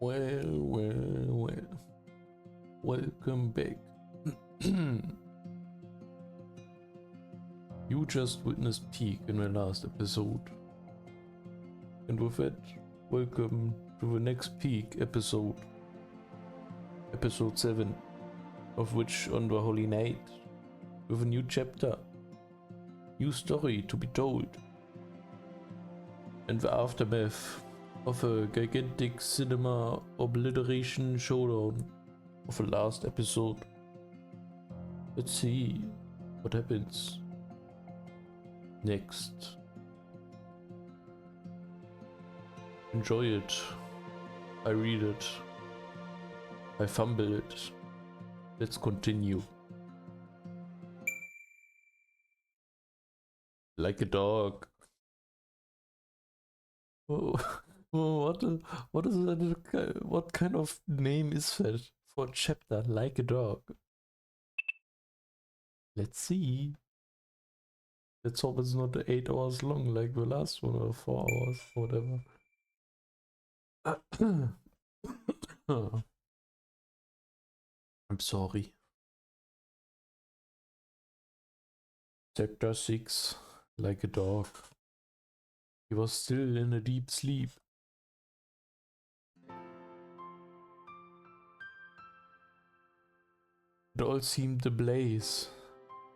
Well. Welcome back. You just witnessed Peak in my last episode. And with that, welcome to the next Peak episode. Episode 7. Of which on the Holy Night, with a new chapter. New story to be told. And the aftermath of a gigantic cinema obliteration showdown of the last episode. Let's see what happens next. Enjoy it. I read it. I fumble it. Let's continue. Like a dog. Oh, what is that? What kind of name is that for a chapter? Like a dog. Let's see. Let's hope it's not 8 hours long like the last one, or 4 hours, or whatever. I'm sorry. Sector 6, like a dog. He was still in a deep sleep. It all seemed ablaze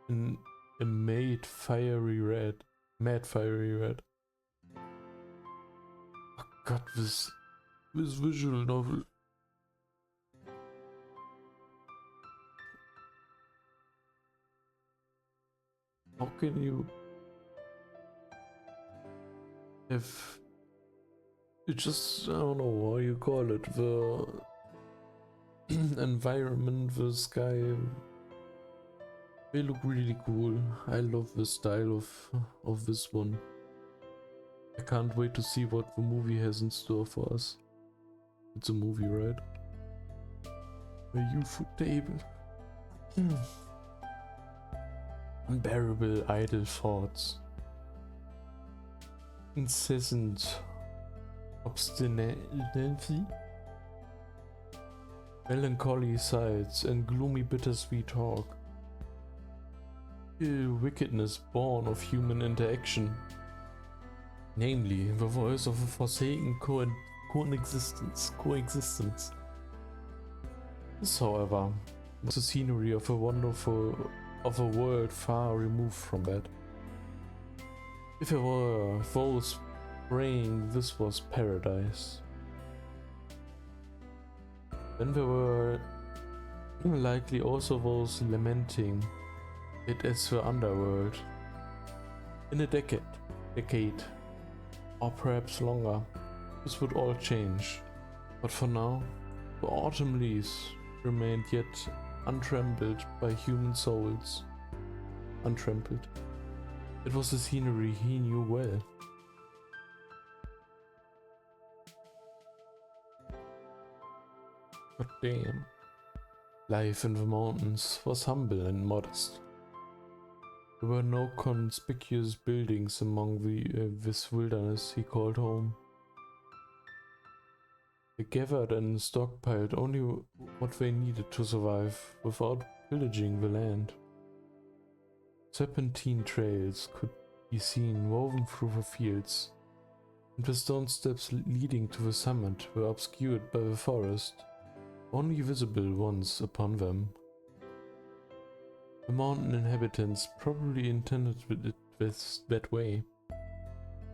in a mad fiery red. Oh god, this visual novel. How can you have it? Just, I don't know how you call it, the environment, the sky, they look really cool. I love the style of this one. I can't wait to see what the movie has in store for us. It's a movie, right? A UFO table. Unbearable idle thoughts. Incessant obstinacy. Melancholy sights and gloomy bittersweet talk. Wickedness born of human interaction. Namely, the voice of a forsaken coexistence. This, however, was the scenery of a world far removed from that. If there were those praying, this was paradise. Then there were likely also those lamenting it as the underworld. In a decade, or perhaps longer, this would all change. But for now, the autumn leaves remained yet untrampled by human souls. Untrampled. It was a scenery he knew well. But damn. Life in the mountains was humble and modest. There were no conspicuous buildings among this wilderness he called home. They gathered and stockpiled only what they needed to survive without pillaging the land. Serpentine trails could be seen woven through the fields, and the stone steps leading to the summit were obscured by the forest, only visible once upon them. The mountain inhabitants probably intended it that way.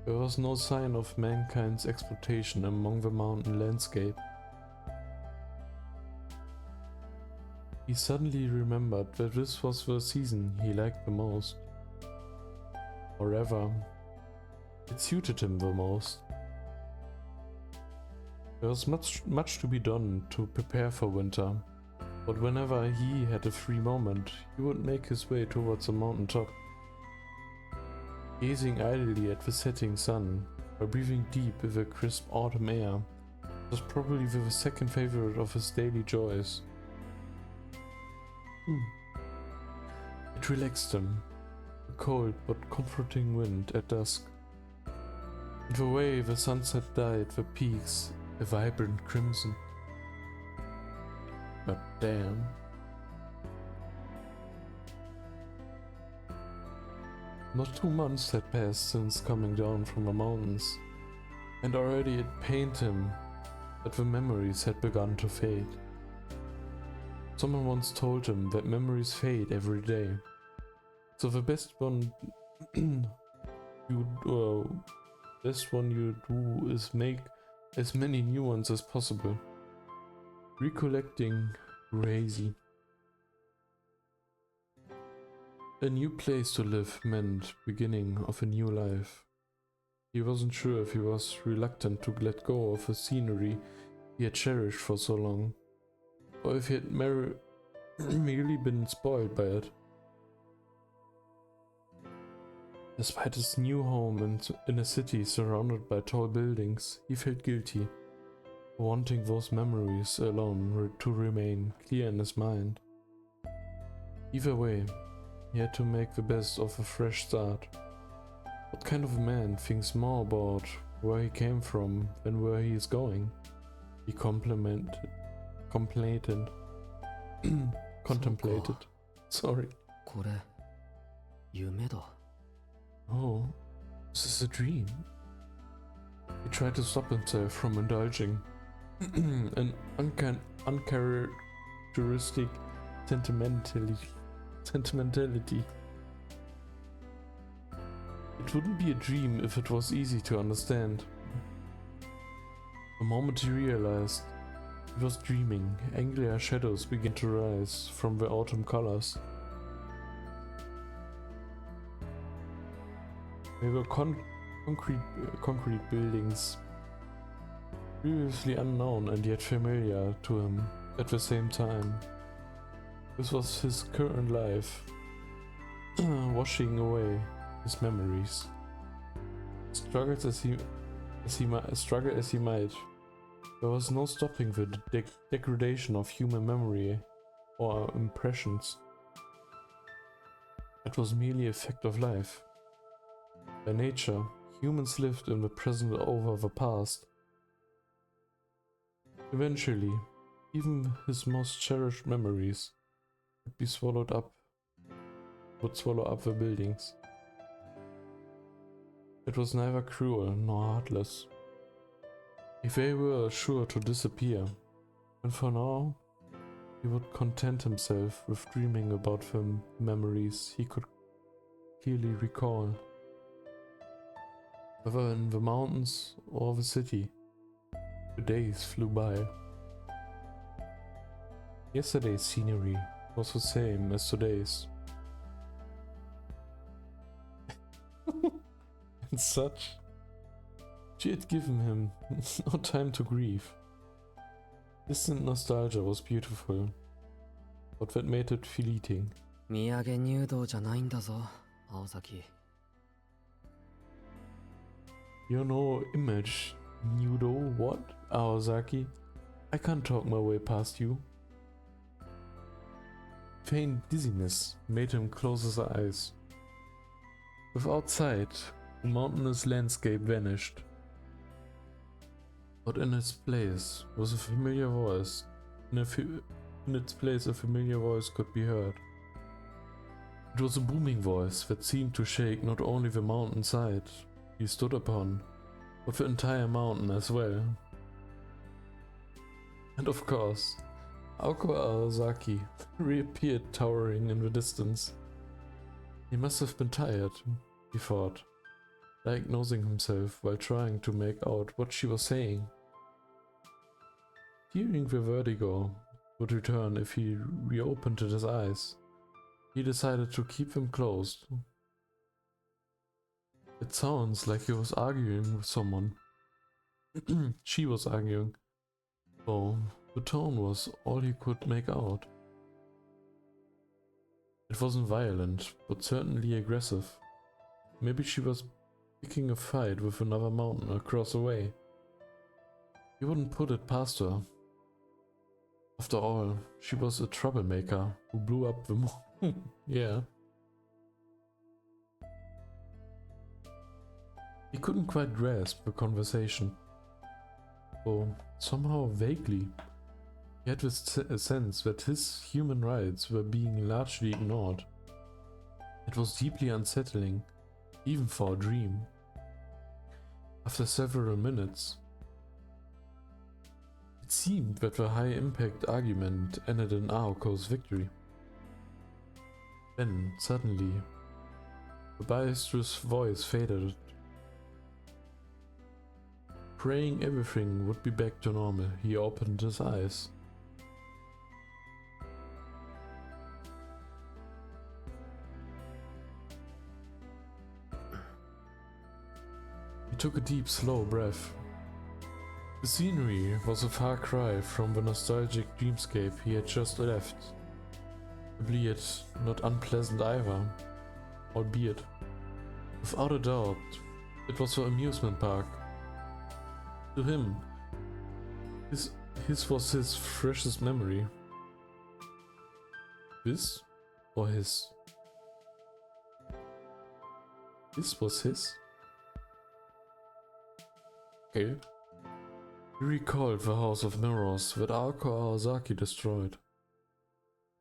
There was no sign of mankind's exploitation among the mountain landscape. He suddenly remembered that this was the season he liked the most. Or rather, it suited him the most. There was much to be done to prepare for winter, but whenever he had a free moment, he would make his way towards the mountain top. Gazing idly at the setting sun, or breathing deep in the crisp autumn air, was probably the second favorite of his daily joys. It relaxed him, a cold but comforting wind at dusk. And the way the sunset dyed the peaks a vibrant crimson. But damn. Not 2 months had passed since coming down from the mountains, and already it pained him that the memories had begun to fade. Someone once told him that memories fade every day, so the best one you do is make as many new ones as possible. Recollecting crazy. A new place to live meant beginning of a new life. He wasn't sure if he was reluctant to let go of the scenery he had cherished for so long, or if he had merely been spoiled by it. Despite his new home in a city surrounded by tall buildings, he felt guilty, wanting those memories alone to remain clear in his mind. Either way, he had to make the best of a fresh start. What kind of a man thinks more about where he came from than where he is going? He contemplated. Sorry. これ夢だ。 Oh, this is a dream. He tried to stop himself from indulging an uncharacteristic sentimentality. It wouldn't be a dream if it was easy to understand. The moment he realized he was dreaming, angrier shadows began to rise from the autumn colors. They were concrete buildings, previously unknown and yet familiar to him at the same time. This was his current life, washing away his memories. Struggle as he might, there was no stopping the degradation of human memory or impressions. It was merely a fact of life. By nature, humans lived in the present over the past. Eventually, even his most cherished memories would swallow up the buildings. It was neither cruel nor heartless. If they were sure to disappear, and for now, he would content himself with dreaming about the memories he could clearly recall. Whether in the mountains or the city, the days flew by. Yesterday's scenery was the same as today's. And such, she had given him no time to grieve. Distant nostalgia was beautiful, but that made it fleeting. 土産入道じゃないんだぞ、青崎。 You're no image, Nudo, what? Aozaki? I can't talk my way past you. Faint dizziness made him close his eyes. Without sight, the mountainous landscape vanished. But in its place was a familiar voice. In its place a familiar voice could be heard. It was a booming voice that seemed to shake not only the mountainside he stood upon, but the entire mountain as well. And of course, Aoko Aozaki reappeared towering in the distance. He must have been tired, he thought, diagnosing himself while trying to make out what she was saying. Fearing the vertigo would return if he reopened his eyes, he decided to keep them closed. It sounds like he was arguing with someone. She was arguing, though the tone was all he could make out. It wasn't violent, but certainly aggressive. Maybe she was picking a fight with another mountain across the way. He wouldn't put it past her. After all, she was a troublemaker who blew up the mountain. Yeah. He couldn't quite grasp the conversation. though somehow vaguely. He had this sense that his human rights were being largely ignored. It was deeply unsettling, even for a dream. After several minutes, it seemed that the high-impact argument ended in Aoko's victory. Then, suddenly, the barrister's voice faded. Praying everything would be back to normal, he opened his eyes. He took a deep, slow breath. The scenery was a far cry from the nostalgic dreamscape he had just left, albeit not unpleasant either, albeit. Without a doubt, it was the amusement park. To him, his was his freshest memory. This? Or his? This was his? Okay. He recalled the House of Mirrors that Aoko Aozaki destroyed.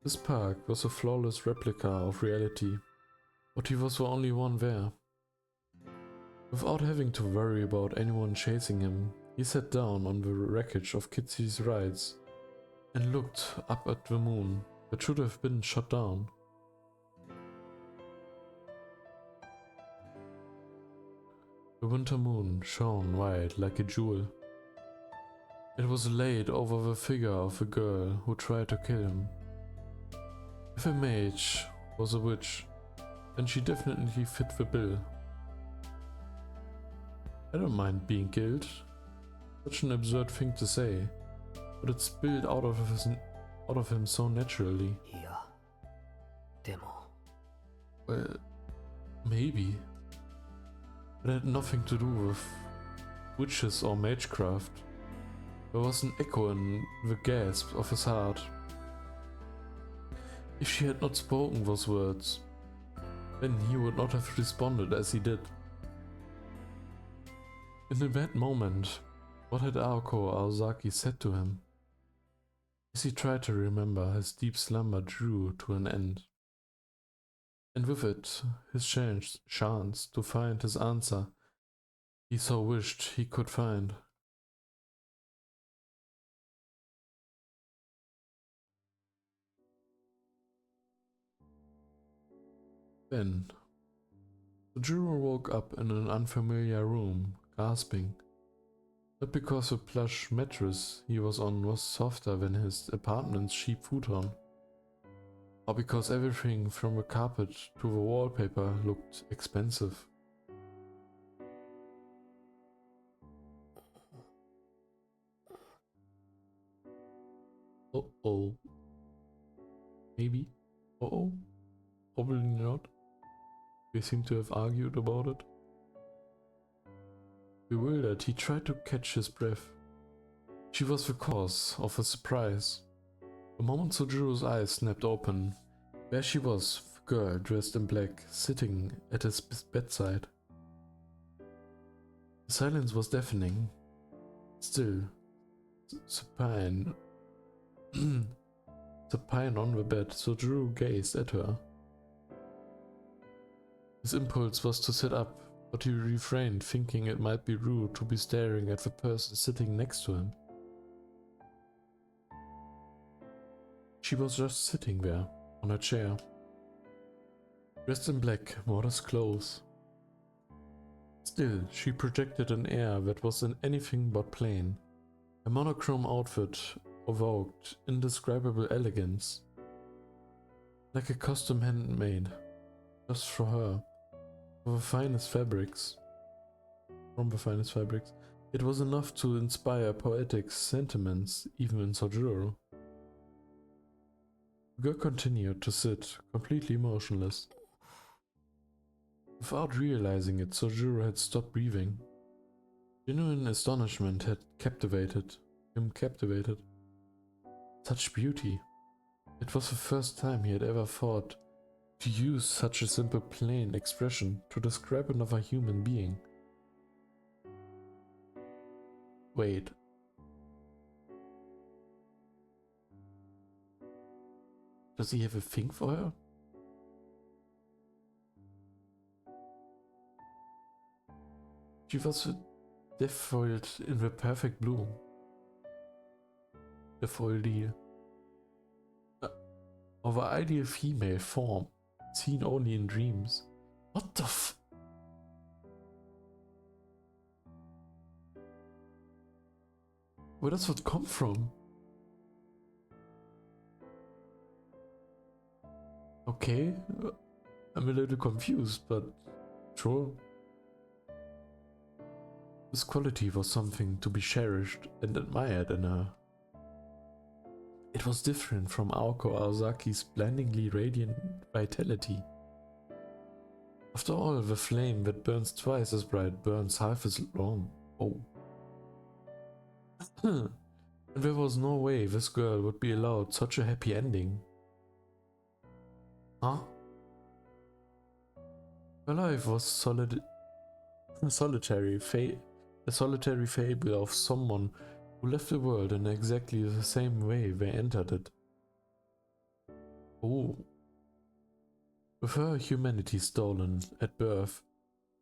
This park was a flawless replica of reality, but he was the only one there. Without having to worry about anyone chasing him, he sat down on the wreckage of Kitsy's rides and looked up at the moon that should have been shut down. The winter moon shone white like a jewel. It was laid over the figure of a girl who tried to kill him. If a mage was a witch, then she definitely fit the bill. I don't mind being killed. Such an absurd thing to say, but it spilled out of him so naturally. いや、でも Well, maybe. It had nothing to do with witches or magecraft. There was an echo in the gasp of his heart. If she had not spoken those words, then he would not have responded as he did. In that moment, what had Aoko Aozaki said to him? As he tried to remember, his deep slumber drew to an end. And with it, his chance to find his answer he so wished he could find. Then, Sojiro woke up in an unfamiliar room, gasping. Not because the plush mattress he was on was softer than his apartment's cheap futon, or because everything from the carpet to the wallpaper looked expensive. Uh-oh. Maybe? Uh-oh? Probably not. They seem to have argued about it. Bewildered, he tried to catch his breath. She was the cause of his surprise. The moment Sojiro's eyes snapped open, there she was, the girl dressed in black, sitting at his bedside. The silence was deafening. Still, supine on the bed, Sojiro gazed at her. His impulse was to sit up, but he refrained, thinking it might be rude to be staring at the person sitting next to him. She was just sitting there, on a chair, dressed in black, modest clothes. Still, she projected an air that was anything but plain. Her monochrome outfit evoked indescribable elegance, like a costume handmade, just for her, from the finest fabrics. It was enough to inspire poetic sentiments, even in Sojiro. The girl continued to sit, completely motionless. Without realizing it, Sojiro had stopped breathing. Genuine astonishment had captivated him. Such beauty. It was the first time he had ever thought to use such a simple, plain expression to describe another human being. Wait, Does he have a thing for her? She was a death foiled in the perfect bloom. The foilie of an ideal female form, seen only in dreams. What the f? Where does that come from? Okay, I'm a little confused, but sure. This quality was something to be cherished and admired in her. It was different from Aoko Aosaki's blindingly radiant vitality. After all, the flame that burns twice as bright burns half as long. Oh. And there was no way this girl would be allowed such a happy ending. Huh? Her life was a solitary fable of someone who left the world in exactly the same way they entered it. Oh. With her humanity stolen at birth,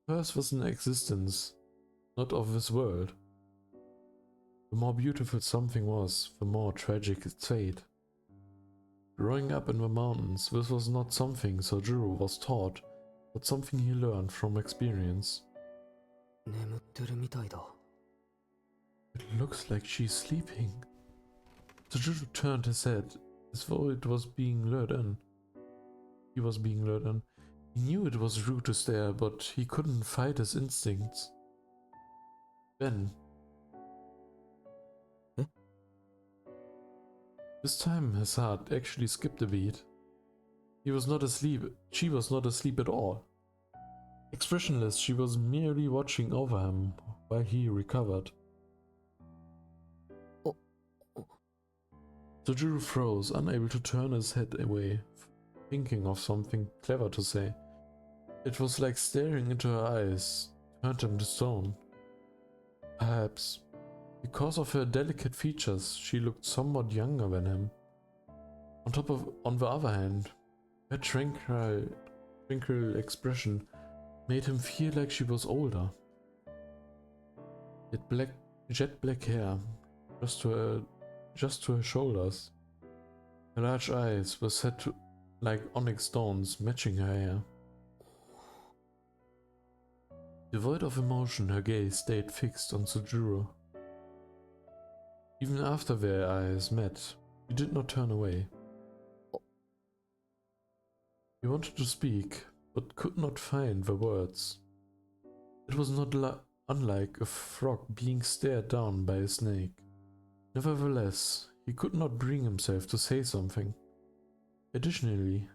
hers was an existence not of this world. The more beautiful something was, the more tragic its fate. Growing up in the mountains, this was not something Sojiro was taught, but something he learned from experience. 眠ってるみたいだ。 It looks like she's sleeping. Sojiro turned his head as though it was being lured in. He was being lured in. He knew it was rude to stare, but he couldn't fight his instincts. Then... Eh? This time his heart actually skipped a beat. He was not asleep. She was not asleep at all. Expressionless, she was merely watching over him while he recovered. Sojiro froze, unable to turn his head away, thinking of something clever to say. It was like staring into her eyes turned him to stone. Perhaps, because of her delicate features, she looked somewhat younger than him. On the other hand, her tranquil expression made him feel like she was older. Jet black hair, just to her shoulders. Her large eyes were set like onyx stones, matching her hair. Devoid of emotion, her gaze stayed fixed on Sojiro. Even after their eyes met, he did not turn away. He wanted to speak, but could not find the words. It was not unlike a frog being stared down by a snake. Nevertheless, he could not bring himself to say something. Additionally,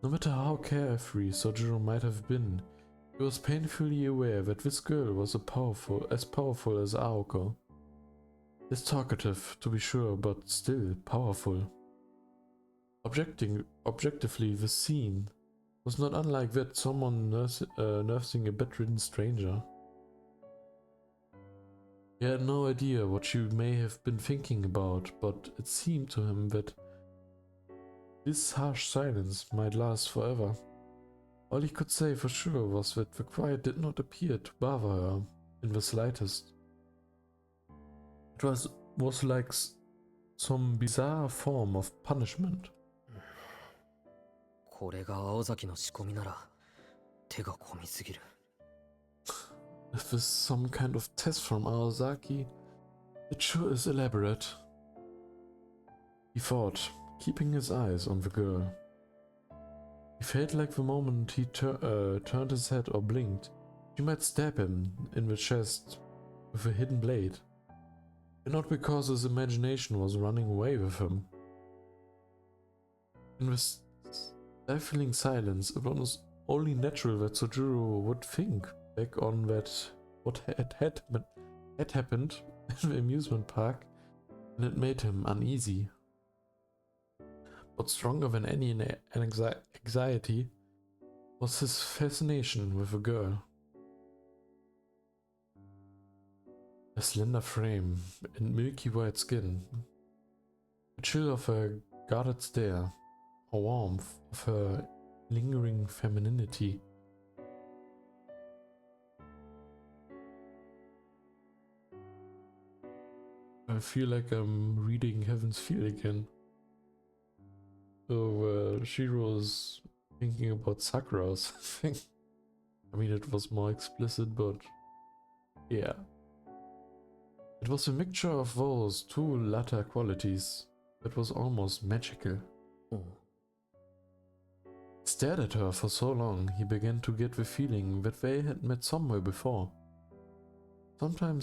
no matter how carefree Sojiro might have been, he was painfully aware that this girl was as powerful as Aoko. Less talkative, to be sure, but still powerful. Objectively, the scene was not unlike that someone nursing a bedridden stranger. He had no idea what she may have been thinking about, but it seemed to him that this harsh silence might last forever. All he could say for sure was that the quiet did not appear to bother her in the slightest. It was like some bizarre form of punishment. これが青崎の仕込みなら手が込みすぎる。 If this is some kind of test from Aozaki, it sure is elaborate. He thought, keeping his eyes on the girl. He felt like the moment he turned his head or blinked, she might stab him in the chest with a hidden blade. And not because his imagination was running away with him. In the stifling silence, it was only natural that Sojiro would think back on what had happened in the amusement park, and it made him uneasy. But stronger than any anxiety was his fascination with the girl. A slender frame and milky white skin. The chill of her guarded stare, a warmth of her lingering femininity. I feel like I'm reading Heaven's Feel again. So Shiro's thinking about Sakura or something. I mean, it was more explicit, but yeah. It was a mixture of those two latter qualities that was almost magical. Stared at her for so long, he began to get the feeling that they had met somewhere before. Sometime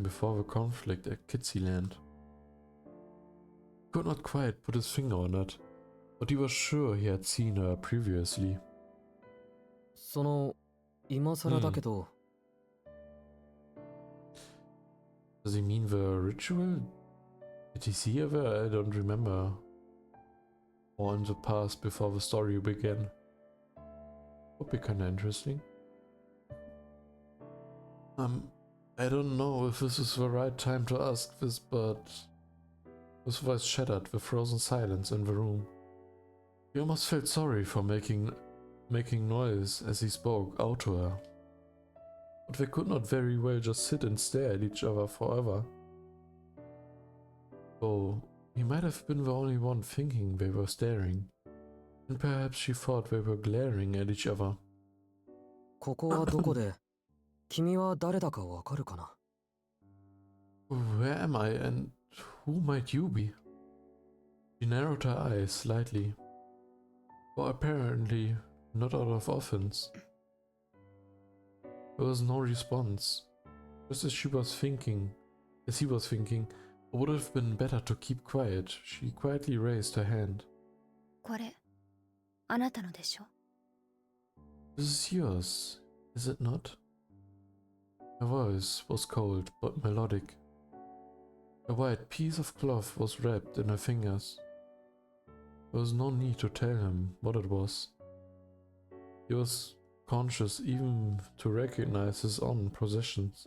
before the conflict at Kitsyland. He could not quite put his finger on it, but he was sure he had seen her previously. その今更だけど、Does he mean the ritual? Did he see her there? I don't remember. Or in the past before the story began. Would be kinda interesting. I don't know if this is the right time to ask this, but his voice shattered the frozen silence in the room. He almost felt sorry for making noise as he spoke out to her. But they could not very well just sit and stare at each other forever. So he might have been the only one thinking they were staring, and perhaps she thought they were glaring at each other. ここはどこで君は誰だかわかるかな Where am I and who might you be? She narrowed her eyes slightly, but apparently not out of offense. There was no response. Just as he was thinking, it would have been better to keep quiet. She quietly raised her hand. これ、あなたのでしょ This is yours, is it not? Her voice was cold but melodic. A white piece of cloth was wrapped in her fingers. There was no need to tell him what it was. He was conscious even to recognize his own possessions.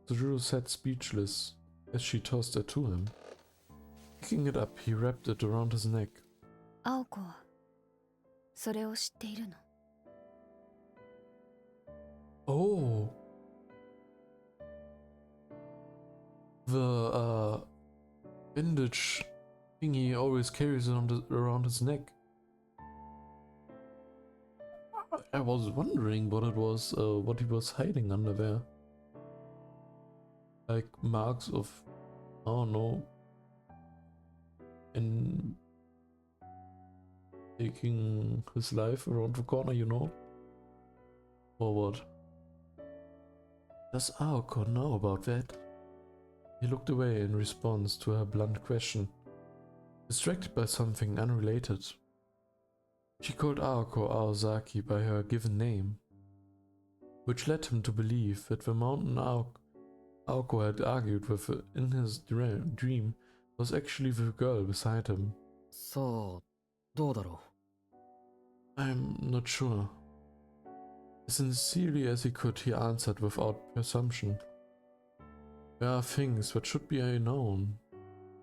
Sujuru sat speechless as she tossed it to him. Picking it up, he wrapped it around his neck. 青子はそれを知っているの Oh! The bandage thingy always carries it around his neck. I was wondering what it was, what he was hiding under there. Like marks of, I don't know, and taking his life around the corner, you know? Or what? Does Aoko know about that? He looked away in response to her blunt question, distracted by something unrelated. She called Aoko Aozaki by her given name, which led him to believe that the mountain Aoko had argued with in his dream was actually the girl beside him. さあ、どうだろ I'm not sure. As sincerely as he could, he answered without presumption. There are things that should be known,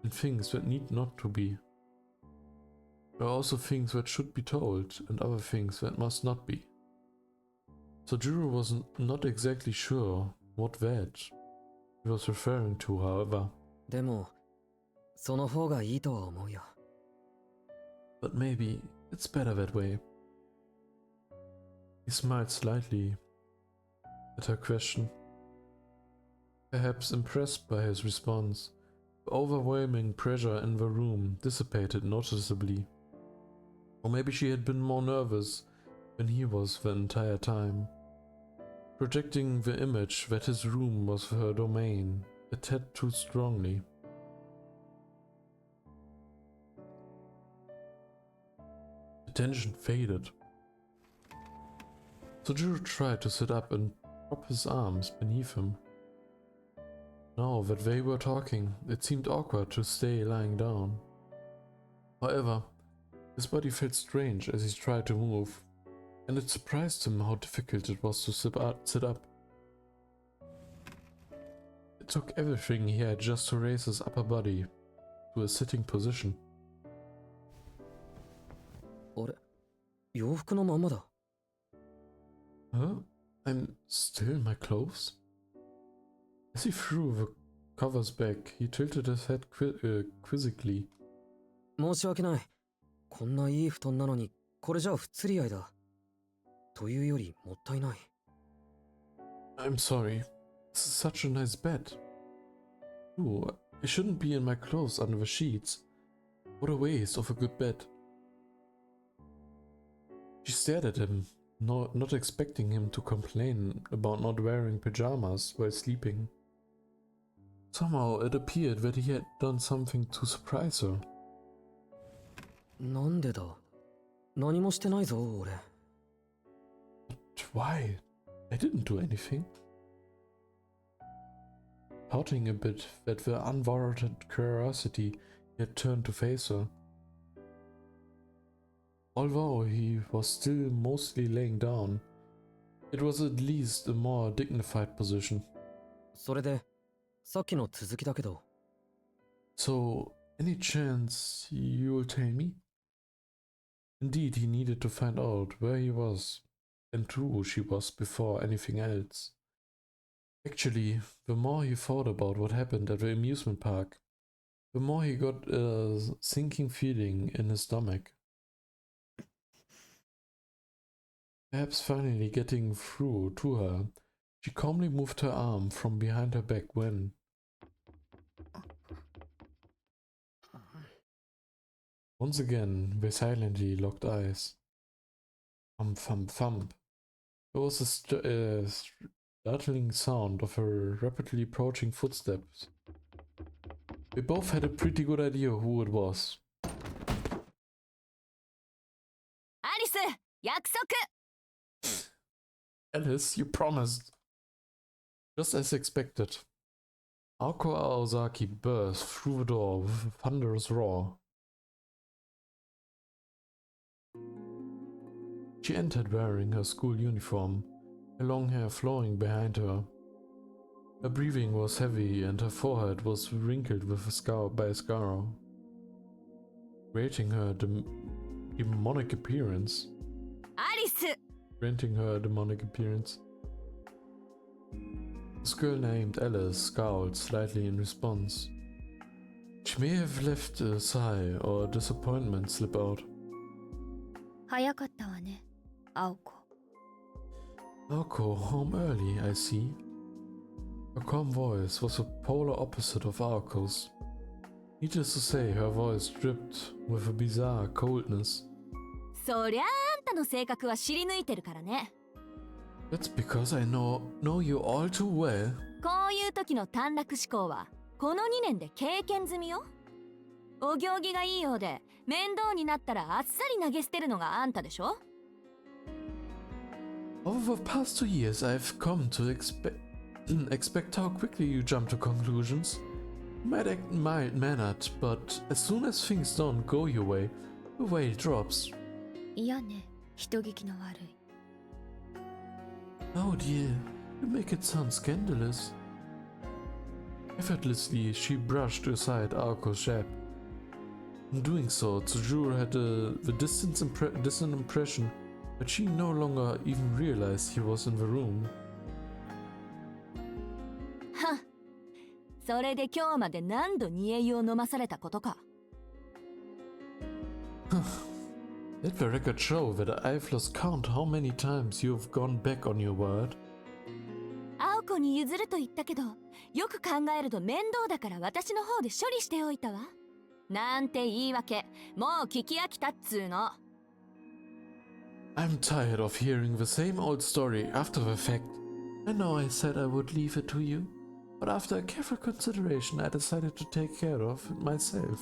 and things that need not to be. There are also things that should be told, and other things that must not be. Sojiro was not exactly sure what that he was referring to, however. うでも、その方がいいとは思うよ。But maybe it's better that way. He smiled slightly at her question, perhaps impressed by his response. The overwhelming pressure in the room dissipated noticeably. Or maybe she had been more nervous than he was the entire time, projecting the image that his room was her domain a tad too strongly. The tension faded. Sojiro tried to sit up and prop his arms beneath him. Now that they were talking, it seemed awkward to stay lying down. However, his body felt strange as he tried to move, and it surprised him how difficult it was to sit up. It took everything he had just to raise his upper body to a sitting position. あれ、洋服のままだ。Huh? I'm still in my clothes? As he threw the covers back, he tilted his head quizzically. 申し訳ない。こんないい布団なのに、これじゃ不釣り合いだ。というよりもったいない。I'm sorry. This is such a nice bed. Ooh, I shouldn't be in my clothes under the sheets. What a waste of a good bed. She stared at him, not expecting him to complain about not wearing pajamas while sleeping. Somehow it appeared that he had done something to surprise her. なんでだ。何もしてないぞ、俺。But why? I didn't do anything. Pouting a bit at the unwarranted curiosity, he had turned to face her. Although he was still mostly laying down, it was at least a more dignified position. それで、さっきの続きだけど。So, any chance you'll tell me? Indeed, he needed to find out where he was and who she was before anything else. Actually, the more he thought about what happened at the amusement park, the more he got a sinking feeling in his stomach. Perhaps finally getting through to her, she calmly moved her arm from behind her back when... Once again, they silently locked eyes. Thump, thump, thump. There was a startling sound of her rapidly approaching footsteps. They both had a pretty good idea who it was. アリス、約束。 Alice, you promised. Just as expected, Aoko Aozaki burst through the door with a thunderous roar. She entered wearing her school uniform, her long hair flowing behind her. Her breathing was heavy and her forehead was wrinkled with a scar by a scar, creating her demonic appearance. アリス。 Granting her a demonic appearance. This girl named Alice scowled slightly in response. She may have left a sigh or disappointment slip out. 早かったわね、青子。Aoko, home early, I see. Her calm voice was the polar opposite of Aoko's. Needless to say, her voice dripped with a bizarre coldness. そりゃあんたの性格は知り抜いてるからね。 That's because I know you all too well. こういう時の短絡思考はこの2年で経験済みよ。お行儀がいいようで面倒になったらあっさり投げ捨てるのがあんたでしょ。 Over the past 2 years, I've come to expect how quickly you jump to conclusions. You might act mild-mannered, but as soon as things don't go your way, the weight drops. いやね、人聞きの悪い。 Oh dear, you make it sound scandalous. Effortlessly, she brushed aside Aoko's jab. In doing so, Tsujuru had the distant impression that she no longer even realized he was in the room. はっ、それで今日まで何度煮え湯を飲まされたことか。 Let the record show that I've lost count how many times you've gone back on your word. 青子に譲ると言ったけど、よく考えると面倒だから私の方で処理しておいたわ。なんて言い訳、もう聞き飽きたっつーの。 I'm tired of hearing the same old story after the fact. I know I said I would leave it to you, but after a careful consideration I decided to take care of it myself.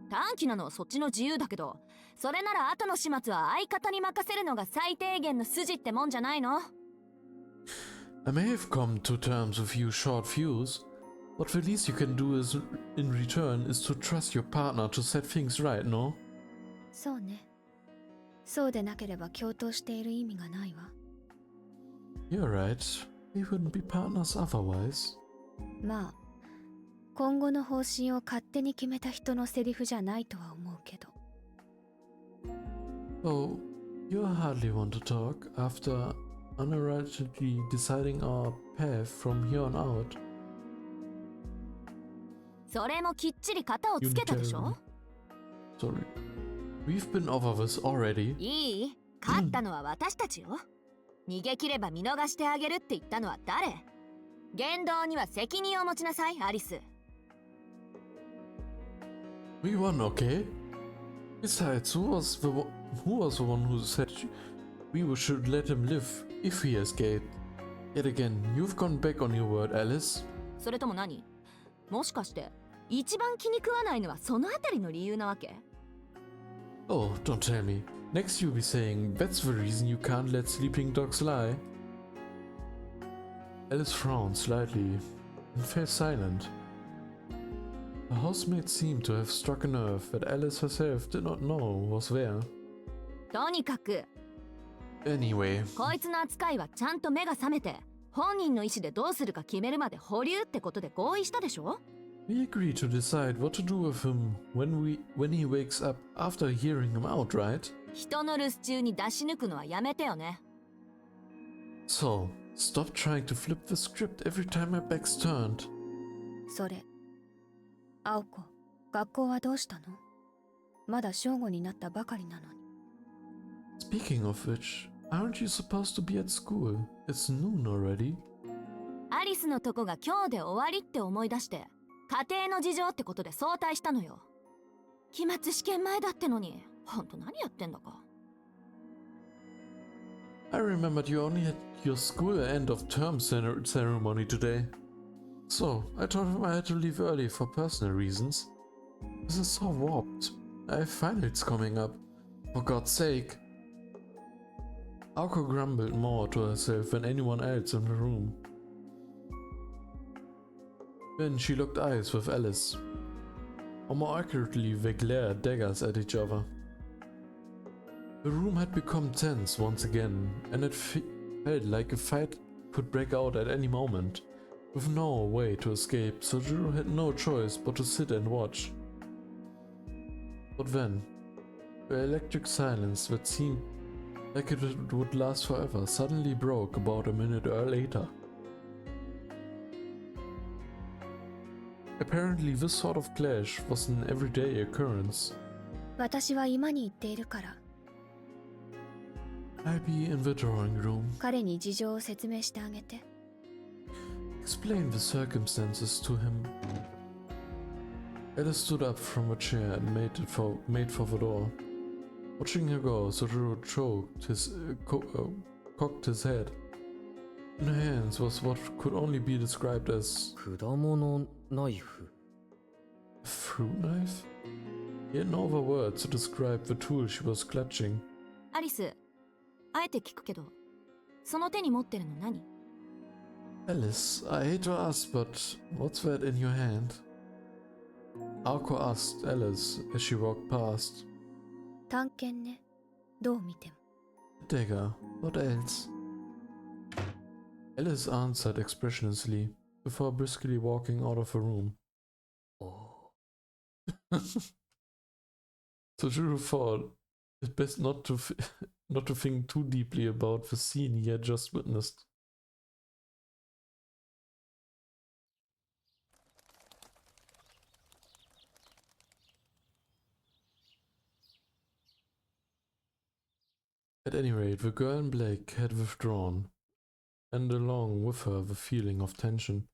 短期なのはそっちの自由だけど、それなら後の始末は相方に任せるのが最低限の筋ってもんじゃないの？ I may have come to terms with you short fuse, but the least you can do in return is to trust your partner to set things right, no? そうね。そうでなければ共闘している意味がないわ。 You're right. We wouldn't be partners otherwise. まあ今後の方針を勝手に決めた人のセリフじゃないとは思うけど。 Oh, you hardly want to talk after unilaterally deciding our path from here on out. それもきっちり型をつけたでしょ。 Sorry. We've been over this already. いい？勝ったのは私たちよ。逃げ切れば見逃してあげるって言ったのは誰？言動には責任を持ちなさい、アリス。We won, okay? Besides, who was the one who said we should let him live if he escaped? Yet again, you've gone back on your word, Alice. それとも何？もしかして一番気に食わないのはそのあたりの理由なわけ？ Oh, don't tell me. Next you'll be saying that's the reason you can't let sleeping dogs lie. Alice frowned slightly and fell silent. The housemaid seemed to have struck a nerve that Alice herself did not know was there. とにかく Anyway, こいつの扱いはちゃんと目が覚めて本人の意思でどうするか決めるまで保留ってことで合意したでしょ。 we agreed to decide what to do with him when he wakes up after hearing him out, right? 人の留守中に出し抜くのはやめてよね。 So, stop trying to flip the script every time my back's turned. それ青子、学校はどうしたの？まだ正午になったばかりなのに。 Speaking of which, aren't you supposed to be at school? It's noon already. アリスのとこが今日で終わりって思い出して家庭の事情ってことで早退したのよ。期末試験前だってのにほんと何やってんだか。 I remembered you only had your school end of term ceremony today. So, I told him I had to leave early for personal reasons. This is so warped. I have finals coming up. For God's sake. Aoko grumbled more to herself than anyone else in the room. Then she locked eyes with Alice. Or more accurately, they glared daggers at each other. The room had become tense once again, and it felt like a fight could break out at any moment. With no way to escape, Sojiro had no choice but to sit and watch. But then, the electric silence that seemed like it would last forever suddenly broke about a minute later. Apparently, this sort of clash was an everyday occurrence. 私は今に行っているから。 I'll be in the drawing room. 彼に事情を説明してあげて。 Explain the circumstances to him. Alice stood up from a chair and made for the door. Watching her go, Sojiro cocked his head. In her hands was what could only be described as 果物ナイフ。 a fruit knife? He had no other words to describe the tool she was clutching. アリス、あえて聞くけど、その手に持ってるの何？ Alice, I hate to ask, but what's that in your hand? Aoko asked Alice as she walked past. 探検ね。どう見ても。 Dagger, what else? Alice answered expressionlessly before briskly walking out of the room. お Sojiro thought it best not to think too deeply about the scene he had just witnessed. At any rate, the girl in black had withdrawn, and along with her the feeling of tension,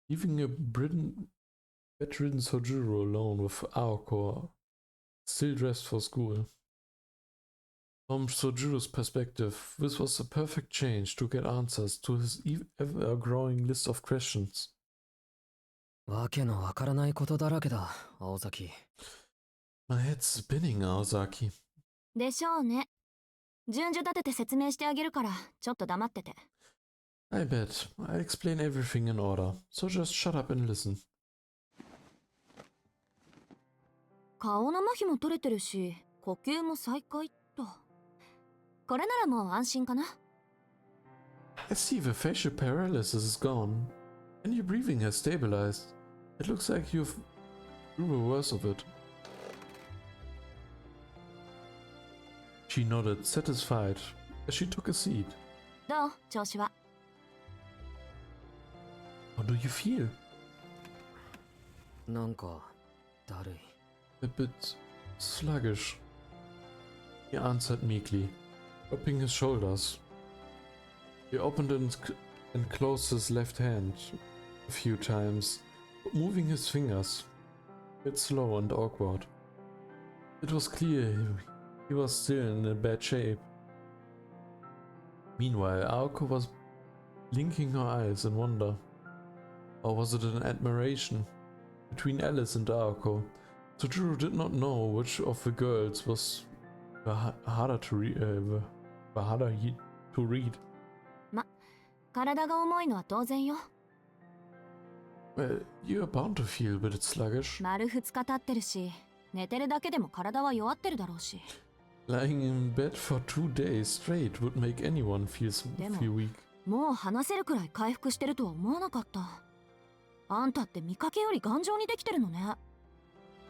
leaving a bedridden Sojiro alone with Aoko, still dressed for school. From Sojiro's perspective, this was the perfect change to get answers to his ever-growing list of questions. わけのわからないことだらけだ、青崎。My head's spinning, Aozaki. でしょうね。順序立てて説明してあげるからちょっと黙ってて。 I bet. I'll explain everything in order, so just shut up and listen. 顔の麻痺も取れてるし呼吸も再開っと。これならもう安心かな。 I see the facial paralysis is gone. And your breathing has stabilized. It looks like you've through the worst of it. She nodded, satisfied, as she took a seat. どう調子は？ How do you feel? なんかだるい。 A bit sluggish, he answered meekly, dropping his shoulders. He opened and closed his left hand a few times, moving his fingers. It's slow and awkward. It was clear he was still in a bad shape. Meanwhile, Aoko was blinking her eyes in wonder. Or was it an admiration? Between Alice and Aoko, Sojiro did not know which of the girls was harder to read. 体が重いのは当然よ。 Well, you're bound to feel a bit sluggish. 丸2日経ってるし、寝てるだけでも体は弱ってるだろうし。 Lying in bed for 2 days straight would make anyone feel weak. もう話せるくらい回復してるとは思わなかった。あんたって見かけより頑丈にできてるのね。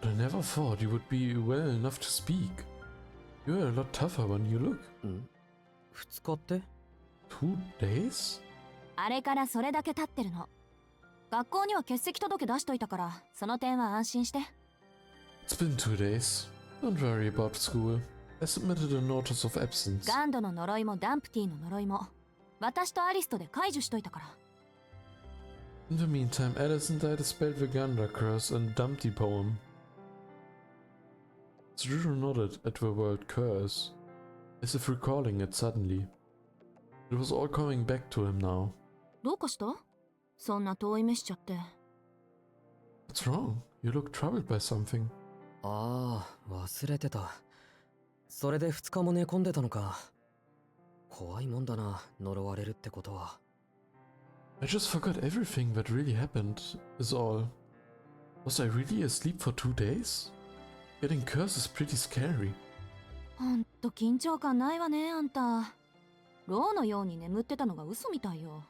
But I never thought you would be well enough to speak. You're a lot tougher when you look. 2日って？ 2 days? あれからそれだけ経ってるの。学校には欠席届出しといたから、その点は安心して。 It's been 2 days. Don't worry about school. I submitted a notice of absence. ガンドの呪いもダンプティの呪いも、私とアリスとで解除しといたから。 In the meantime, Alice and I dispelled the Ganda curse and Dumpty poem. Sojiro nodded at the word curse, as if recalling it suddenly. It was all coming back to him now. どうかした？そんな遠い目しちゃって。 What's wrong? You look troubled by something. ああ、忘れてた。それで2日も寝込んでたのか。怖いもんだな、呪われるってことは。 I just forgot everything that really happened, is all. Was I really asleep for 2 days? Getting cursed is pretty scary. ほんと緊張感ないわね、あんた。ローのように眠ってたのが嘘みたいよ。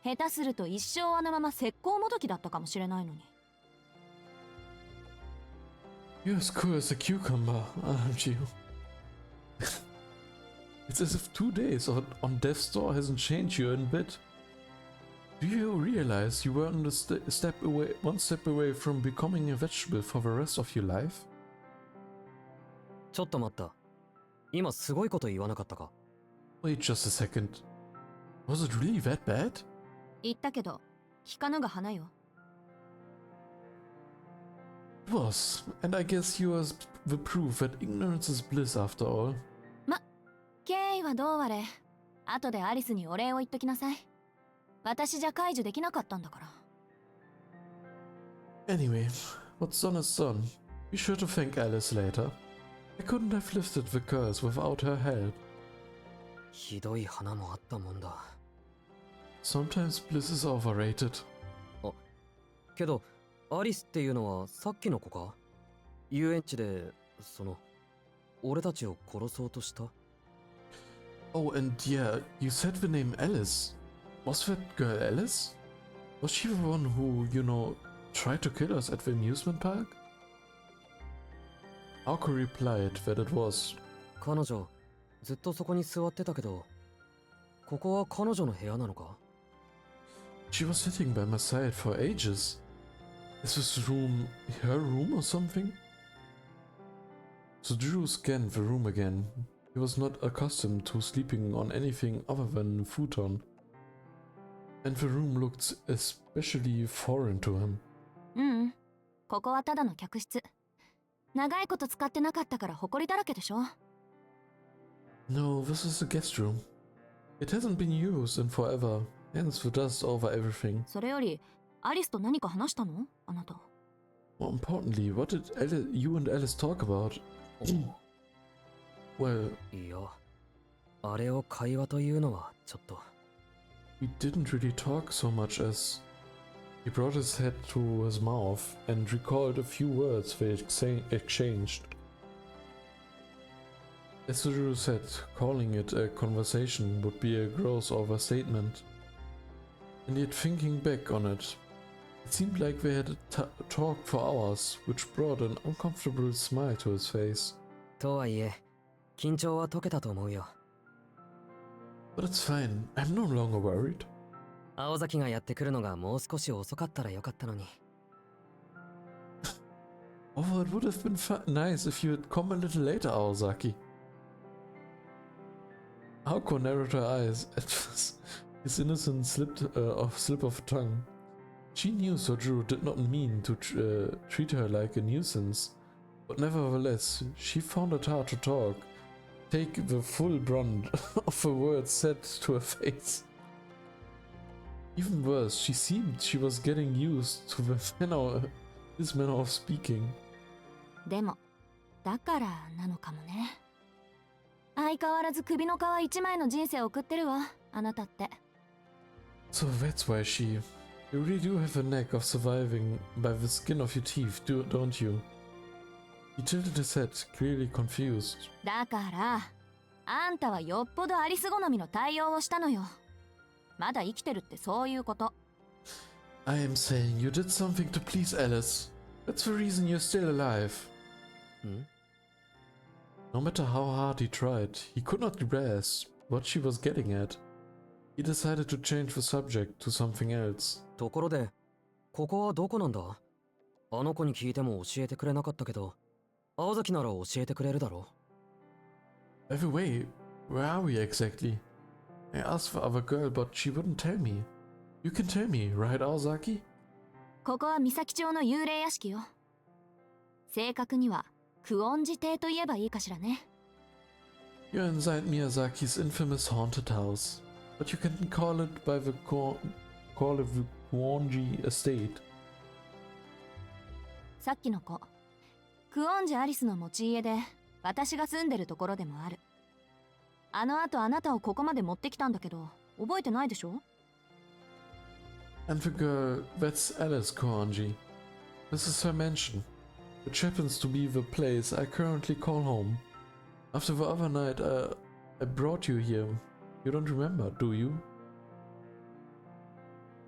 下手すると一生あのまま石膏もどきだったかもしれないのに。 You're as cool as a cucumber, aren't you? It's as if 2 days on death's door hasn't changed you a bit. Do you realize you were on the one step away from becoming a vegetable for the rest of your life? ちょっと待った。今すごいこと言わなかったか？ Wait just a second. Was it really that bad? 言ったけど、聞かぬが花よ。 It was, and I guess you are the proof that ignorance is bliss after all. 経緯はどうあれ、後でアリスにお礼を言っときなさい。私じゃ解除できなかったんだから。 Anyway, what's done is done. Be sure to thank Alice later. I couldn't have lifted the curse without her help. ひどい花もあったもんだ。 Sometimes bliss is overrated. けど、アリスっていうのはさっきの子か？遊園地で、俺たちを殺そうとした？ Oh, and yeah, you said the name Alice. Was that girl Alice? Was she the one who, tried to kill us at the amusement park? Aoko replied that it was. 彼女、ずっとそこに座ってたけど、ここは彼女の部屋なのか？ She was sitting by my side for ages. Is this room her room or something? Sojiro scanned the room again. He was not accustomed to sleeping on anything other than a futon. And the room looked especially foreign to him. ここはただの客室。長いこと使ってなかったから埃だらけでしょ。 No, this is a guest room. It hasn't been used in forever, hence the dust over everything. それより、アリスと何か話したの？あなた。 More importantly, what did you and Alice talk about? Well, いや、あれを会話というのはちょっと。 we didn't really talk so much as he brought his head to his mouth and recalled a few words they exchanged. As Sojiro said, calling it a conversation would be a gross overstatement. And yet thinking back on it, it seemed like they had talked for hours, which brought an uncomfortable smile to his face. とはいえ、緊張は解けたと思うよ。But it's fine, I'm no longer worried. 青崎がやってくるのがもう少し遅かったらよかったのに。Although it would have been nice if you had come a little later, Aozaki. Aoko narrowed her eyes at his innocent slip of tongue. She knew Sojiro did not mean to treat her like a nuisance, but nevertheless, she found it hard to take the full brunt of the words said to her face. Even worse, she seemed she was getting used to his manner of speaking. でもだからなのかもね。相変わらず首の皮一枚の人生を送ってるわ、あなたって。So that's why you really do have a knack of surviving by the skin of your teeth, don't you? He tilted his head, clearly confused. だからあんたはよっぽどアリス好みの対応をしたのよ。まだ生きてるってそういうこと。I am saying you did something to please Alice. That's the reason you're still alive. No matter how hard he tried, he could not grasp what she was getting at. He decided to change the subject to something else. ところで、ここはどこなんだ？あの子に聞いても教えてくれなかったけど、青崎なら教えてくれるだろう。By the way, where are we exactly? I asked the other girl, but she wouldn't tell me. You can tell me, right, Aozaki? ここは三崎町の幽霊屋敷よ。正確には久遠寺邸と言えばいいかしらね。You're inside Miyazaki's infamous haunted house, but you can call it by the Kuonji estate. さっきの子、久遠寺アリスの持ち家で私が住んでるところでもある。あの後あなたをここまで持ってきたんだけど、覚えてないでしょ？ And the girl, that's Alice Kuonji. This is her mansion, which happens to be the place I currently call home. After the other night, I brought you here. You don't remember, do you?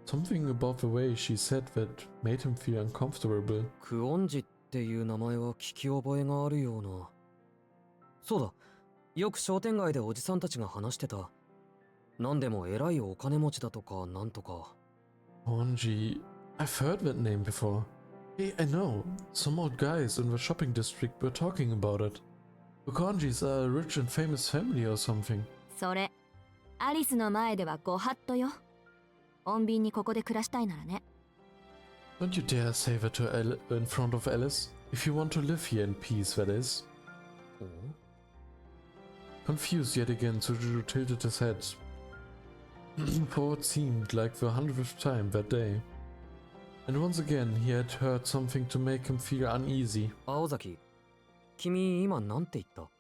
Something about the way she said that made him feel uncomfortable. クオンジっていう名前は聞き覚えがあるような。そうだ、よく商店街でおじさんたちが話してた。なんでも偉いお金持ちだとかなんとか。Kuonji, I've heard that name before. Hey, I know. Some old guys in the shopping district were talking about it. The Kuonjis are a rich and famous family or something. それ、アリスの前ではご法度よ。穏便にここで暮らしたいならね。Don't you dare say that in front of Alice. If you want to live here in peace, that is. Confused yet again, Sojiro tilted his head for what seemed like the 100th time that day. And once again he had heard something to make him feel uneasy. 青崎、君今なんて言った？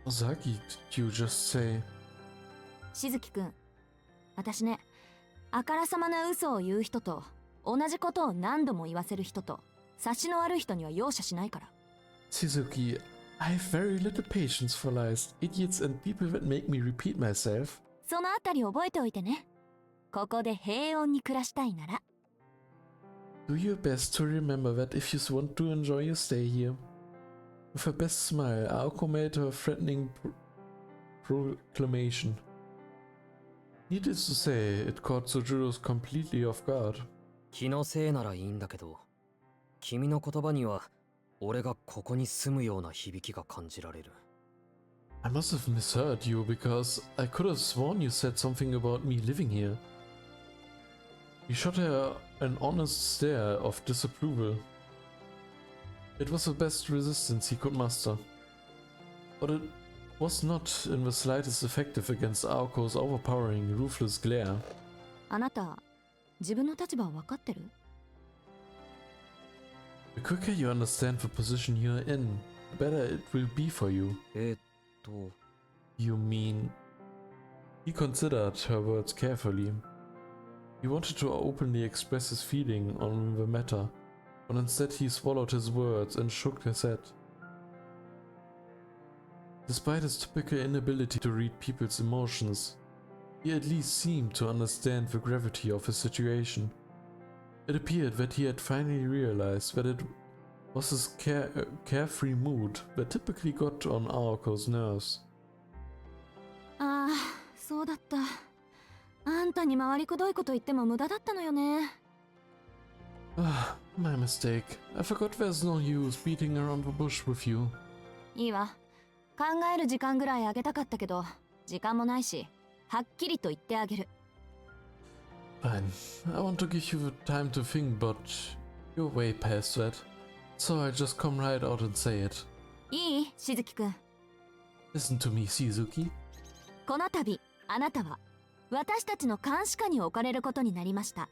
Ozaki, did you just say? しずきくん、私ね、あからさまな嘘を言う人と同じことを何度も言わせる人と察しの悪い人には容赦しないから。 Shizuki, I have very little patience for lies, idiots and people that make me repeat myself. そのあたり覚えておいてね。ここで平穏に暮らしたいなら。Do your best to remember that if you want to enjoy your stay here. With her best smile, Aoko made her threatening proclamation. Needless to say, it caught Sojiro's completely off guard. 気のせいならいいんだけど、君の言葉には俺がここに住むような響きが感じられる。I must have misheard you because I could have sworn you said something about me living here. He shot her an honest stare of disapproval. It was the best resistance he could muster. But it was not in the slightest effective against Aoko's overpowering, ruthless glare. あなた、自分の立場を分かってる？ The quicker you understand the position you're in, the better it will be for you. You mean... He considered her words carefully. He wanted to openly express his feeling on the matter, but instead he swallowed his words and shook his head. Despite his typical inability to read people's emotions, he at least seemed to understand the gravity of his situation. It appeared that he had finally realized that it was his carefree mood that typically got on Aoko's nerves. ああ、そうだった。あんたに回りくどいこと言っても無駄だったのよね。Ah, my mistake. I forgot there's no use beating around the bush with you. いいわ。考える時間ぐらいあげたかったけど、時間もないし、はっきりと言ってあげる。Fine. I want to give you time to think, but you're way past that. So I'll just come right out and say it. いい？しずきくん。Listen to me, Shizuki. この度、あなたは私たちの監視下に置かれることになりました。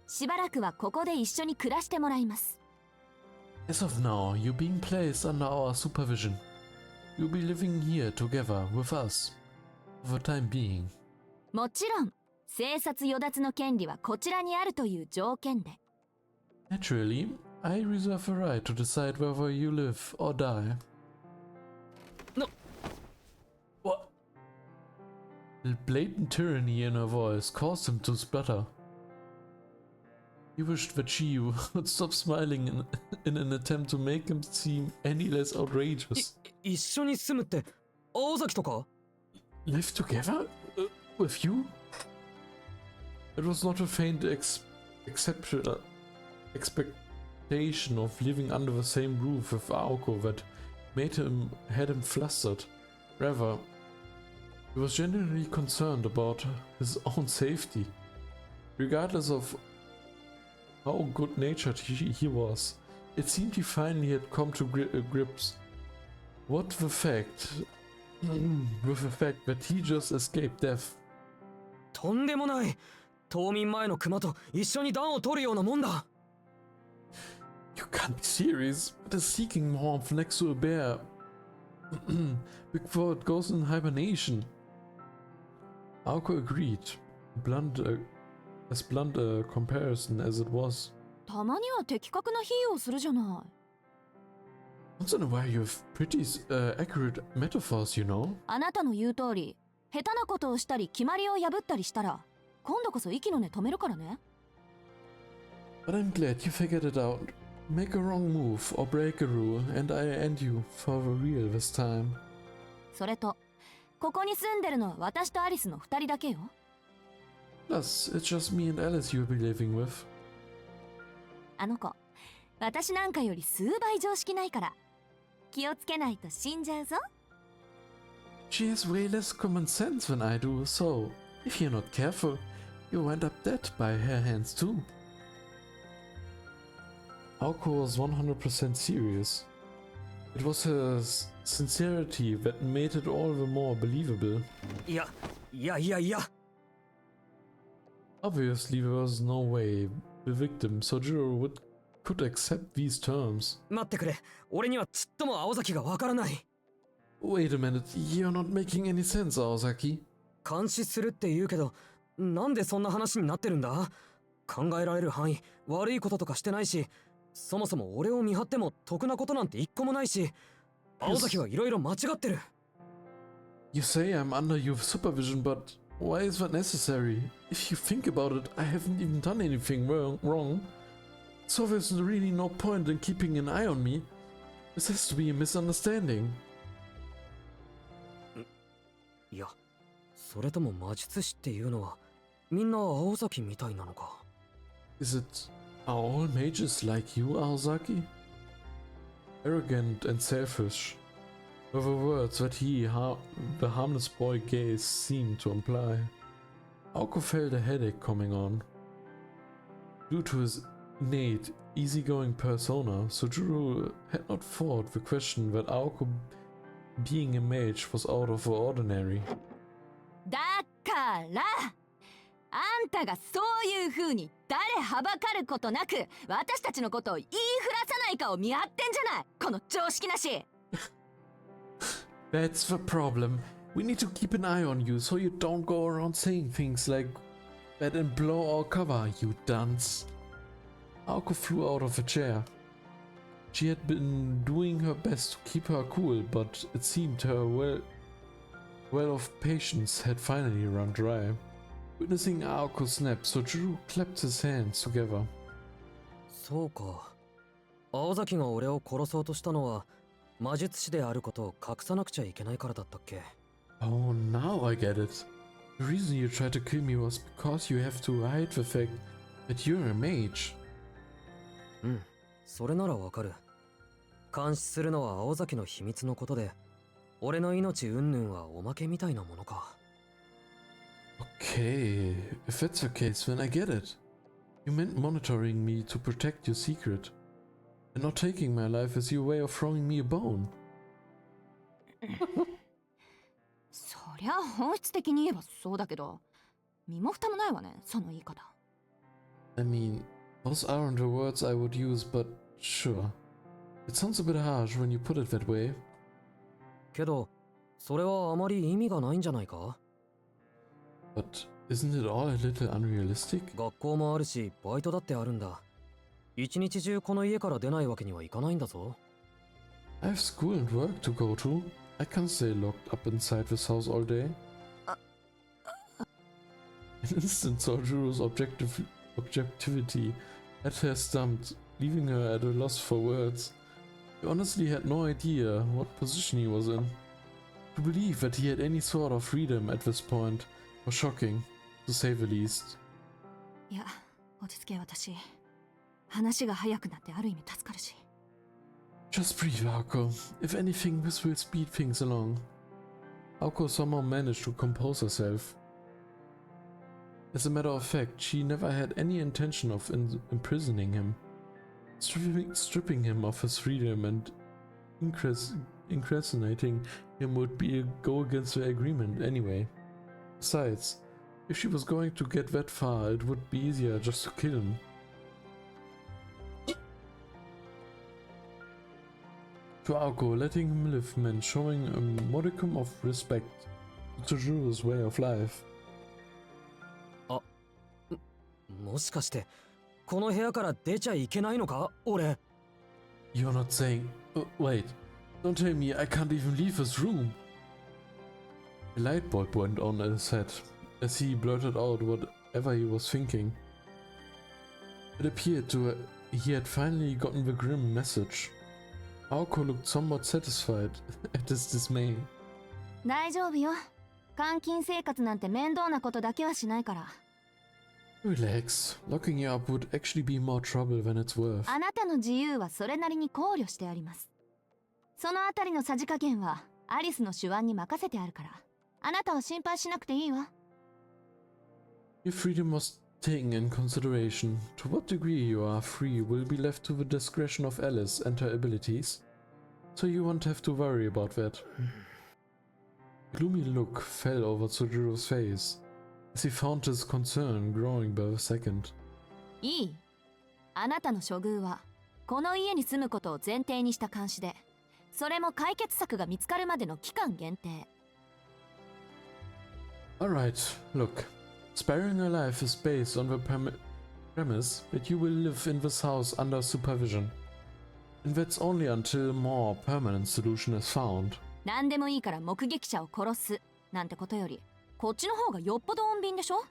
しばらくはここで一緒に暮らしてもらいます。As of now, you're being placed under our supervision. You'll be living here together with us for the time being. もちろん、生殺与奪の権利はこちらにあるという条件で。Naturally, I reserve the right to decide whether you live or die. No. What? The blatant tyranny in her voice caused him to sputter. He wished that she would stop smiling in an attempt to make him seem any less outrageous. 一緒に住むって青崎とか？ Live together? With you? It was not a faint expectation of living under the same roof with Aoko that had him flustered. Rather, he was genuinely concerned about his own safety. Regardless of how good-natured he was, it seemed he finally had come to grips with the fact that he just escaped death. とんでもない。冬眠前の熊と一緒に暖を取るようなもんだ。You can't be serious. It is seeking warmth next to a bear before it goes in hibernation. Aoko agreed, as blunt a comparison as it was. たまには的確な比喩をするじゃない。Once in a while you have pretty accurate metaphors, you know. あなたの言う通り、下手なことをしたり決まりを破ったりしたら、今度こそ息の根止めるからね。But I'm glad you figured it out. Make a wrong move or break a rule, and I end you for real this time. それと、ここに住んでるのは私とアリスの2人だけよ。Plus, it's just me and Alice you'll be living with. あの子、私なんかより数倍常識ないから。気をつけないと死んじゃうぞ。She has way less common sense than I do, so if you're not careful, you'll wind up dead by her hands too. Aoko was 100% serious. It was her sincerity that made it all the more believable. いや。 Obviously, there was no way the victim, Sojiro, could accept these terms. 待ってくれ。俺にはちっとも青崎がわからない。 Wait a minute, you're not making any sense, Aozaki. 監視するって言うけど、なんでそんな話になってるんだ？考えられる範囲、悪いこととかしてないし、そもそも俺を見張っても得なことなんて一個もないし、青崎はいろいろ間違ってる。You say I'm under your supervision, but why is that necessary? If you think about it, I haven't even done anything wrong. So there's really no point in keeping an eye on me. This has to be a misunderstanding. いや、それとも魔術師っていうのはみんな青崎みたいなのか。 Is it are all mages like you, Aozaki? Arrogant and selfish were the words that the harmless boy gaze seemed to imply. Aoko felt a headache coming on. Due to his innate, easygoing persona, Sojiro had not thought the question that Aoko being a mage was out of the ordinary. だからあんたがそういう風に誰はばかることなく私たちのことを言いふらさないかを見張ってんじゃない、この常識なし。That's the problem. We need to keep an eye on you so you don't go around saying things like that and blow our cover, you dunce. Aoko flew out of a chair. She had been doing her best to keep her cool, but it seemed Well of patience had finally run dry. Witnessing Aoko snap, Sojuru clapped his hands together. そうか。青崎が俺を殺そうとしたのは魔術師であることを隠さなくちゃいけないからだったっけ？ Oh, now I get it. The reason you tried to kill me was because you have to hide the fact that you're a mage. うん、それならわかる。監視するのは青崎の秘密のことで、俺の命云々はおまけみたいなものか。Okay, if that's the case, then I get it. You meant monitoring me to protect your secret. And not taking my life as your way of throwing me a bone. そりゃ本質的に言えばそうだけど、身も蓋もないわね、その言い方。I mean, those aren't the words I would use, but sure. It sounds a bit harsh when you put it that way. けど、それはあまり意味がないんじゃないか？ But isn't it all a little unrealistic? 学校もあるし、バイトだってあるんだ。一日中この家から出ないわけにはいかないんだぞ。I have school and work to go to. I can't stay locked up inside this house all day. An instant Sojuru's objectivity had her stumped, leaving her at a loss for words. He honestly had no idea what position he was in. To believe that he had any sort of freedom at this point was shocking, to say the least. いや、落ち着け私。話が早くなってある意味助かるし。Just breathe, Aoko. If anything, this will speed things along. Aoko somehow managed to compose herself. As a matter of fact, she never had any intention of imprisoning him. Stripping him of his freedom and incarcerating him would be a go against the agreement anyway. Besides, if she was going to get that far, it would be easier just to kill him. To Aoko, letting him live meant showing a modicum of respect to Juru's way of life. もしかしてこの部屋から出ちゃいけないのか俺？ You're not saying... wait, don't tell me I can't even leave this room. A light bulb went on in his head as he blurted out whatever he was thinking. It appeared he had finally gotten the grim message. Aoko looked somewhat satisfied at his dismay. 大丈夫よ。監禁生活なんて面倒なことだけはしないから。Relax. Locking you up would actually be more trouble than it's worth. あなたの自由はそれなりに考慮してあります。そのあたりのさじ加減はアリスの手腕に任せてあるから、あなたは心配しなくていいわ。Your freedom was taken in consideration. To what degree you are free will be left to the discretion of Alice and her abilities, so you won't have to worry about that. A gloomy look fell over Tsujiro's face, as he found his concern growing by the second. いい？あなたの処遇はこの家に住むことを前提にした監視で、それも解決策が見つかるまでの期間限定。Alright, look. Sparing her life is based on the premise that you will live in this house under supervision. And that's only until a more permanent solution is found. 何でもいいから目撃者を殺すなんてことより、こっちの方がよっぽど穏便でしょ？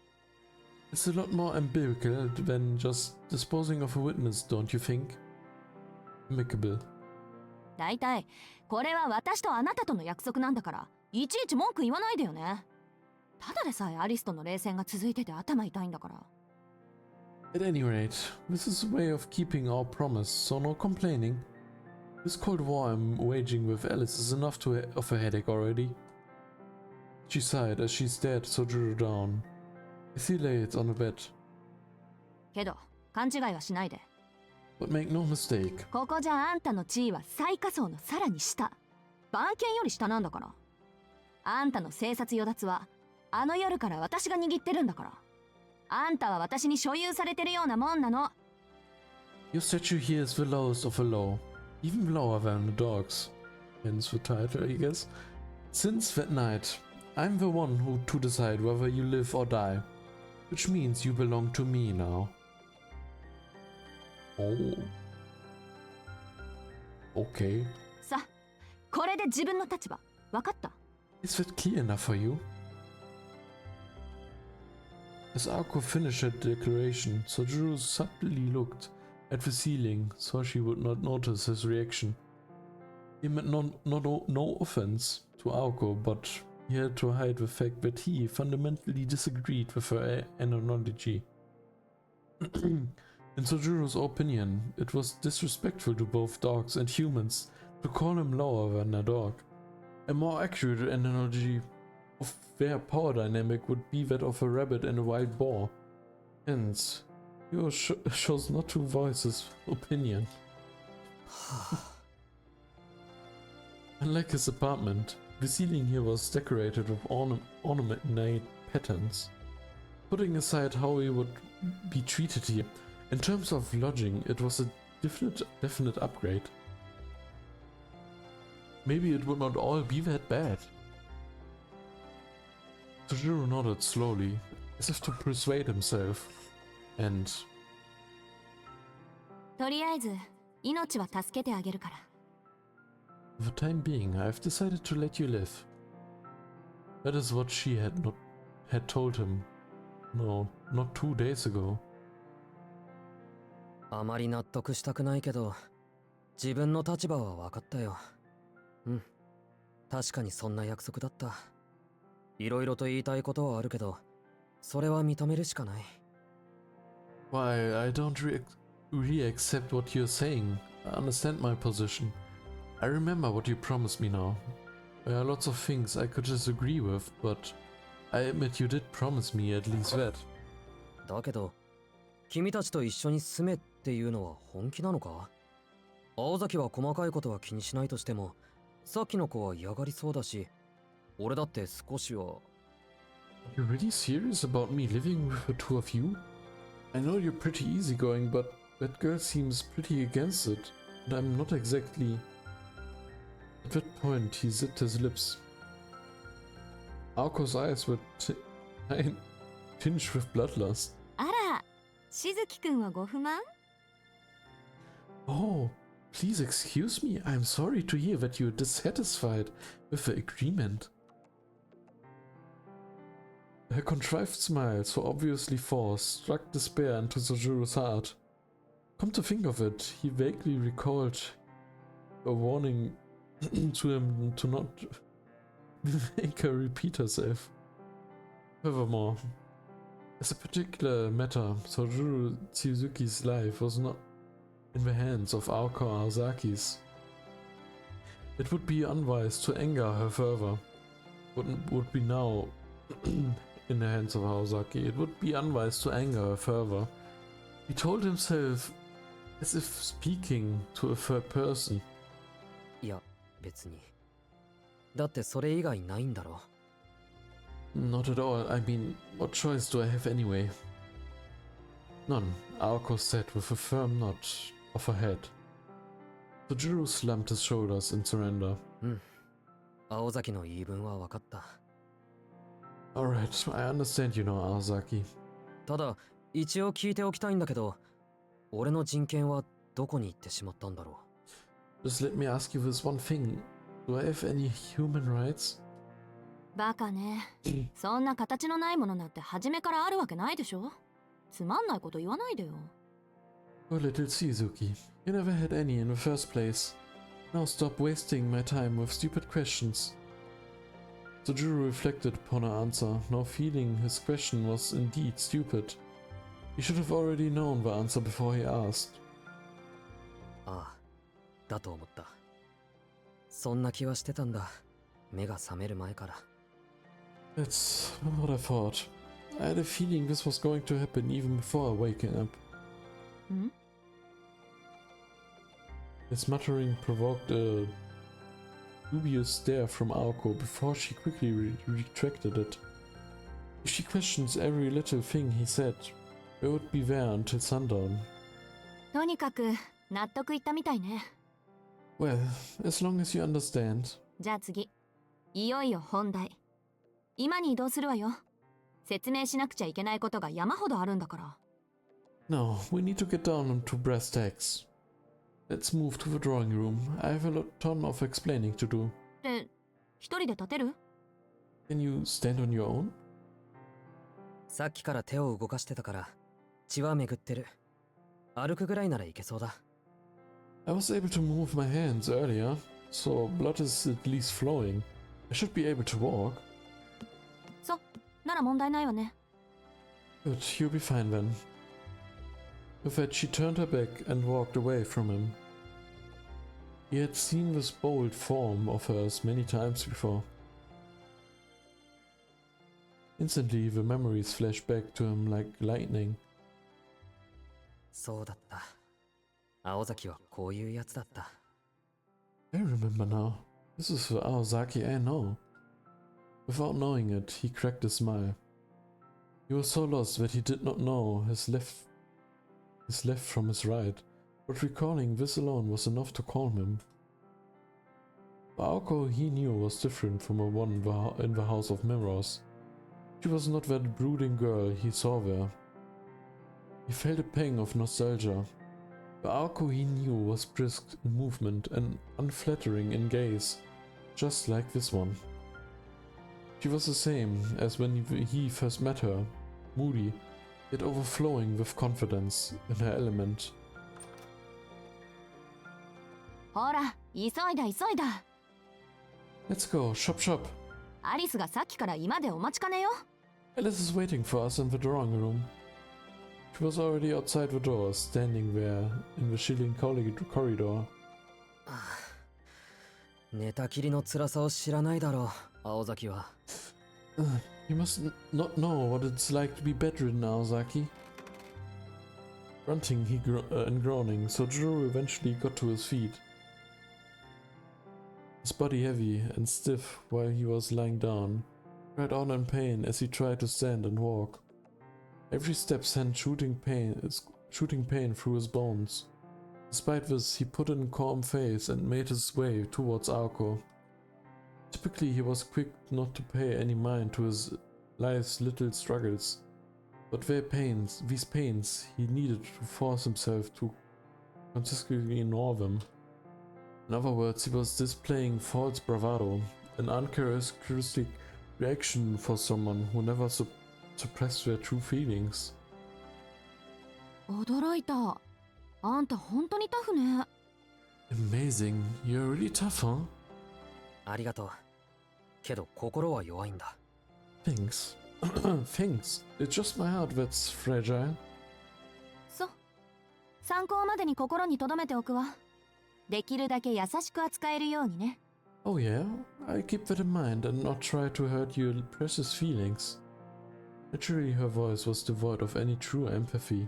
It's a lot more amicable than just disposing of a witness, don't you think? Amicable. だいたいこれは私とあなたとの約束なんだから、いちいち文句言わないでよね。ただでさえアリスとの冷戦が続いてて頭痛いんだから。At any rate, this is a way of keeping our promise, so no complaining. This cold war I'm waging with Alice is enough of a headache already. She sighed as she stared Sojuru down, as he laid on a bed. けど勘違いはしないで。But make no mistake, ここじゃあんたの地位は最下層のさらに下。番犬より下なんだから。あんたの生殺与奪はあの夜から私が握ってるんだから。あんたは私に所有されてるようなもんなの。your statue here is the lowest of the low, even lower than the dogs. Hence the title, I guess. Since that night, I'm the one who to decide whether you live or die, which means you belong to me now. Oh. Okay. さ、これで自分の立場分かった？ Is that clear enough for you? As Ako finished her declaration, Sojuru subtly looked at the ceiling so she would not notice his reaction. He meant no offense to Ako, but he had to hide the fact that he fundamentally disagreed with her analogy. In Sojuru's opinion, it was disrespectful to both dogs and humans to call him lower than a dog. A more accurate analogy of their power dynamic would be that of a rabbit and a wild boar. Hence, he chose not to voice his opinion. Unlike his apartment, the ceiling here was decorated with ornate patterns. Putting aside how he would be treated here, in terms of lodging, it was a definite upgrade. Maybe it would not all be that bad. Sojuru nodded slowly, as if to persuade himself, and... とりあえず命は助けてあげるから。 For the time being, I have decided to let you live. That is what she had told him. No, not 2 days ago. あまり納得したくないけど、自分の立場は分かったよ。うん。確かにそんな約束だった。いろいろと言いたいことはあるけど、それは認めるしかない。Why, I don't really accept what you're saying. I understand my position. I remember what you promised me now. There are lots of things I could disagree with, but I admit you did promise me at least that. だけど、君たちと一緒に住めっていうのは本気なのか？青崎は細かいことは気にしないとしても、さっきの子は嫌がりそうだし、俺だって少しは。Are you really serious about me living with the two of you? I know you're pretty easygoing, but that girl seems pretty against it, and I'm not exactly... At that point, he zipped his lips. Aoko's eyes were tinged with bloodlust. あら、しずきくんはご不満？ Oh, please excuse me. I'm sorry to hear that you're dissatisfied with the agreement. Her contrived smile, so obviously forced, struck despair into Sojuru's heart. Come to think of it, he vaguely recalled a warning to him to not make her repeat herself. Furthermore, as a particular matter, Sojuru Tsuzuki's life was not in the hands of Aoko Aozaki's. It would be unwise to anger her further. Would be now in the hands of Aozaki. It would be unwise to anger her further. He told himself as if speaking to a third person. いや、別に。だってそれ以外ないんだろ。Not at all. I mean, what choice do I have anyway? None, Aoko said with a firm nod of her head. Sojuru slumped his shoulders in surrender. うん。青崎の言い分は分かった。Alright, I understand you now, Aozaki. ただ、一応聞いておきたいんだけど、俺の人権はどこに行ってしまったんだろう。Just let me ask you this one thing. Do I have any human rights? バカね。そんな形のないものなんて初めからあるわけないでしょ。つまんないこと言わないでよ。Oh, little Shizuki, you never had any in the first place. Now stop wasting my time with stupid questions. Sojuru reflected upon her answer, now feeling his question was indeed stupid. He should have already known the answer before he asked. ああ、だと思った。そんな気はしてたんだ。目が覚める前から。That's what I thought. I had a feeling this was going to happen even before waking up. ん？ His muttering provoked a dubious stare from Aoko before she quickly retracted it. If she questions every little thing he said, we would be there until sundown. とにかく納得いったみたいね。Well, as long as you understand. じゃあ次。いよいよ本題。今に移動するわよ。説明しなくちゃいけないことが山ほどあるんだから。No, we need to get down to brass tacks. Let's move to the drawing room. I have a ton of explaining to do. で、一人で立てる？ Can you stand on your own? さっきから手を動かしてたから血は巡ってる。歩くぐらいならいけそうだ。I was able to move my hands earlier, so blood is at least flowing. I should be able to walk. そうなら問題ないわね。 Good, you'll be fine then. With that, she turned her back and walked away from him. He had seen this bold form of hers many times before. Instantly, the memories flashed back to him like lightning. そうだった。青崎はこういうやつだった。I remember now. This is the Aozaki I know. Without knowing it, he cracked a smile. He was so lost that he did not know his left from his right, but recalling this alone was enough to calm him. The Aoko he knew was different from the one in the House of Mirrors. She was not that brooding girl he saw there. He felt a pang of nostalgia. The Aoko he knew was brisk in movement and unflattering in gaze, just like this one. She was the same as when he first met her, moody, yet overflowing with confidence in her element. ほら急いだ急いだ。 Let's go, shop shop. アリスがさっきから居間でお待ちかねよ。 Alice is waiting for us in the drawing room. She was already outside the door, standing there in the chilling corridor. 寝たきりの辛さを知らないだろう、青崎は。You must not know what it's like to be bedridden, Naozaki. Grunting and groaning, Sojiro eventually got to his feet. His body heavy and stiff while he was lying down, cried out in pain as he tried to stand and walk. Every step sent shooting pain through his bones. Despite this, he put in a calm face and made his way towards Aoko. Typically, he was quick not to pay any mind to his life's little struggles, but these pains, he needed to force himself to consistently ignore them. In other words, he was displaying false bravado, an uncharacteristic reaction for someone who never suppressed their true feelings. 驚いた。あんた本当にタフね。 Amazing, you're really tough, huh? ありがとう。けど心は弱いんだ。Thanks. Thanks. It's just my heart that's fragile. そう。参考までに心に留めておくわ。できるだけ優しく扱えるようにね。Oh yeah? I keep that in mind and not try to hurt your precious feelings. Naturally, her voice was devoid of any true empathy.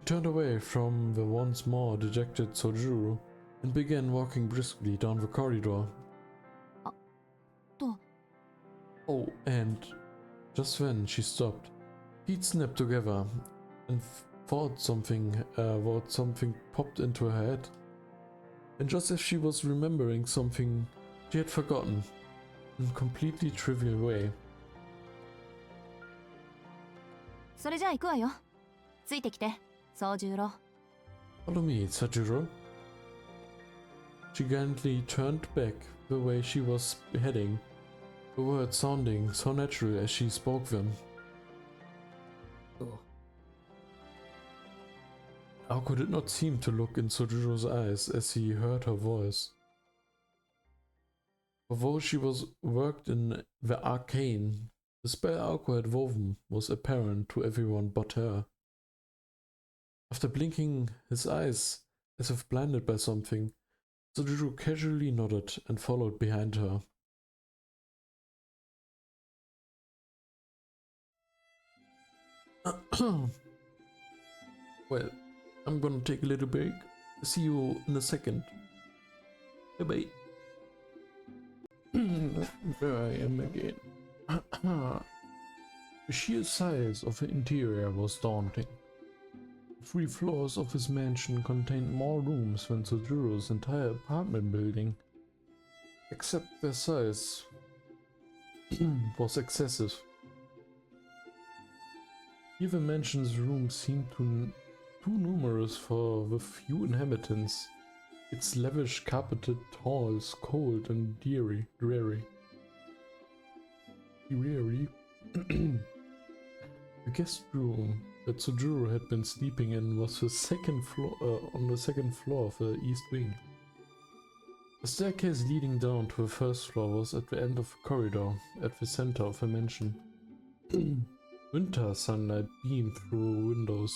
She turned away from the once more dejected Sojiro and began walking briskly down the corridor. Oh, and just then she stopped. Feet snapped together and something popped into her head. And just as she was remembering something she had forgotten in a completely trivial way. それじゃあ行くわよ。ついてきて、宗十郎。 Follow me, Sojiro. She gallantly turned back the way she was heading, the words sounding so natural as she spoke them. Aoko did not seem to look in Sojiro's eyes as he heard her voice. Although she was worked in the arcane, the spell Aoko had woven was apparent to everyone but her. After blinking his eyes as if blinded by something, Sojiro casually nodded and followed behind her. Well, I'm gonna take a little break. See you in a second. Bye bye. There I am again. The sheer size of the interior was daunting. The 3 floors of his mansion contained more rooms than Sojiro's entire apartment building. Except their size was excessive. Even mansion's rooms seemed too numerous for the few inhabitants, its lavish carpeted halls cold and dreary. Really. The guest room that Sojuro had been sleeping in was the second floor, on the second floor of the east wing. The staircase leading down to the first floor was at the end of the corridor, at the center of the mansion. Winter sunlight beamed through windows,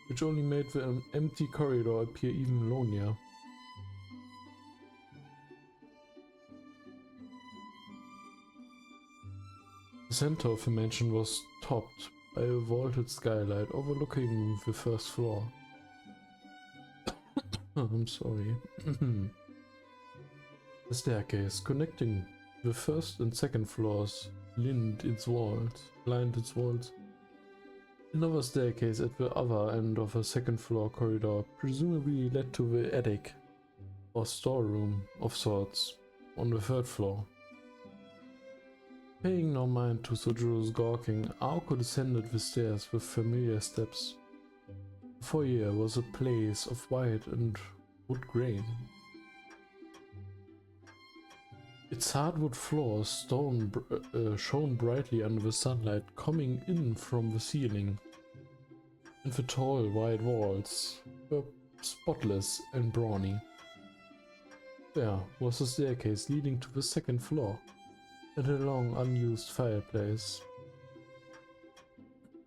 which only made the empty corridor appear even lonelier. The center of the mansion was topped by a vaulted skylight overlooking the first floor. I'm sorry. The staircase connecting the first and second floors lined its walls. Another staircase at the other end of a second floor corridor presumably led to the attic, or storeroom of sorts, on the third floor. Paying no mind to Sojuro's gawking, Aoko descended the stairs with familiar steps. The foyer was a place of white and wood grain. Its hardwood floors shone brightly under the sunlight coming in from the ceiling, and the tall white walls were spotless and brawny. There was a staircase leading to the second floor, and a long unused fireplace.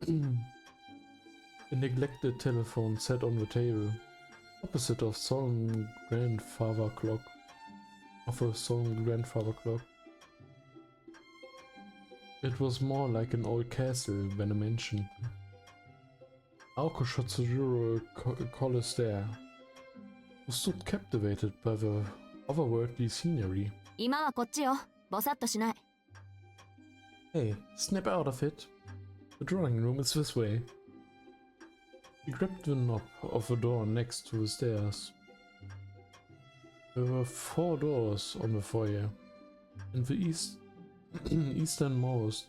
A neglected telephone sat on the table, opposite of a solemn grandfather clock. It was more like an old castle than a mansion. Aoko shot Sojuro a collar stare, who stood captivated by the otherworldly scenery. 今はこっちよ。ぼさっとしない。Hey, snap out of it. The drawing room is this way. He grabbed the knob of the door next to the stairs. There were 4 doors on the foyer, and the easternmost,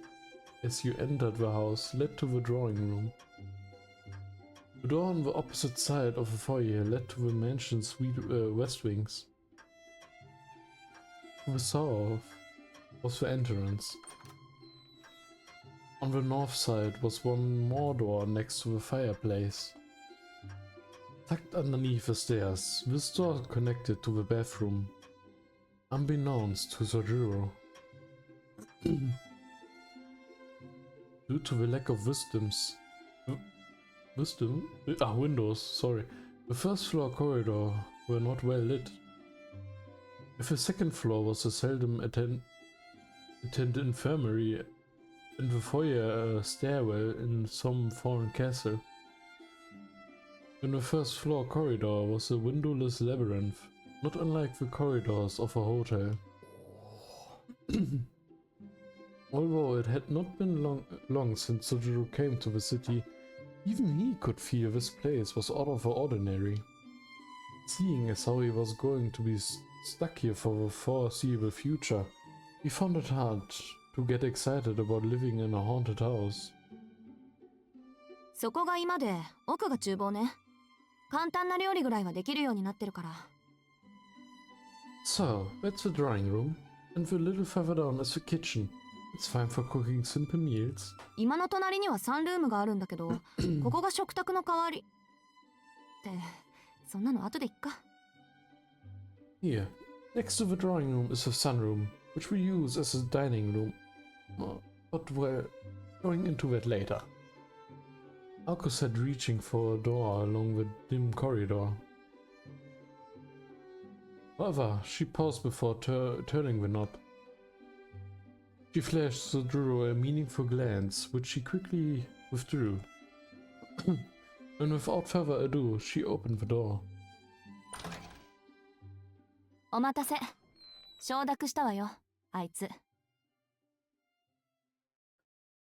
as you entered the house, led to the drawing room. The door on the opposite side of the foyer led to the mansion's west wings. To the south was the entrance. On the north side was one more door next to the fireplace. Tucked underneath the stairs, this door connected to the bathroom, unbeknownst to Sojuro. Due to the lack of windows, sorry. The first floor corridor were not well lit. If the second floor was a seldom attended infirmary, and the foyer a stairwell in some foreign castle, then the first floor corridor was a windowless labyrinth, not unlike the corridors of a hotel. Although it had not been long since Sojuro came to the city, even he could feel this place was out of the ordinary. Seeing as how he was going to be stuck here for the foreseeable future, he found it hard to get excited about living in a haunted house. そこが今で奥が厨房ね。簡単な料理ぐらいはできるようになってるから。So, that's the drawing room, and the little further down is the kitchen. It's fine for cooking simple meals. 今の隣にはサンルームがあるんだけど、ここが食卓の代わり。って、そんなの後でいっか。Here, next to the drawing room is the sunroom, which we use as a dining room. But we're going into that later. Aoko said, reaching for a door along the dim corridor. However, she paused before turning the knob. She flashed Sojuro a meaningful glance, which she quickly withdrew. And without further ado, she opened the door. お待たせ。承諾したわよ、あいつ。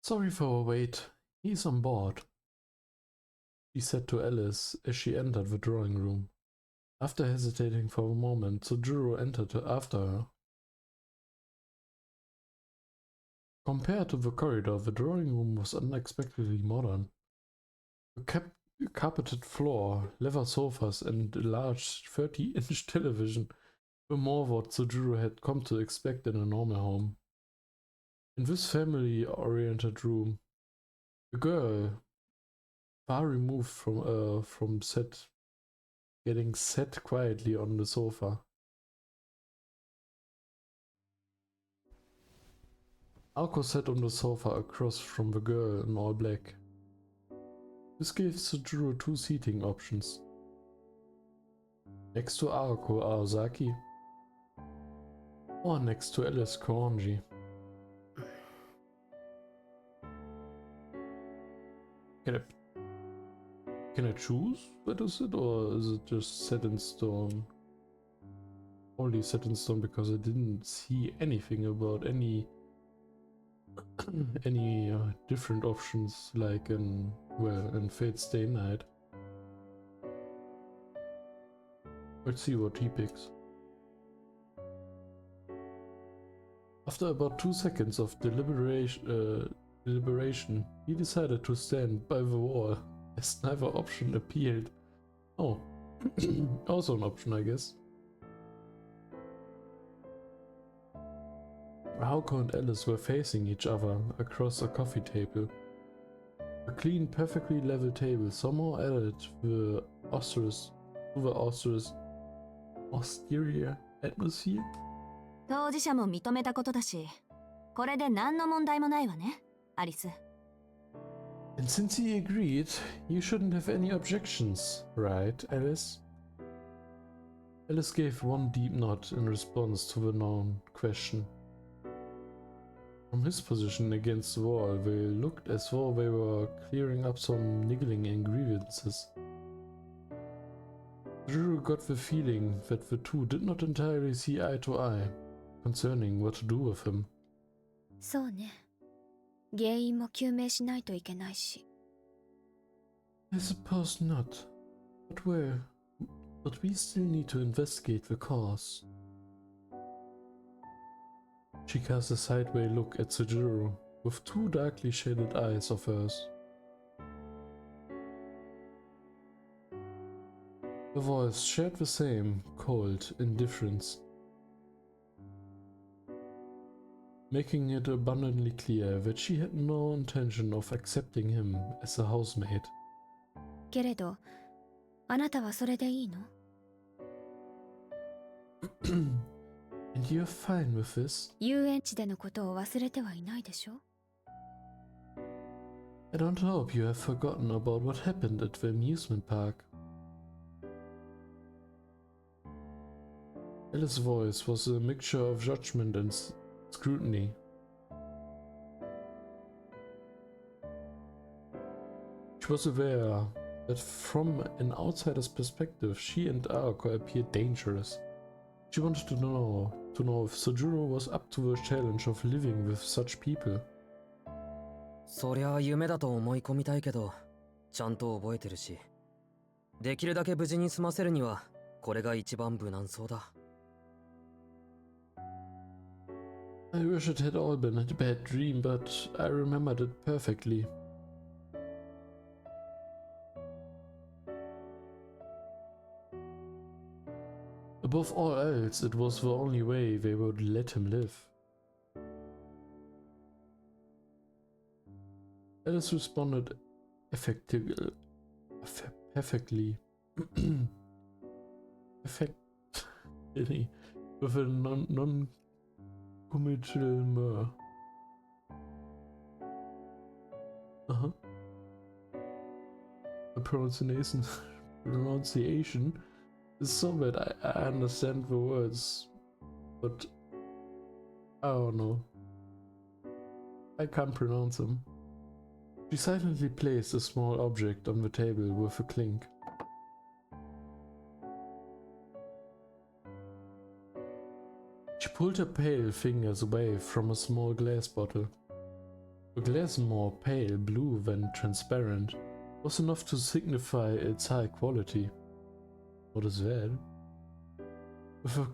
Sorry for a wait. He's on board, she said to Alice as she entered the drawing room. After hesitating for a moment, Sojuro entered after her. Compared to the corridor, the drawing room was unexpectedly modern. A carpeted floor, leather sofas, and a large 30-inch television were more what Sojuro had come to expect in a normal home. In this family-oriented room, a girl, far removed from getting sat quietly on the sofa. Alco sat on the sofa across from the girl in all black. This gave Sujiro two seating options. Next to Alco Aozaki, or next to Alice Koronji. Can I choose where to sit, or is it just set in stone? Only set in stone because I didn't see anything about any different options like in Fate's Stay Night. Let's see what he picks. After about 2 seconds of deliberation, he decided to stand by the wall, as neither option appealed. Oh, also an option, I guess. Hauko and Alice were facing each other across a coffee table. A clean, perfectly level table somehow added the austere atmosphere. 当事者も認めたことだし、これで何の問題もないわね、アリス。And since he agreed, you shouldn't have any objections, right, Alice? Alice gave one deep nod in response to the known question. From his position against the wall, they looked as though they were clearing up some niggling grievances. Juro got the feeling that the two did not entirely see eye to eye concerning what to do with him. そうね。原因も究明しないといけないし。I suppose not. But we still need to investigate the cause. She cast a sideways look at Sujiro with two darkly shaded eyes of hers. Her voice shared the same cold indifference, making it abundantly clear that she had no intention of accepting him as a housemate. けれど、あなたはそれでいいの？ And you're fine with this? 遊園地でのことを忘れてはいないでしょ？ I don't hope you have forgotten about what happened at the amusement park. Alice's voice was a mixture of judgment and scrutiny. She was aware that from an outsider's perspective, she and Aoko appeared dangerous. She wanted to know if Sojuro was up to the challenge of living with such people. そりゃ夢だと思い込みたいけど、ちゃんと覚えてるし、できるだけ無事に済ませるにはこれが一番無難そうだ。I wish it had all been a bad dream, but I remembered it perfectly. Above all else, it was the only way they would let him live. Alice responded perfectly. With a non-committal murmur. The pronunciation is so bad. I understand the words, but I don't know. I can't pronounce them. She silently placed a small object on the table with a clink. She pulled her pale fingers away from a small glass bottle. The glass, more pale blue than transparent, was enough to signify its high quality. What is that? With a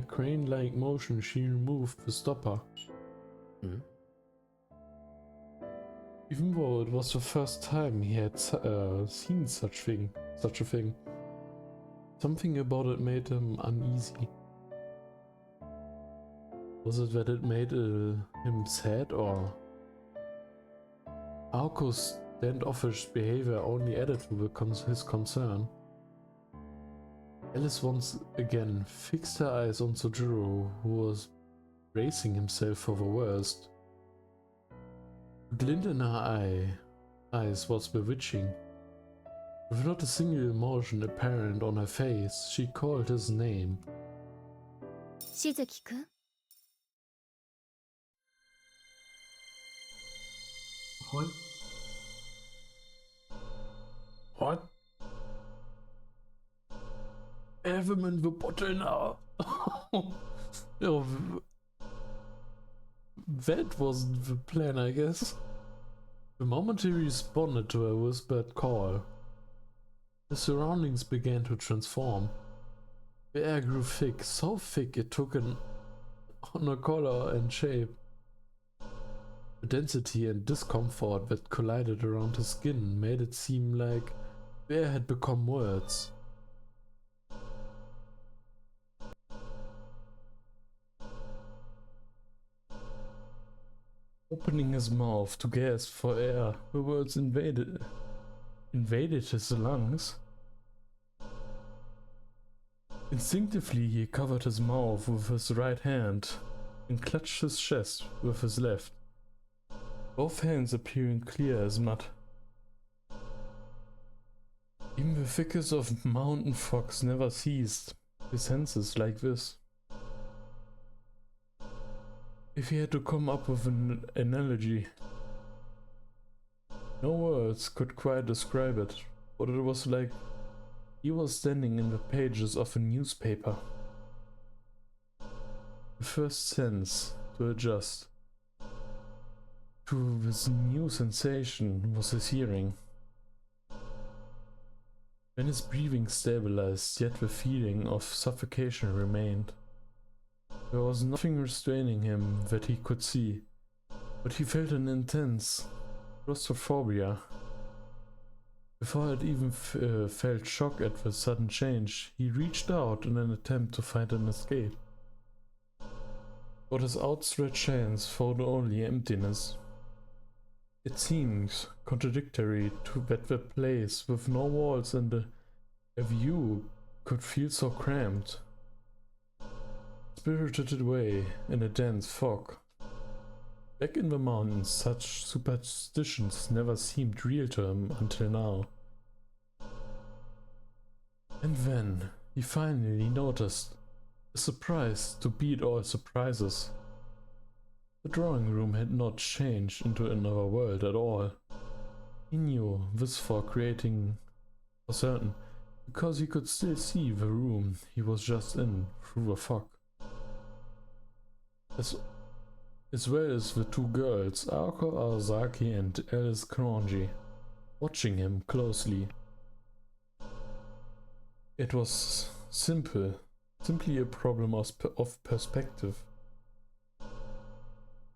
crane-like motion, she removed the stopper. Even though it was the first time he had seen such a thing, something about it made him uneasy. Was it that it made him sad, or Aoko's standoffish behavior only added to his concern? Alice once again fixed her eyes on Sojiro, who was bracing himself for the worst. The glint in her eyes was bewitching. With not a single emotion apparent on her face, she called his name. しずきくん What? I have him in the bottle now. Oh, that wasn't the plan, I guess. The moment he responded to her whispered call, the surroundings began to transform. The air grew thick, so thick it took on a color and shape. The density and discomfort that collided around his skin made it seem like the air had become words. Opening his mouth to gasp for air, the words invaded his lungs. Instinctively, he covered his mouth with his right hand and clutched his chest with his left, both hands appearing clear as mud. Even the thickest of mountain fogs never seized his senses like this. If he had to come up with an analogy, no words could quite describe it, but it was like he was standing in the pages of a newspaper. The first sense to adjust to this new sensation was his hearing. When his breathing stabilized, yet the feeling of suffocation remained. There was nothing restraining him that he could see, but he felt an intense claustrophobia. Before I'd even felt shock at the sudden change, he reached out in an attempt to find an escape. But his outstretched hands found only emptiness. It seems contradictory to that the place with no walls and a view could feel so cramped. Spirited away in a dense fog. Back in the mountains, such superstitions never seemed real to him until now. And then he finally noticed, a surprise to beat all surprises. The drawing room had not changed into another world at all. He knew this for certain, because he could still see the room he was just in through the fog. As well as the two girls, Aoko Aozaki and Alice Kronji, watching him closely. It was simply a problem of perspective.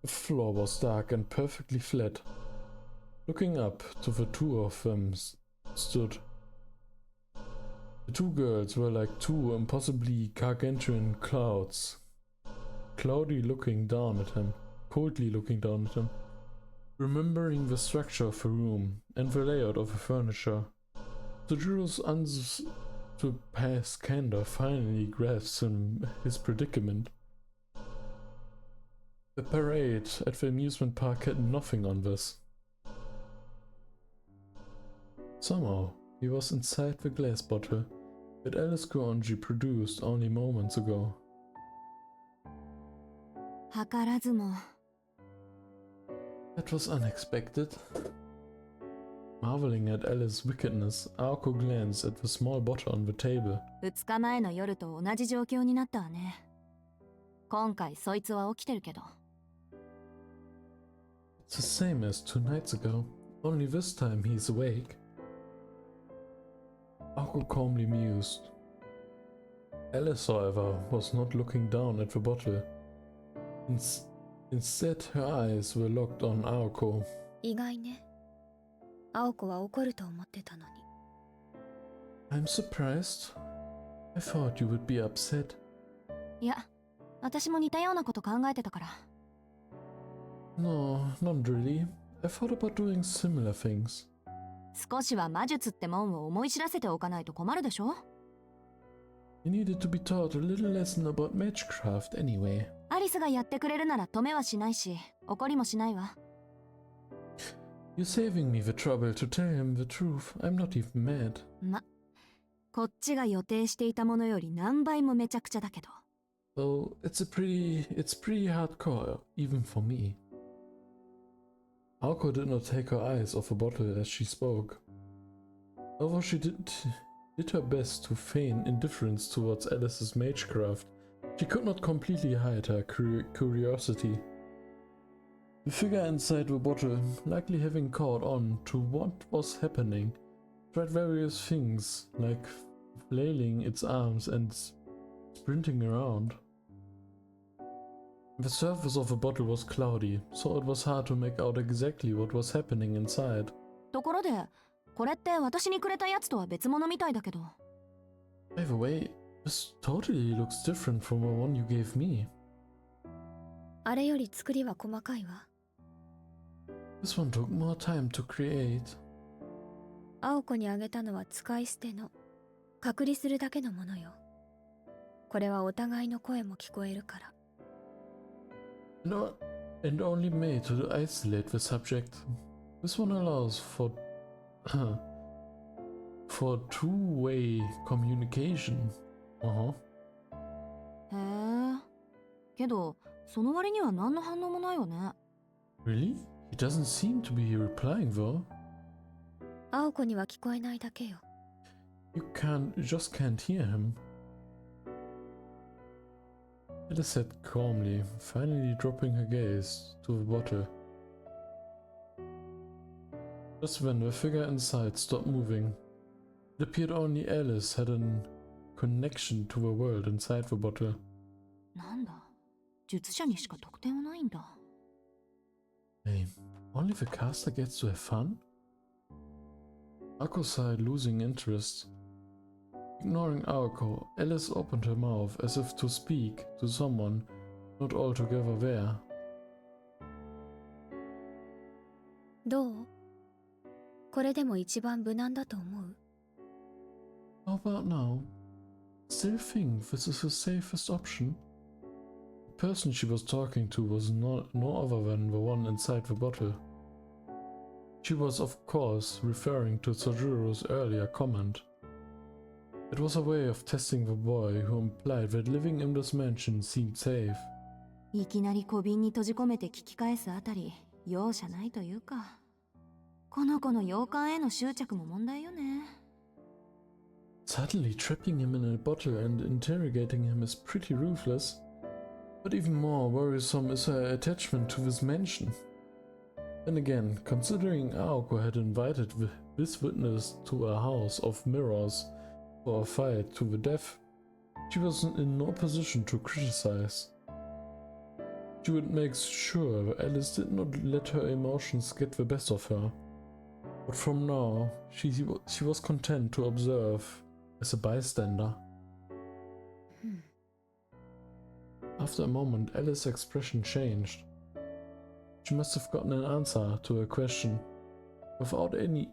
The floor was dark and perfectly flat. Looking up to the two of them stood. The two girls were like two impossibly gargantuan clouds, coldly looking down at him. Remembering the structure of the room and the layout of the furniture, Sojiro's unsurpassed candor finally grasps his predicament. The parade at the amusement park had nothing on this. Somehow, he was inside the glass bottle that Alice Kronji produced only moments ago. 図らずも That was unexpected. Marveling at Alice's wickedness, Aoko glanced at the small bottle on the table. 2日前の夜と同じ状況になったわね。今回そいつは起きてるけど。It's the same as 2 nights ago, only this time he's awake. Aoko calmly mused. Alice, however, was not looking down at the bottle. Instead, her eyes were locked on Aoko. 意外ね。青子は怒ると思ってたのに。I'm surprised. I thought you would be upset. いや、私も似たようなこと考えてたから。No, not really. I thought about doing similar things. 少しは魔術ってもんを思い知らせておかないと困るでしょ。 You needed to be taught a little lesson about magecraft anyway. アリスがやってくれるなら止めはしないし、怒りもしないわ。You're saving me the trouble to tell him the truth. I'm not even mad. こっちが予定していたものより何倍もめちゃくちゃだけど。Though it's pretty hardcore, even for me. Aoko did not take her eyes off the bottle as she spoke. Although she did her best to feign indifference towards Alice's magecraft, she could not completely hide her curiosity. The figure inside the bottle, likely having caught on to what was happening, tried various things like flailing its arms and sprinting around. The surface of the bottle was cloudy, so it was hard to make out exactly what was happening inside. ところで、これって私にくれたやつとは別物みたいだけど。By the way, this totally looks different from the one you gave me. あれより作りは細かいわ。This one took more time to create. 青子にあげたのは使い捨ての、隔離するだけのものよ。これはお互いの声も聞こえるから。And only made to isolate the subject. This one allows for two-way communication. へえ。けど、その割には何の反応もないわね。Really? He doesn't seem to be replying though. 青子には聞こえないだけよ。You just can't hear him. Alice said calmly, finally dropping her gaze to the bottle. Just when the figure inside stopped moving, it appeared only Alice had a connection to the world inside the bottle. なんだ、術者にしか特典はないんだ。Hey, only the caster gets to have fun? Aoko sighed, losing interest. Ignoring Aoko, Alice opened her mouth as if to speak to someone not altogether there. どう？これでも一番無難だと思う？ How about now? Still think this is the safest option? The person she was talking to was no other than the one inside the bottle. She was of course referring to Sojuro's earlier comment. It was a way of testing the boy who implied that living in this mansion seemed safe. いきなり小瓶に閉じ込めて聞き返すあたり、容赦ないというか。この子の洋館への執着も問題よね。Suddenly trapping him in a bottle and interrogating him is pretty ruthless. But even more worrisome is her attachment to this mansion. Then again, considering Aoko had invited this witness to a house of mirrors for a fight to the death, she was in no position to criticize. She would make sure Alice did not let her emotions get the best of her. But from now, she was content to observe as a bystander. After a moment, Alice's expression changed. She must have gotten an answer to her question, without any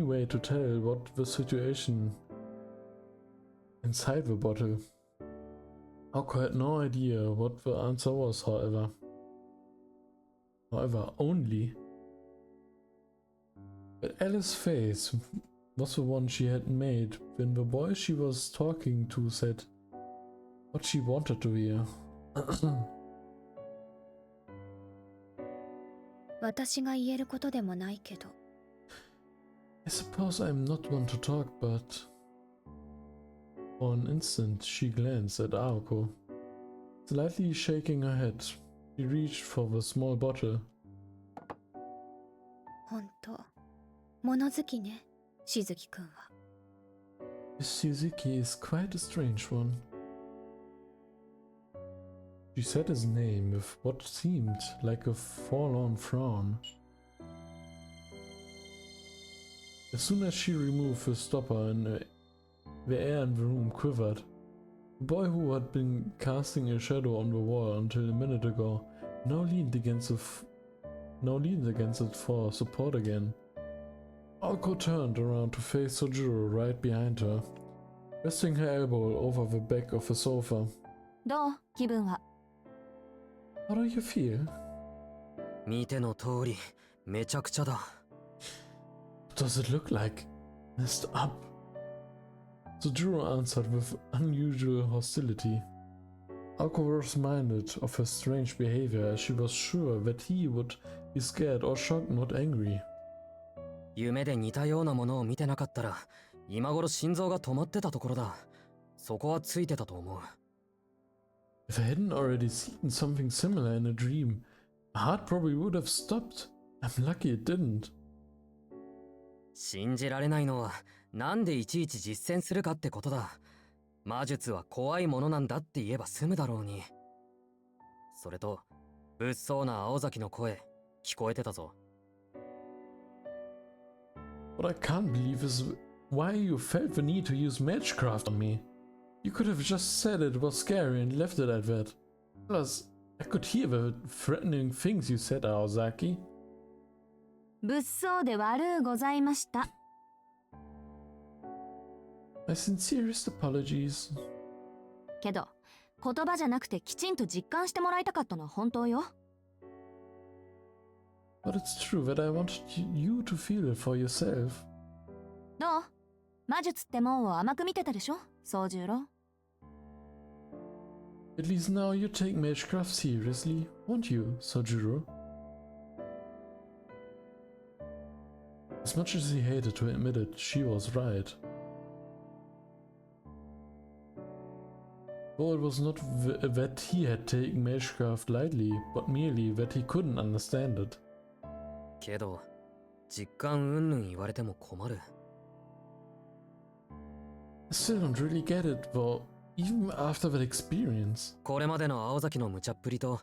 way to tell what the situation inside the bottle. Aoko had no idea what the answer was, however. Only that Alice's face was the one she had made when the boy she was talking to said what she wanted to hear. 私が言えることでもないけど。I suppose I'm not one to talk, but for an instant she glanced at Aoko. Slightly shaking her head, she reached for the small bottle. ほんと、物好きね、しずきくんは。Miss Suzuki is quite a strange one. She said his name with what seemed like a forlorn frown. As soon as she removed the stopper, the air in the room quivered. The boy who had been casting a shadow on the wall until a minute ago now leaned against it for support again. Aoko turned around to face Sojiro right behind her, resting her elbow over the back of the sofa. どう気分は？ How do you feel? 見ての通り、めちゃくちゃだ。What does it look like? Messed up. Sojiro answered with unusual hostility. Aoko was reminded of her strange behavior as she was sure that he would be scared or shocked, not angry. 夢で似たようなものを見てなかったら、今頃心臓が止まってたところだ。そこはついてたと思う。If I hadn't already seen something similar in a dream, my heart probably would have stopped. I'm lucky it didn't. 信じられないのは、なんでいちいち実践するかってことだ。魔術は怖いものなんだって言えば済むだろうに。それと、物騒な青崎の声、聞こえてたぞ。What I can't believe is why you felt the need to use magecraft on me. You could have just said it was scary and left it at that. Plus, I could hear the threatening things you said, Aozaki. 物騒で悪うございました。 My sincerest apologies. けど、言葉じゃなくてきちんと実感してもらいたかったのは本当よ。 But it's true that I wanted you to feel it for yourself. どう？魔術ってもんを甘く見てたでしょ、宗十郎。 At least now you take magecraft seriously, won't you, Sojiro? As much as he hated to admit it, she was right. Though it was not that he had taken magecraft lightly, but merely that he couldn't understand it. けど、実感うんぬん言われても困る。I still don't really get it, though, even after that experience. これまでの青崎の無茶っぷりと、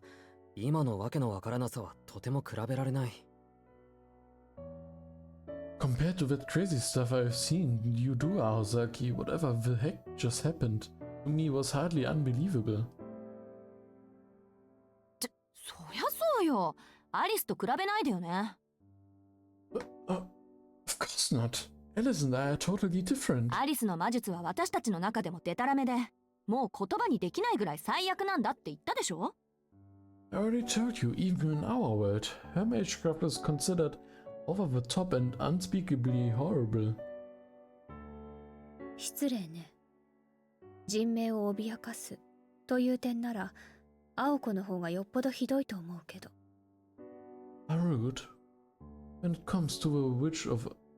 今のわけのわからなさはとても比べられない。Compared to that crazy stuff I've seen you do, Aozaki, whatever the heck just happened, to me was hardly unbelievable. そりゃそうよ。アリスと比べないでよね。Of course not. Alice and I are totally different. アリスの魔術は私たちの中でもデタラメで、もう言葉にできないぐらい最悪なんだって言ったでしょ？ I already told you, even in our world, her magecraft is considered over the top and unspeakably horrible. 失礼ね。人命を脅かすという点なら、青子の方がよっぽどひどいと思うけど。Rude. When it comes to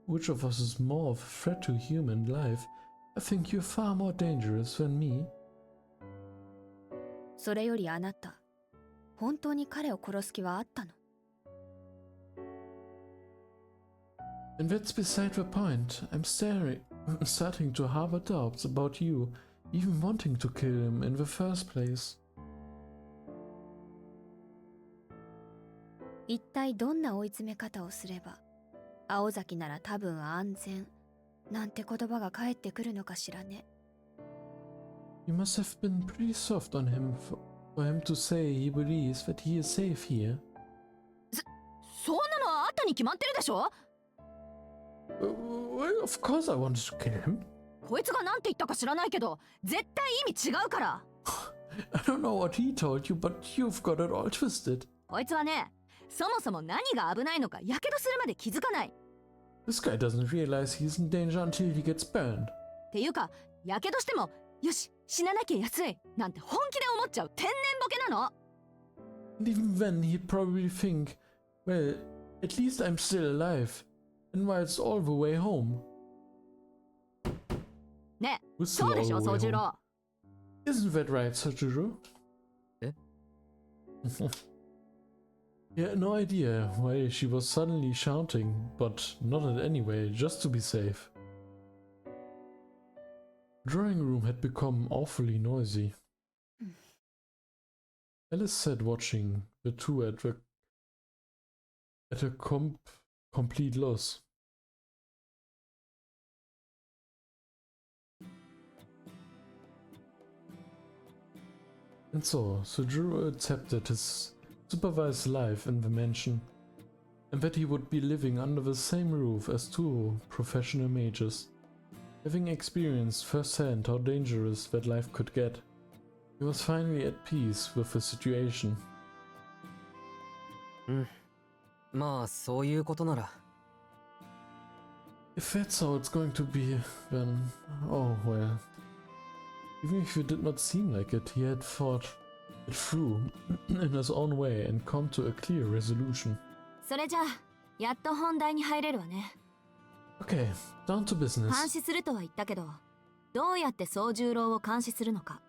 which of us is more of a threat to human life, I think you're far more dangerous than me. それよりあなた、本当に彼を殺す気はあったの？ And that's beside the point. I'm starting to harbor doubts about you even wanting to kill him in the first place. 一体どんな追い詰め方をすれば、青崎なら多分安全なんて言葉が返ってくるのかしらね。You must have been pretty soft on him for him to say he believes that he is safe here. そんなのあんたに決まってるでしょ？ Well, of course I wanted to kill him. こいつがなんて言ったか知らないけど、絶対意味違うから。I don't know what he told you, but you've got it all twisted. こいつはね、そもそも何が危ないのかやけどするまで気づかない。 This guy doesn't realize he's in danger until he gets burned. っていうか、やけどしても、よし、死ななきゃ安いなんて本気で思っちゃう天然ボケなの。 And even then, he'd probably think, well, at least I'm still alive. And while it's all the way home. ね、 Whistle そうでしょ、 all the way 宗十 home. 郎。 Isn't that right, Sojiro? Eh? He had no idea why she was suddenly shouting, but nodded anyway, just to be safe. The drawing room had become awfully noisy. Alice sat watching the two at a complete loss. And so, Sojiro accepted his supervised life in the mansion, and that he would be living under the same roof as two professional mages. Having experienced firsthand how dangerous that life could get, he was finally at peace with the situation. まあそういうことなら。 If that's how it's going to be, then oh well. Even if it did not seem like it, he had thought it through in his own way and come to a clear resolution. それじゃあやっと本題に入れるわね。 Okay, down to 監 business. 視するとは言ったけど、どうやって宗十郎を監視するのか、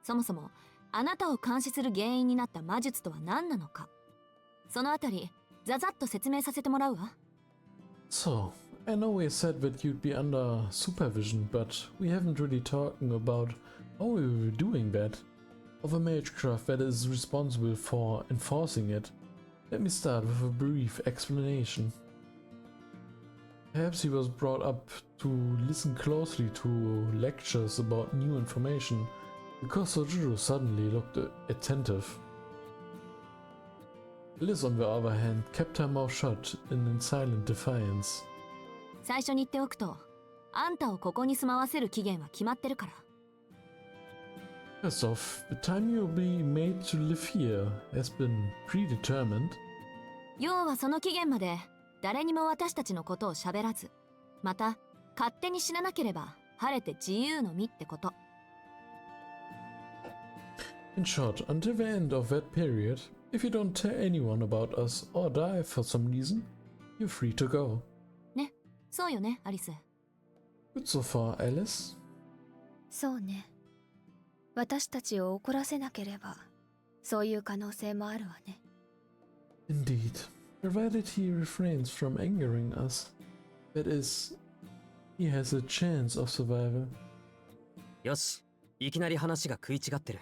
そもそもあなたを監視する原因になった魔術とは何なのか、そのあたりざざっと説明させてもらうわ。 So, I know we said that you'd be under supervision, but we haven't really talking about how we were doing that, or the magecraft that is responsible for enforcing it. Let me start with a brief explanation. Perhaps he was brought up to listen closely to lectures about new information, because Sojiro suddenly looked attentive. Liz, on the other hand, kept her mouth shut in silent defiance. 最初に言っておくと、あんたをここに住まわせる期限は決まってるから。 First off, the time you'll be made to live here has been predetermined. 要はその期限まで誰にも私たちのことを喋らず、また勝手に死ななければ晴れて自由の身ってこと。 In short, until the end of that period, if you don't tell anyone about us or die for some reason, you're free to go. ね、そうよね、アリス。 Good so far, Alice. そうね。私たちを怒らせなければ、そういう可能性もあるわね。Indeed, provided he refrains from angering us. That is, he has a chance of survival. よし、いきなり話が食い違ってる。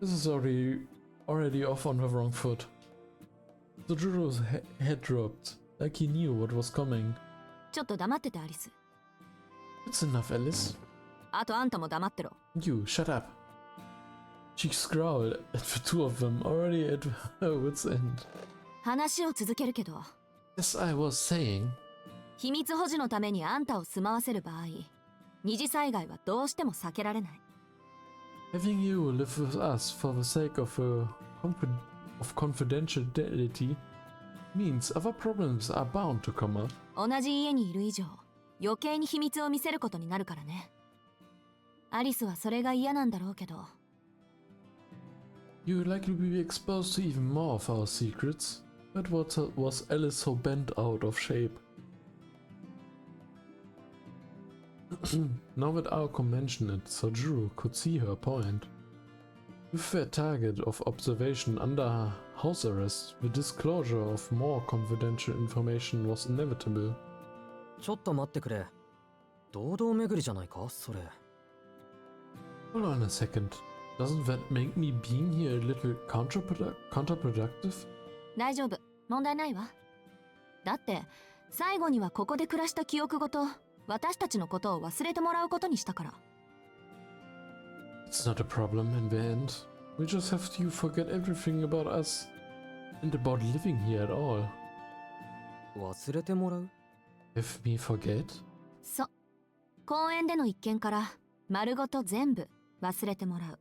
This is already off on the wrong foot. Sojiro's head dropped, like he knew what was coming. ちょっと黙ってて、アリス。 It's enough, Alice. あとあんたも黙ってろ。 You, shut up. She scowled at the two of them, already at her wit's end. 話を続けるけど、 As I was saying, 秘密保持のためにあんたを住まわせる場合、二次災害はどうしても避けられない。 having you live with us for the sake of confidentiality means other problems are bound to come up. 同じ家にいる以上、余計に秘密を見せることになるからね。アリスはそれが嫌なんだろうけど。 You would likely be exposed to even more of our secrets. But what was Alice so bent out of shape? Now that Aoko mentioned it, Sojiro could see her point. With their target of observation under house arrest, the disclosure of more confidential information was inevitable. ちょっと待ってくれ。堂々巡りじゃないか、それ。Hold on a second. Doesn't that make me being here a little counterproductive? 大丈夫、問題ないわ。だって最後にはここで暮らした記憶ごと私たちのことを忘れてもらうことにしたから。 It's not a problem in the end. We just have to forget everything about us and about living here at all. 忘れてもらう？ Have me forget? そう、公園での一件から丸ごと全部忘れてもらう。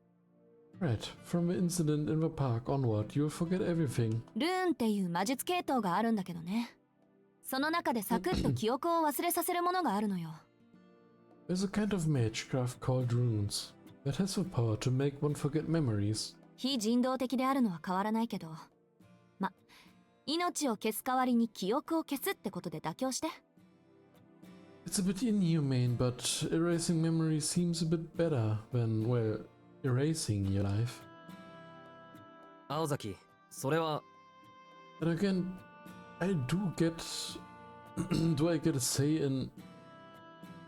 Right, from the incident in the park onward, you'll forget everything. ルーンっていう魔術系統があるんだけどね。その中でサクッと記憶を忘れさせるものがあるのよ。 There's a kind of magecraft called runes that has the power to make one forget memories. 非人道的であるのは変わらないけど、ま、命を消す代わりに記憶を消すってことで妥協して。 It's a bit inhumane, but erasing memories seems a bit better than, well, erasing your life. 青崎、それは。 But again, I do get... do I get a say in...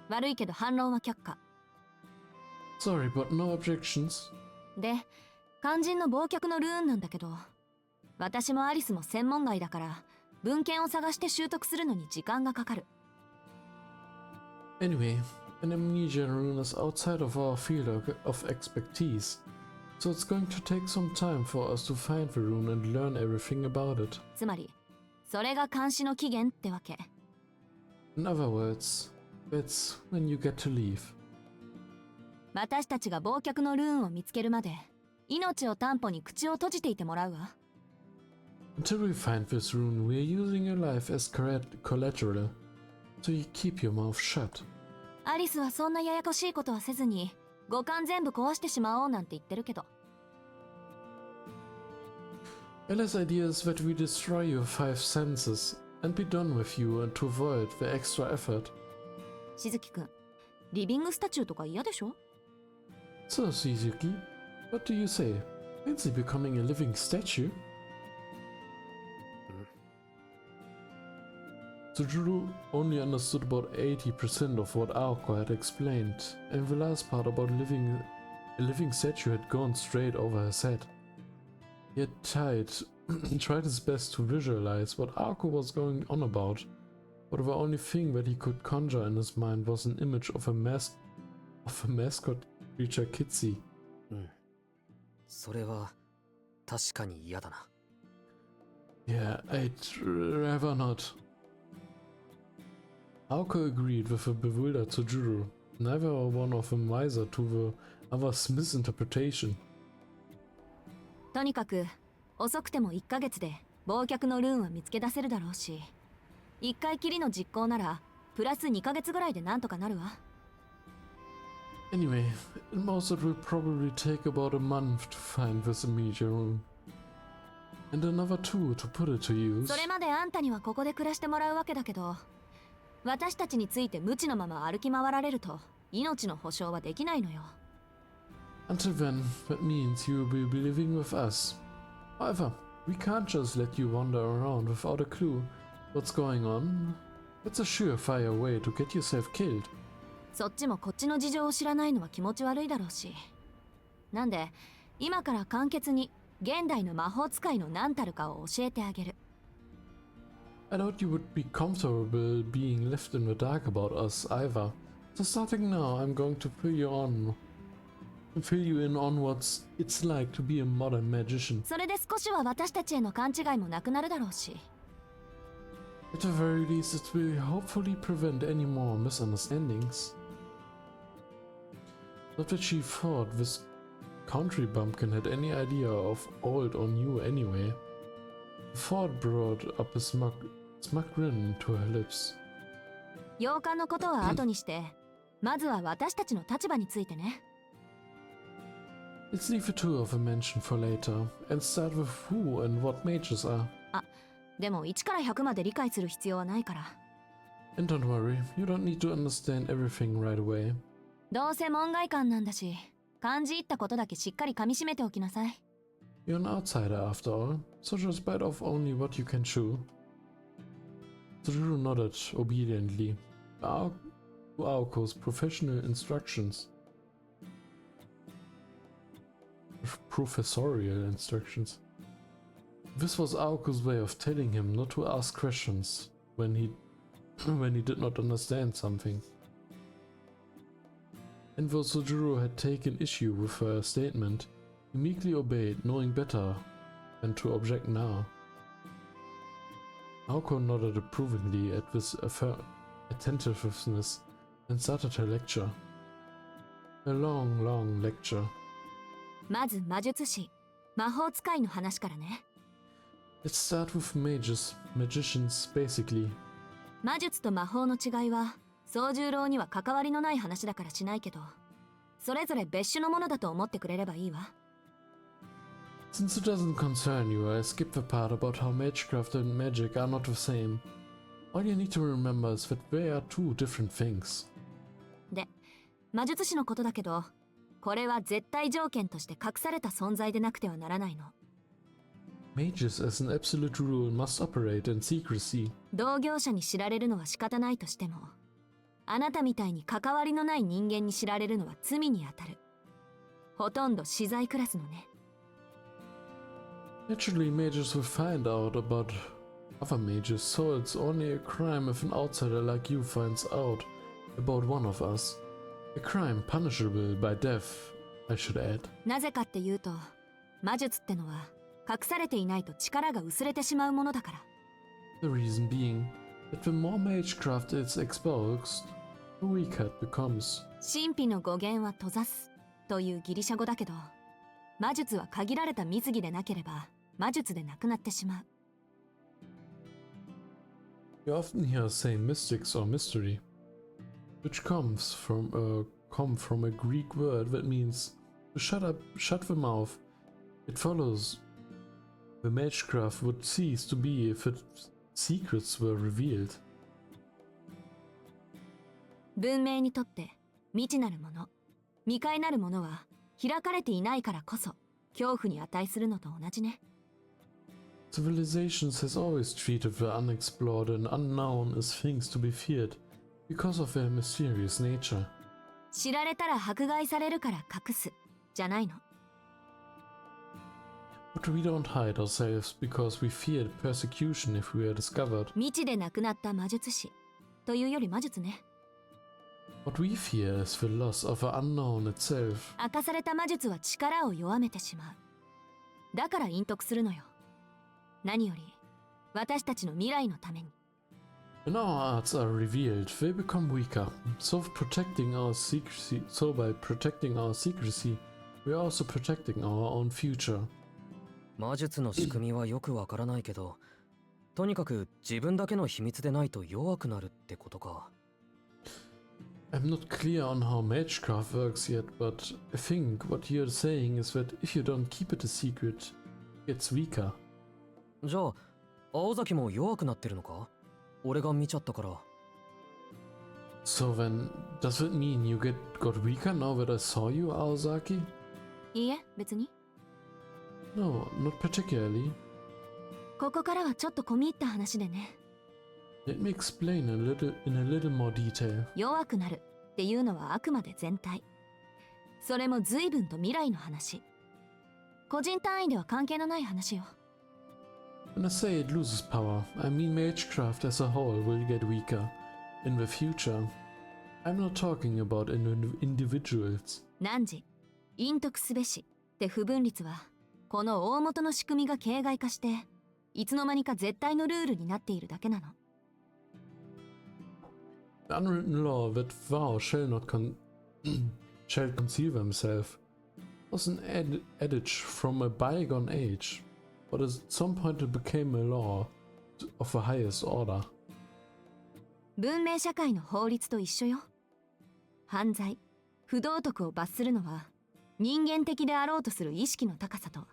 悪いけど反論は却下。 Sorry, but no objections. で、肝心の忘却のルーンなんだけど、私もアリスも専門外だから文献を探して習得するのに時間がかかる。 Anyway, An amnesia rune is outside of our field of expertise, so it's going to take some time for us to find the rune and learn everything about it. つまりそれが監視の期限ってわけ。 In other words, that's when you get to leave. 私たちが忘却のルーンを見つけるまで命を担保に口を閉じていてもらうわ。 Until we find this rune, we're using your life as collateral, so you keep your mouth shut. アリスはそんなややこしいことはせずに五感全部壊してしまおうなんて言ってるけど。 Ella's idea is that we destroy your 5 senses and be done with you and to avoid the extra effort. しずきくん、リビングスタチューとか嫌でしょ？ So, Shizuki, what do you say? Fancy becoming a living statue? Tsujuru only understood about 80% of what Aoko had explained, and the last part about a living statue had gone straight over his head. He had tried his best to visualize what Aoko was going on about, but the only thing that he could conjure in his mind was an image of a mascot creature Kitsy. それは確かに嫌だな。 Yeah, I'd rather not. Aoko agreed with the bewildered Tsujuru. Neither one of them wiser to the other's misinterpretation. とにかく遅くても1ヶ月で忘却のルーンは見つけ出せるだろうし、1回きりの実行ならプラス2ヶ月ぐらいでなんとかなるわ。 Anyway, at most it will probably take about a month to find this amnesia rune. And another 2 to put it to use. それまであんたにはここで暮らしてもらうわけだけど、私たちについて無知のまま歩き回られると命の保証はできないのよ。 Until then, that means you will be living with us. However, we can't just let you wander around without a clue what's going on. That's a surefire way to get yourself killed. そっちもこっちの事情を知らないのは気持ち悪いだろうし。なんで、今から簡潔に現代の魔法使いの何たるかを教えてあげる。 I doubt you would be comfortable being left in the dark about us either. So starting now, I'm going to fill you in on what it's like to be a modern magician. それで少しは私たちへの勘違いもなくなるだろうし。 At the very least, it will hopefully prevent any more misunderstandings. Not that she thought this country bumpkin had any idea of old or new anyway. The thought brought up a smug grin to her lips. 洋館のことは後にして、まずは私たちの立場についてね。 Let's leave the two of them mention for later, and start with who and what mages are. でも1から100まで理解する必要はないから。 And don't worry, you don't need to understand everything right away. どうせ門外漢なんだし、感じ入ったことだけしっかり噛み締めておきなさい。 You're an outsider after all, so just bite off only what you can chew. Tsujuru nodded obediently to Aoko's professional instructions. Professorial instructions. This was Aoko's way of telling him not to ask questions when he did not understand something. And though Tsujuru had taken issue with her statement, he meekly obeyed, knowing better than to object now. Aoko nodded approvingly at this attentiveness and started her lecture. A long, long lecture. まず魔術師、魔法使いの話からね。 Let's start with magicians basically. 魔術と魔法の違いは宗十郎には関わりのない話だからしないけど、それぞれ別種のものだと思ってくれればいいわ。 Since it doesn't concern you, I skip the part about how magecraft and magic are not the same. All you need to remember is that they are two different things. で、魔術師のことだけど、これは絶対条件として隠された存在でなくてはならないの。 Mages as an absolute rule must operate in secrecy. 同業者に知られるのは仕方ないとしても、あなたみたいに関わりのない人間に知られるのは罪にあたる。ほとんど死罪クラスのね。 Naturally, mages will find out about other mages, so it's only a crime if an outsider like you finds out about one of us. A crime punishable by death, I should add. なぜかっていうと、魔術ってのは隠されていないと力が薄れてしまうものだから。The reason being that the more magecraft is exposed, the weaker it becomes. 神秘の語源は閉ざすというギリシャ語だけど、魔術は限られた水着でなければ魔術でなくなってしまう。You often hear us say mystics or mystery, which come from a Greek word that means to shut the mouth. It follows the magecraft would cease to be if its secrets were revealed. 文明にとって未知なるもの、未開なるものは開かれていないからこそ恐怖に値するのと同じね。Civilizations has always treated the unexplored and unknown as things to be feared because of their mysterious nature. 知られたら迫害されるから隠すじゃないの。But we don't hide ourselves because we feared persecution if we are discovered. 未知で亡くなった魔術師というより魔術ね。What we fear is the loss of the unknown itself. 明かされた魔術は力を弱めてしまう。だから隠匿するのよ。何より私たちの未来のために。When our arts are revealed, they become weaker. So by protecting our secrecy, we are also protecting our own future. 魔術の仕組みはよくわからないけど、とにかく自分だけの秘密でないと弱くなるってことか。I'm not clear on how magecraft works yet, but I think what you're saying is that if you don't keep it a secret, it gets weaker. じゃあ、青崎も弱くなってるのか？俺が見ちゃったから。So then, does it mean you got weaker now that I saw you, Aozaki? いいえ、別に。No, not particularly. ここからはちょっと込み入った話でね。Let me explain in a little more detail. 弱くなるっていうのはあくまで全体。それも随分と未来の話。個人単位では関係のない話よ。When I say it loses power, I mean magecraft as a whole will get weaker. In the future, I'm not talking about individuals. 汝、隠匿すべしって不分律は、この大元の仕組みが形骸化して、いつの間にか絶対のルールになっているだけなの。The unwritten law that thou shall conceal themselves was an adage from a bygone age, but at some point it became a law of the highest order. 文明社会の法律と一緒よ。犯罪、不道徳を罰するのは人間的であろうとする意識の高さと、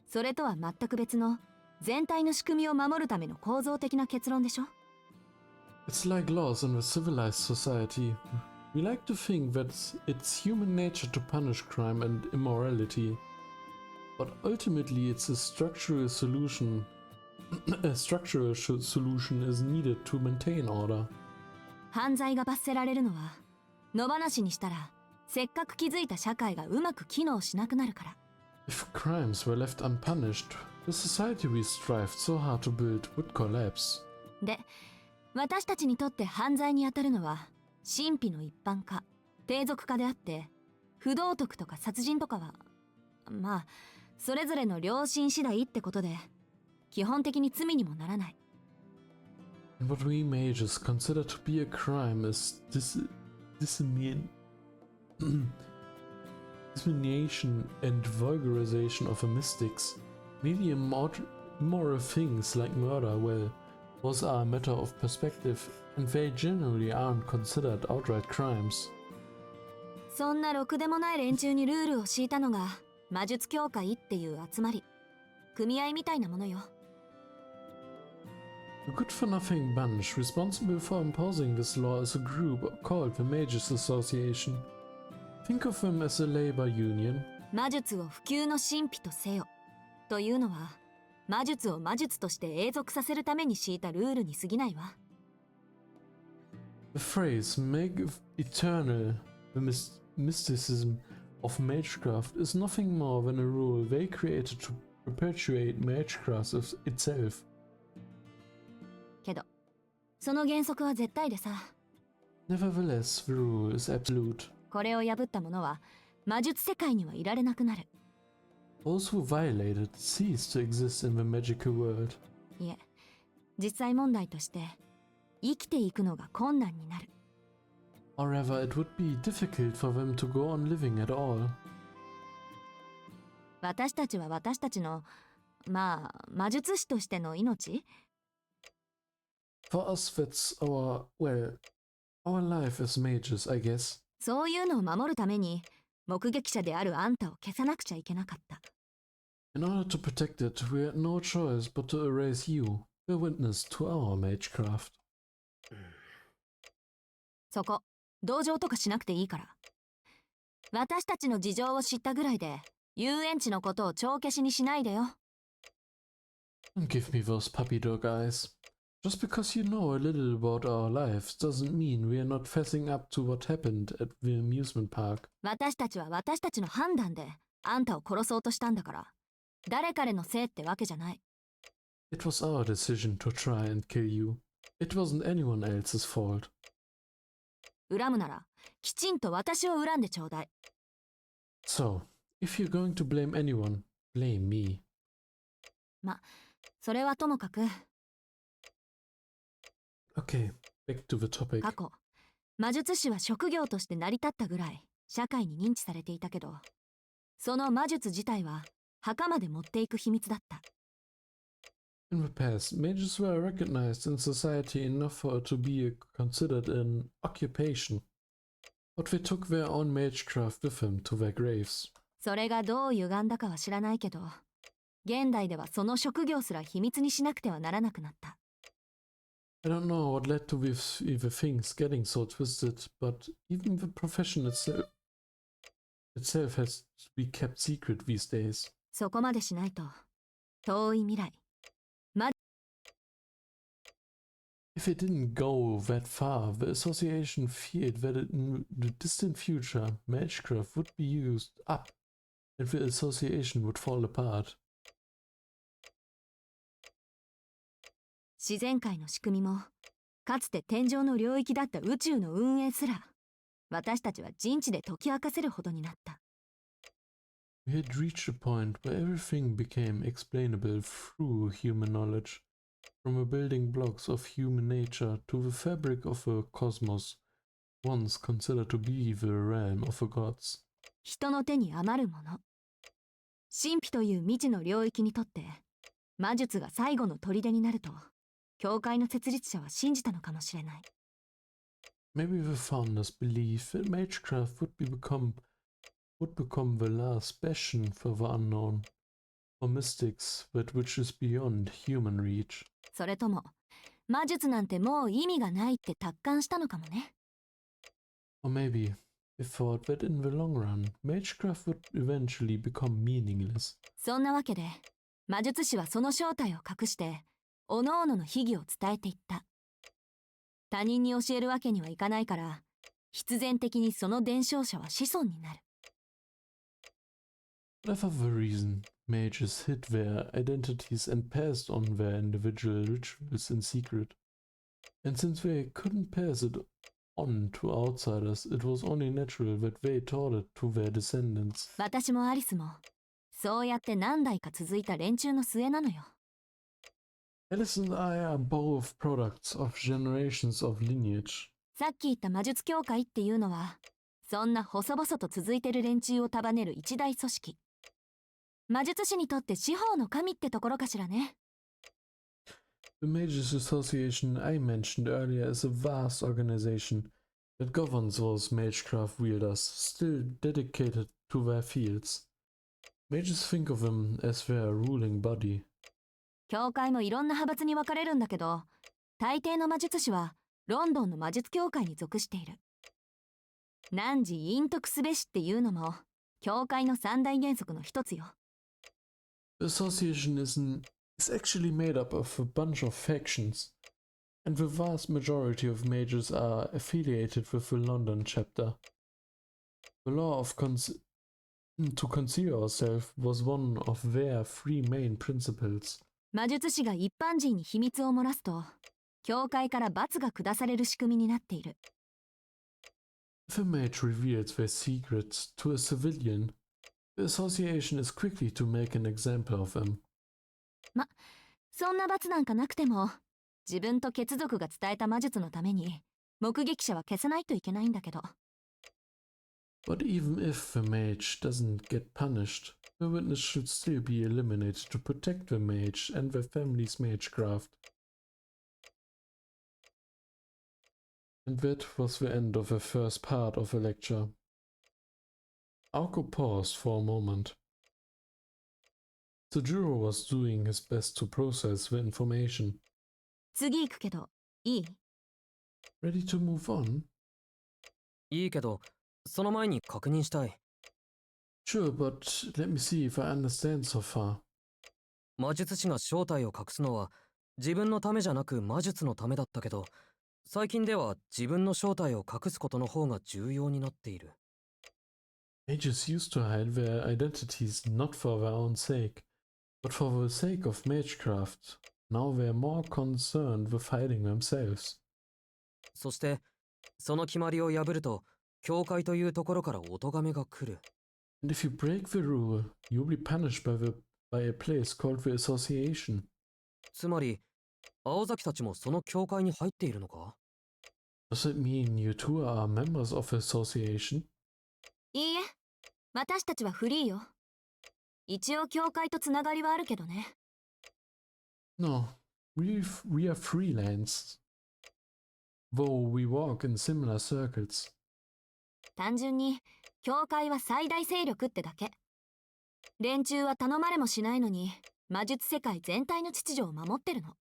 それとは全く別の全体の仕組みを守るための構造的な結論でしょ。It's like laws in a civilized society. We like to think that it's human nature to punish crime and immorality, but ultimately it's a structural solution. A structural solution is needed to maintain order. 犯罪が罰せられるのは、野放しにしたらせっかく築いた社会がうまく機能しなくなるから。If crimes were left unpunished, the society we strived so hard to build would collapse. で、私たちにとって犯罪にあたるのは神秘の一般化、低俗化であって、不道徳とか殺人とかはまあそれぞれの良心次第ってことで、基本的に罪にもならない。What we mages consider to be a crime is dissemination and vulgarization of the mystics. Maybe immoral things like murder, well, those are a matter of perspective, and they generally aren't considered outright crimes. そんなろくでもない連中にルールを敷いたのが魔術協会っていう集まり、組合みたいなものよ。The good-for-nothing bunch responsible for imposing this law is a group called the Mages Association. Think of them as a labor union. 魔術を普及の神秘とせよというのは、魔術を魔術として永続させるために敷いたルールに過ぎないわ。The phrase "make eternal" the mysticism of magecraft is nothing more than a rule they created to perpetuate magecraft itself. けど、その原則は絶対でさ。Nevertheless, the rule is absolute. これを破った者は魔術世界にはいられなくなる。 Those who violate it cease to exist in the magical world. いえ、実際問題として生きていくのが困難になる。 However, it would be difficult for them to go on living at all. 私たちは私たちの、まあ、魔術師としての命 For us, that's our life as mages, I guess. そういうのを守るために目撃者であるあんたを消さなくちゃいけなかった。 In order to protect it, we had no choice but to erase you, the witness to our magecraft. そこ、同情とかしなくていいから。私たちの事情を知ったぐらいで遊園地のことを帳消しにしないでよ。 Don't give me those puppy dog eyes. Just because you know a little about our lives doesn't mean we are not fessing up to what happened at the amusement park. 私たちは私たちの判断であんたを殺そうとしたんだから、誰彼のせいってわけじゃない。 It was our decision to try and kill you. It wasn't anyone else's fault. 恨むならきちんと私を恨んでちょうだい。 So, if you're going to blame anyone, blame me. それはともかく、 Okay, back to the topic. 過去魔術師は職業として成り立ったぐらい社会に認知されていたけど、その魔術自体は墓まで持っていく秘密だった。 In the past, mages were recognized in society enough for it to be considered an occupation. But they took their own magecraft with them to their graves. それがどう歪んだかは知らないけど、現代ではその職業すら秘密にしなくてはならなくなった。 I don't know what led to the things getting so twisted, but even the profession itself has to be kept secret these days. そこまでしないと遠い未来、 If it didn't go that far, the association feared that in the distant future, magecraft would be used up, and the association would fall apart. 自然界の仕組みもかつて天上の領域だった宇宙の運営すら私たちは人知で解き明かせるほどになった。 We had reached a point where everything became explainable through human knowledge, from the building blocks of human nature to the fabric of a cosmos, once considered to be the realm of the gods. 人の手に余るもの、神秘という未知の領域にとって魔術が最後の砦になると教会の設立者は信じたのかもしれない。 Maybe the founders believed that magecraft would become the last bastion for the unknown, for mystics, that which is beyond human reach. それとも魔術なんてもう意味がないって達観したのかもね。 Or maybe they thought that in the long run, magecraft would eventually become meaningless. そんなわけで魔術師はその正体を隠して各々の秘技を伝えていった。他人に教えるわけにはいかないから必然的にその伝承者は子孫になる。 Whatever the reason, mages hid their identities and passed on their individual rituals in secret. And since they couldn't pass it on to outsiders, it was only natural that they taught it to their descendants. 私もアリスもそうやって何代か続いた連中の末なのよ。 Alice and I are both products of generations of lineage. さっき言った魔術協会っていうのはそんな細々と続いてる連中を束ねる一大組織。魔術師にとって司法の神ってところかしらね。 The Mages Association I mentioned earlier is a vast organization that governs those magecraft wielders, still dedicated to their fields. Mages think of them as their ruling body. 教会もいろんな派閥に分かれるんだけど、大抵の魔術師はロンドンの魔術協会に属している。汝隠匿すべしっていうのも教会の三大原則の一つよ。 The association is actually made up of a bunch of factions, and the vast majority of mages are affiliated with the London chapter. The law of to conceal ourselves was one of their three main principles. 魔術師が一般人に秘密を漏らすと教会から罰が下される仕組みになっている。If a mage reveals their secrets to a civilian, the association is quickly to make an example of them. そんな罰なんかなくても、自分と血族が伝えた魔術のために目撃者は消さないといけないんだけど。But even if the mage doesn't get punished, the witness should still be eliminated to protect the mage and their family's magecraft. And that was the end of the first part of the lecture. Aoko paused for a moment. Sojuro was doing his best to process the information. 次行くけど、いい？ Ready to move on? いいけど、その前に確認したい。Sure, but let me see if I understand so far. 魔術師が正体を隠すのは自分のためじゃなく魔術のためだったけど、最近では自分の正体を隠すことの方が重要になっている。Mages used to hide their identities not for their own sake, but for the sake of magecraft. Now they are more concerned with hiding themselves. そして、その決まりを破ると、教会というところからお咎めが来る。And if you break the rule, you'll be punished by a place called the Association. つまり、青崎たちもその教会に入っているのか？ Does it mean you two are members of the Association? いいえ、私たちはフリーよ。一応教会とつながりはあるけどね。No, we are freelance. Though we walk in similar circles. 単純に教会は最大勢力ってだけ。連中は頼まれもしないのに魔術世界全体の秩序を守ってるの。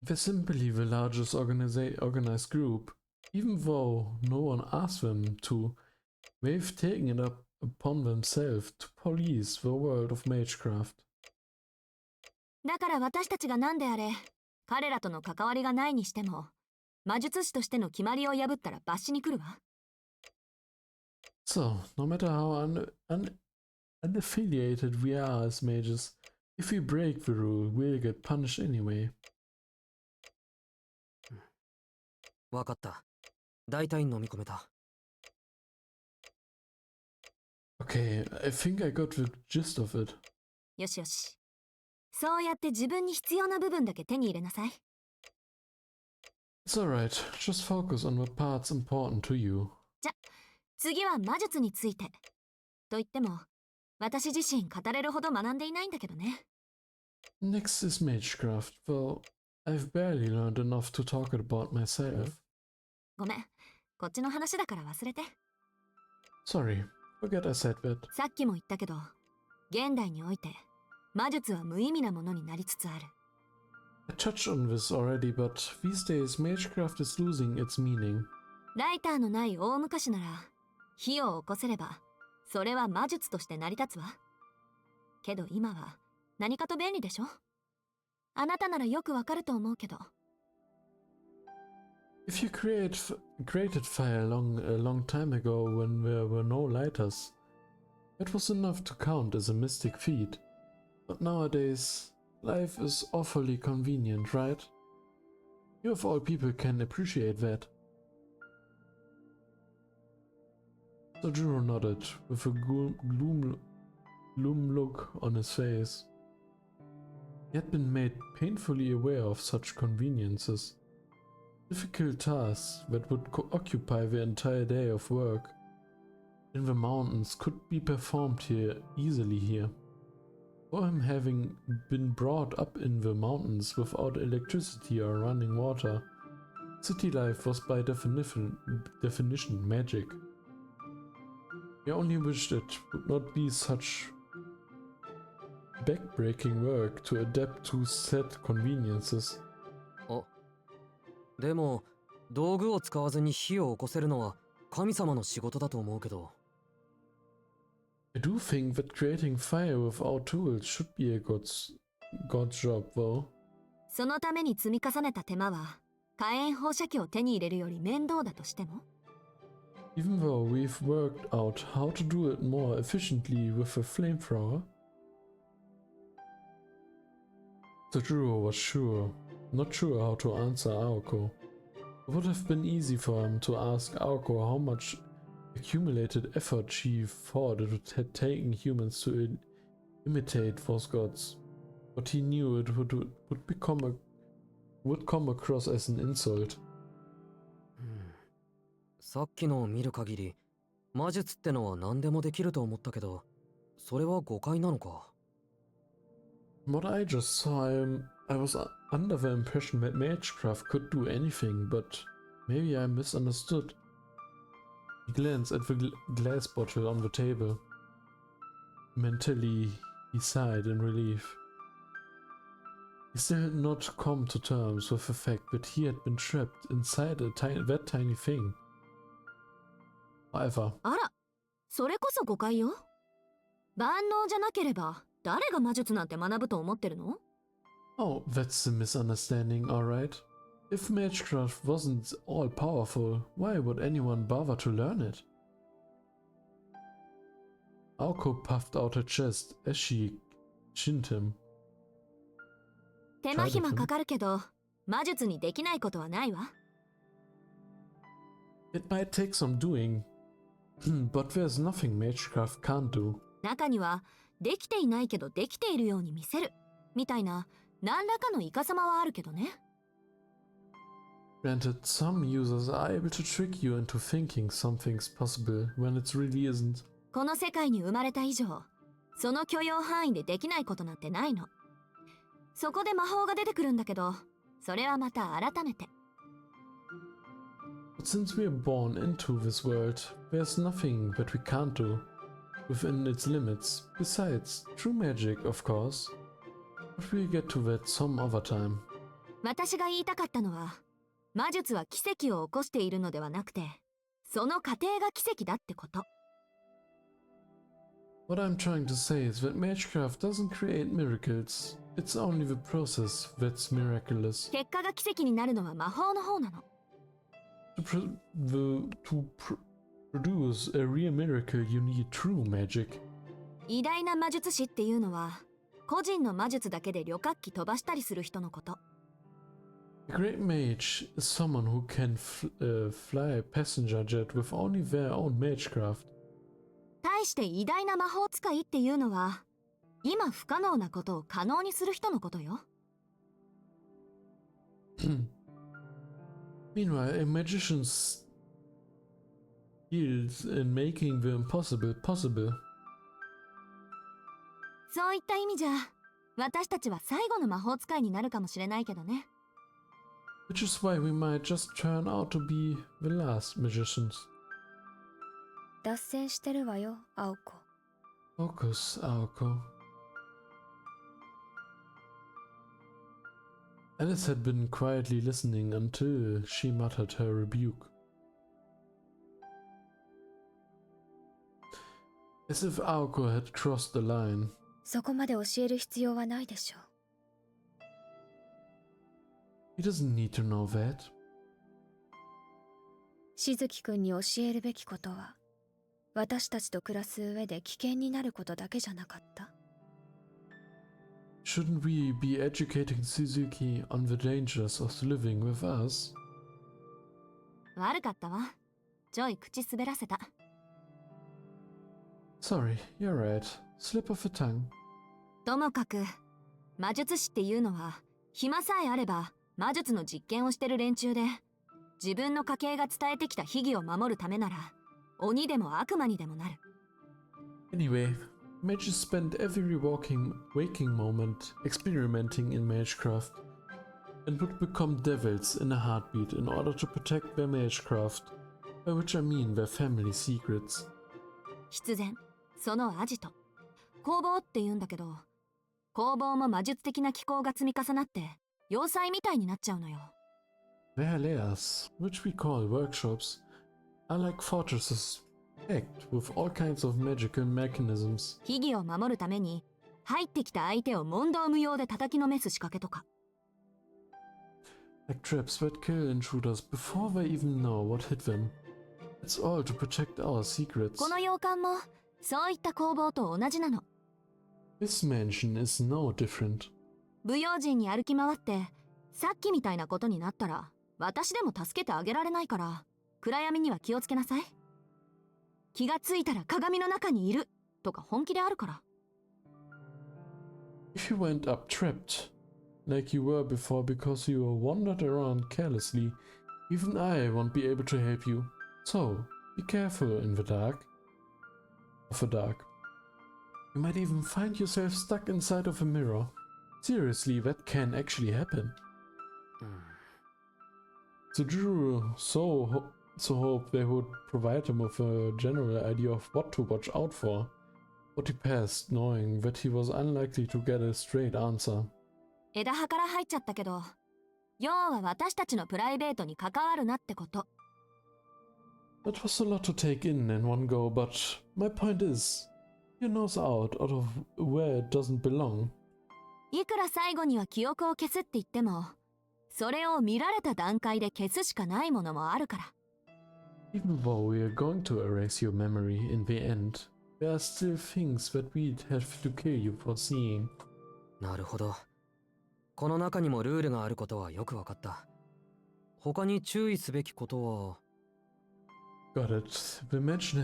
They're simply the largest organized group. Even though no one asked them to, they've taken it upon themselves to police the world of magecraft. だから私たちが何であれ、彼らとの関わりがないにしても、魔術師としての決まりを破ったら罰しに来るわ。So, no matter how unaffiliated we are as mages, if we break the rule, we'll get punished anyway. わかった。大体飲み込めた。Okay, I think I got the gist of it. よしよし。そうやって自分に必要な部分だけ手に入れなさい。It's alright, just focus on what part's important to you. じゃ、次は魔術について。と言っても、私自身語れるほど学んでいないんだけどね。Next is magecraft. Well, I've barely learned enough to talk about myself. ごめん、こっちの話だから忘れて。Sorry, forget I said that. さっきも言ったけど、現代において、魔術は無意味なものになりつつある。I touched on this already, but these days magecraft is losing its meaning. ライターのない大昔なら、火を起こせれば、それは魔術として成り立つわ。けど今は、何かと便利でしょ？あなたならよくわかると思うけど。If you created fire a long time ago when there were no lighters, that was enough to count as a mystic feat. But nowadays, life is awfully convenient, right? You of all people can appreciate that. Sojuro nodded, with a gloom look on his face. He had been made painfully aware of such conveniences. Difficult tasks that would occupy the entire day of work in the mountains could be performed easily here. For him having been brought up in the mountains without electricity or running water, city life was by definition magic. He only wished it would not be such backbreaking work to adapt to said conveniences. でも、道具を使わずに火を起こせるのは神様の仕事だと思うけど。I do think that creating fire without tools should be a god's job, though. そのために積み重ねた手間は、火炎放射器を手に入れるより面倒だとしても。Even though we've worked out how to do it more efficiently with a flamethrower. Sojuro was not sure how to answer Aoko. It would have been easy for him to ask Aoko how much accumulated effort she thought it had taken humans to imitate those gods, but he knew it would come across as an insult. さっきのを見る限り、魔術ってのは何でもできると思ったけど、それは誤解なのか。What I just saw, I was under the impression that magecraft could do anything, but maybe I misunderstood. He glanced at the glass bottle on the table. Mentally, he sighed in relief. He still had not come to terms with the fact that he had been trapped inside that tiny thing. However, あら、それこそ誤解よ。万能じゃなければ誰が魔術なんて学ぶと思ってるの？ oh, that's the misunderstanding, alright. If magecraft wasn't all powerful, why would anyone bother to learn it? Aoko puffed out her chest as she chinned him. 手間暇かかるけど、魔術にできないことはないわ。It might take some doing, but there's nothing magecraft can't do. 中には、できていないけどできているように見せる、みたいな、何らかのイカサマはあるけどね。Granted, some users are able to trick you into thinking something's possible when it really isn't. この世界に生まれた以上、その許容範囲でできないことなんてないの。そこで魔法が出てくるんだけど、それはまた改めて。But since we are born into this world, there's nothing that we can't do within its limits. Besides, true magic, of course. But we'll get to that some other time. 私が言いたかったのは、魔術は奇跡を起こしているのではなくて、その過程が奇跡だってこと。What I'm trying to say is that magecraft doesn't create miracles. It's only the process that's miraculous. 結果が奇跡になるのは魔法の方なの。To produce a real miracle, you need true magic. 偉大な魔術師っていうのは、個人の魔術だけで旅客機飛ばしたりする人のこと。A great mage is someone who can fly a passenger jet with only their own magecraft. 対して偉大な魔法使いっていうのは、今不可能なことを可能にする人のことよ。Meanwhile, a magician's skills in making the impossible possible. そういった意味じゃ、私たちは最後の魔法使いになるかもしれないけどね。Which is why we might just turn out to be the last magicians. 脱線してるわよ、青子。Focus, Aoko. Alice had been quietly listening until she muttered her rebuke. As if Aoko had crossed the line. そこまで教える必要はないでしょう。He doesn't need to know that. しずきくんに教えるべきことは、私たちと暮らす上で危険になることだけじゃなかった。Shouldn't we be educating Suzuki on the dangers of living with us? 悪かったわ。ちょい口滑らせた。Sorry, you're right. Slip of the tongue. ともかく、魔術師っていうのは、暇さえあれば魔術の実験をしてる連中で、自分の家系が伝えてきた秘技を守るためなら、鬼でも悪魔にでもなる。Anyway, mages spend every waking moment experimenting in magecraft and would become devils in a heartbeat in order to protect their magecraft, by which I mean their family secrets. 必然、そのアジト。工房って言うんだけど、工房も魔術的な機構が積み重なって、要塞みたいになっちゃうのよ。Their lairs, which we call workshops, are like fortresses packed with all kinds of magical mechanisms. 秘技を守るために、入ってきた相手を問答無用で叩きのめす仕掛けとか。Like traps that kill intruders before they even know what hit them. It's all to protect our secrets. この洋館も、そういった工房と同じなの。This mansion is no different. 不用心に歩き回って、さっきみたいなことになったら、私でも助けてあげられないから、暗闇には気をつけなさい。気がついたら鏡の中にいるとか本気であるから。If you went up trapped, like you were before because you wandered around carelessly, even I won't be able to help you. So, be careful in the dark. Of the dark. You might even find yourself stuck inside of a mirror. Seriously, that can actually happen. Sojiro so hoped they would provide him with a general idea of what to watch out for. But he passed, knowing that he was unlikely to get a straight answer. 枝葉から入っちゃったけど、要は私たちのプライベートに関わるなってこと。That was a lot to take in one go, but my point is, your nose out of where it doesn't belong. いくら最後には記憶を消すって言っても、それを見られた段階で消すしかないものもあるから。Even though we are going to erase your memory in the end, there are still things that we'd have to kill you for seeing. なるほど。この中にもルールがあることはよくわかった。他に注意すべきことは。Got it. The mansion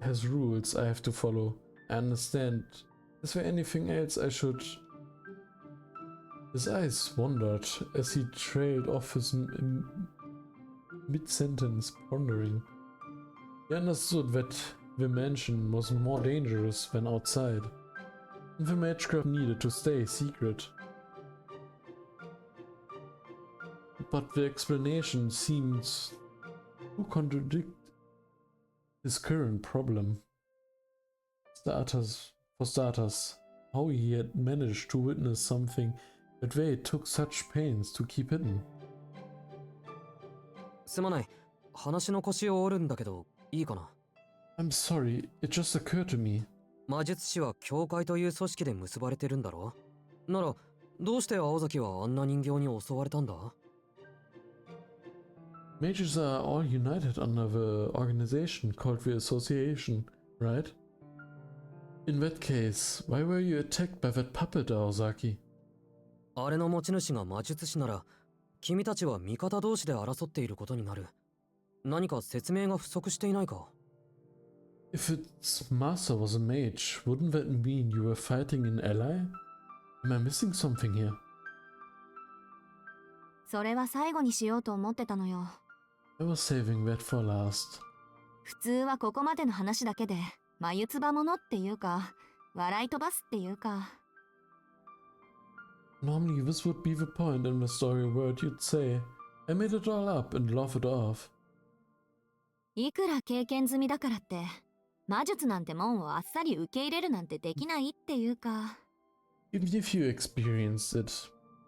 has rules I have to follow. I understand. Is there anything else I should... His eyes wandered as he trailed off his mid-sentence, pondering. He understood that the mansion was more dangerous than outside, and the magecraft needed to stay secret. But the explanation seemed to contradict his current problem. For starters, how he had managed to witness something that they took such pains to keep hidden. すまない。話の腰を折るんだけど、いいかな。I'm sorry, it just occurred to me. 魔術師は教会という組織で結ばれてるんだろ？なら、どうして青崎はあんな人形に襲われたんだ？ Mages are all united under the organization called the Association, right? In that case, why were you attacked by that puppet, Aozaki? あれの持ち主が魔術師なら、君たちは味方同士で争っていることになる。何か説明が不足していないか？ If its master was a mage, wouldn't that mean you were fighting an ally? Am I missing something here? それは最後にしようと思ってたのよ。I was saving that for last. 普通はここまでの話だけで眉唾者っていうか、笑い飛ばすっていうか。Normally this would be the point in the story where you'd say, I made it all up and laugh it off. いくら経験済みだからって、魔術なんてもんをあっさり受け入れるなんてできないっていうか。Even if you experienced it,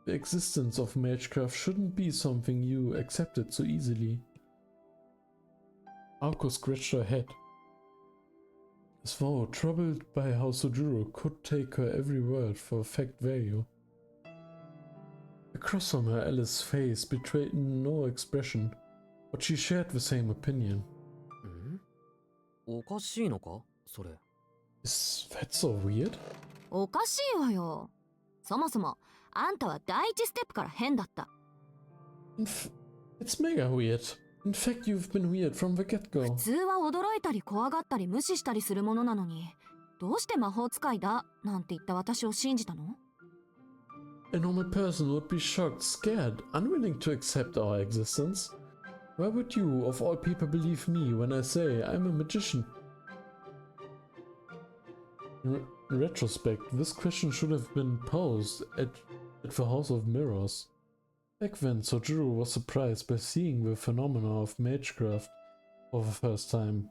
the existence of magecraft shouldn't be something you accepted so easily. Aoko scratched her head, as though troubled by how Sojiro could take her every word for fact value. Across from her, Alice's face betrayed no expression, but she shared the same opinion. おかしいのかそれ。Is that so weird? おかしいわよ。そもそもあんたは第一ステップから変だった。It's mega weird. In fact, you've been weird from the get-go. 普通は驚いたり怖がったり無視したりするものなのに、どうして魔法使いだなんて言った私を信じたの？ A normal person would be shocked, scared, unwilling to accept our existence. Why would you, of all people, believe me when I say I'm a magician? In retrospect, this question should have been posed at the House of Mirrors. Back then, Sojiro was surprised by seeing the phenomena of magecraft for the first time.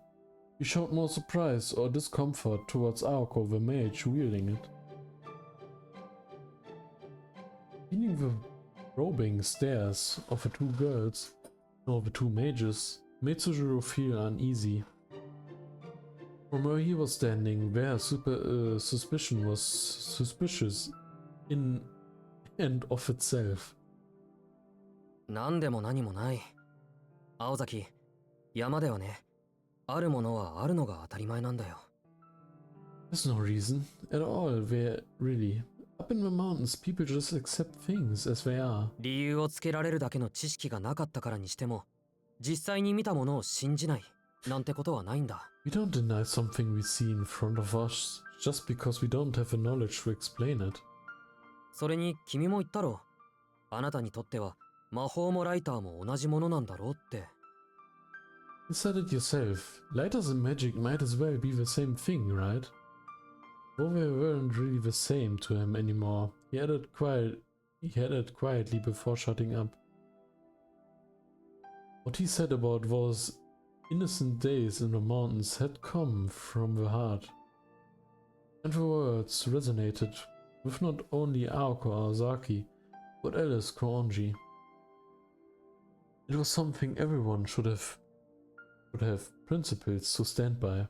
He showed no surprise or discomfort towards Aoko, the mage, wielding it. Seeing the probing stares of the two girls, or the two mages, made Sojiro feel uneasy. From where he was standing, their suspicion was suspicious in and of itself. 何でも何もない。青崎、山だよね。あるものはあるのが当たり前なんだよ。There's no reason at all there, really. Up in the mountains, people just accept things as they are. 理由をつけられるだけの知識がなかったからにしても、実際に見たものを信じないなんてことはないんだ。We don't deny something we see in front of us just because we don't have the knowledge to explain it. それに君も言ったろ。あなたにとっては魔法もライターも同じものなんだろうって。You said it yourself. Lighters and magic might as well be the same thing, right? Though they weren't really the same to him anymore, he added quietly before shutting up. What he said about those innocent days in the mountains had come from the heart. And the words resonated with not only Aoko Aozaki, but Alice Koonji. It was something everyone should have principles to stand by.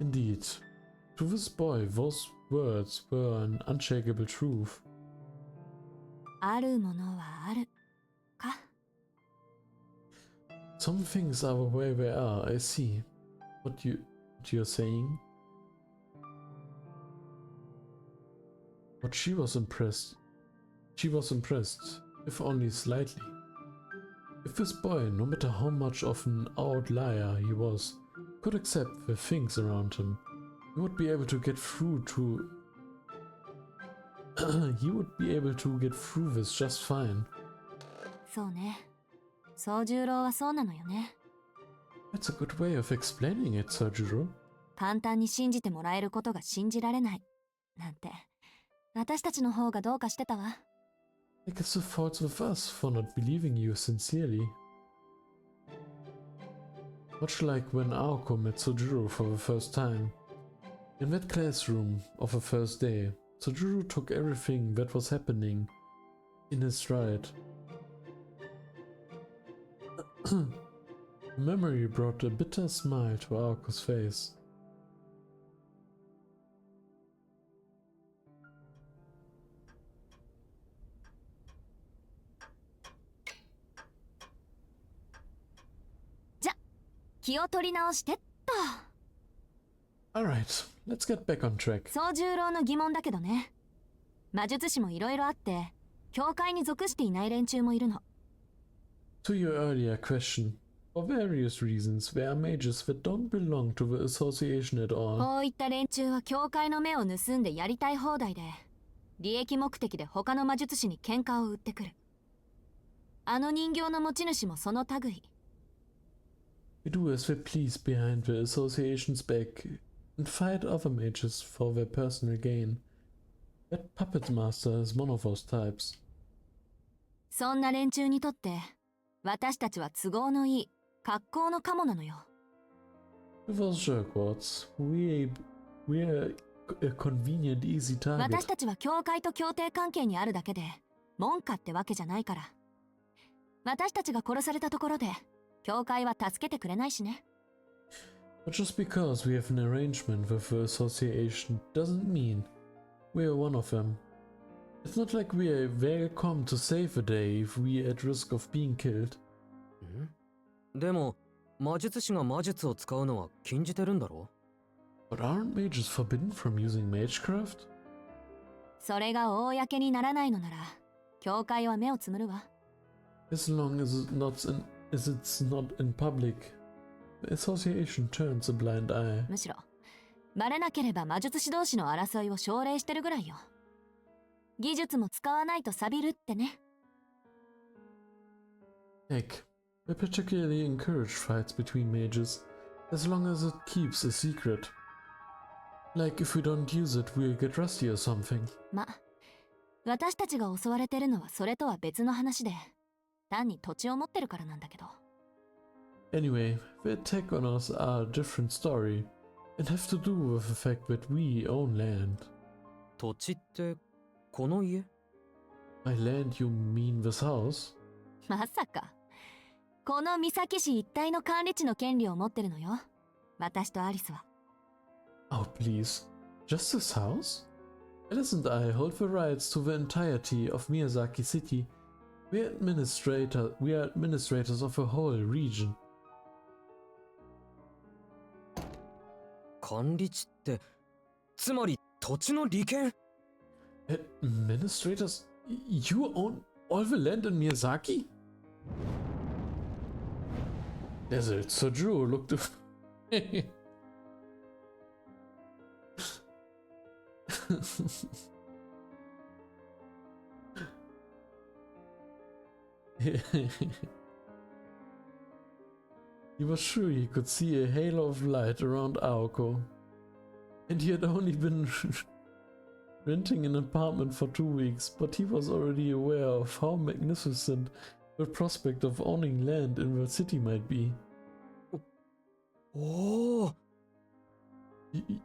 Indeed, to this boy, those words were an unshakable truth. あるものはあるか。 Some things are the way they are, I see. What you're saying? But she was impressed. She was impressed, if only slightly. If this boy, no matter how much of an outlier he was, could accept the things around him, he would be able to get through this just fine. そうね。宗十郎はそうなのよね。 That's a good way of explaining it, Sojiro. 簡単に信じてもらえることが信じられない。なんて、私たちの方がどうかしてたわ。I guess the fault's with us for not believing you sincerely. Much like when Aoko met Sojiro for the first time. In that classroom of the first day, Sojiro took everything that was happening in his stride. Memory brought a bitter smile to Aoko's face. Ja, 気を取り直してっと。 Alright, let's get back on track. 宗十郎の疑問だけどね。魔術師もいろいろあって、教会に属していない連中もいるの。To your earlier question, for various reasons, there are mages that don't belong to the association at all. こういった連中は教会の目を盗んでやりたい放題で、利益目的で他の魔術師に喧嘩を売ってくる。あの人形の持ち主もその類。They do as they please behind the association's back and fight other mages for their personal gain. That puppet master is one of those types. そんな連中にとって、私たちは都合のいい格好のカモなのよ。With those jerkwads, we're a convenient, easy 私 target. たちは教会と協定関係にあるだけで、門下ってわけじゃないから。私たちが殺されたところで、教会は助けてくれないしね。But just because we have an arrangement with the association doesn't mean we're one of them. It's not like we're welcome to save the day if we're at risk of being killed. でも、魔術師が魔術を使うのは禁じてるんだろ？ But aren't mages forbidden from using magecraft? それが公にならないのなら、教会は目をつむるわ。As long as it's not in public, the association turns a blind eye. むしろ、バレなければ魔術師同士の争いを奨励してるぐらいよ。技術も使わないと錆びるってね。Heck, I particularly encourage fights between mages, as long as it keeps a secret. Like if we don't use it, we'll get rusty or something. ま、私たちが襲われてるのはそれとは別の話で、単に土地を持ってるからなんだけど。Anyway, the attack on us are a different story, and have to do with the fact that we own land. 土地ってこの家？ By land you mean this house? まさか。この三崎市一帯の管理地の権利を持ってるのよ。私とアリスは。Oh please, just this house? Alice and I hold the rights to the entirety of Miyazaki City. We are administrators of the whole region. 管理地って、つまり土地の利権？ Administrators? You own all the land in Miyazaki? Desert Sojuro looked. He was sure he could see a halo of light around Aoko, and he had only been renting an apartment for 2 weeks, but he was already aware of how magnificent the prospect of owning land in the city might be. Oh,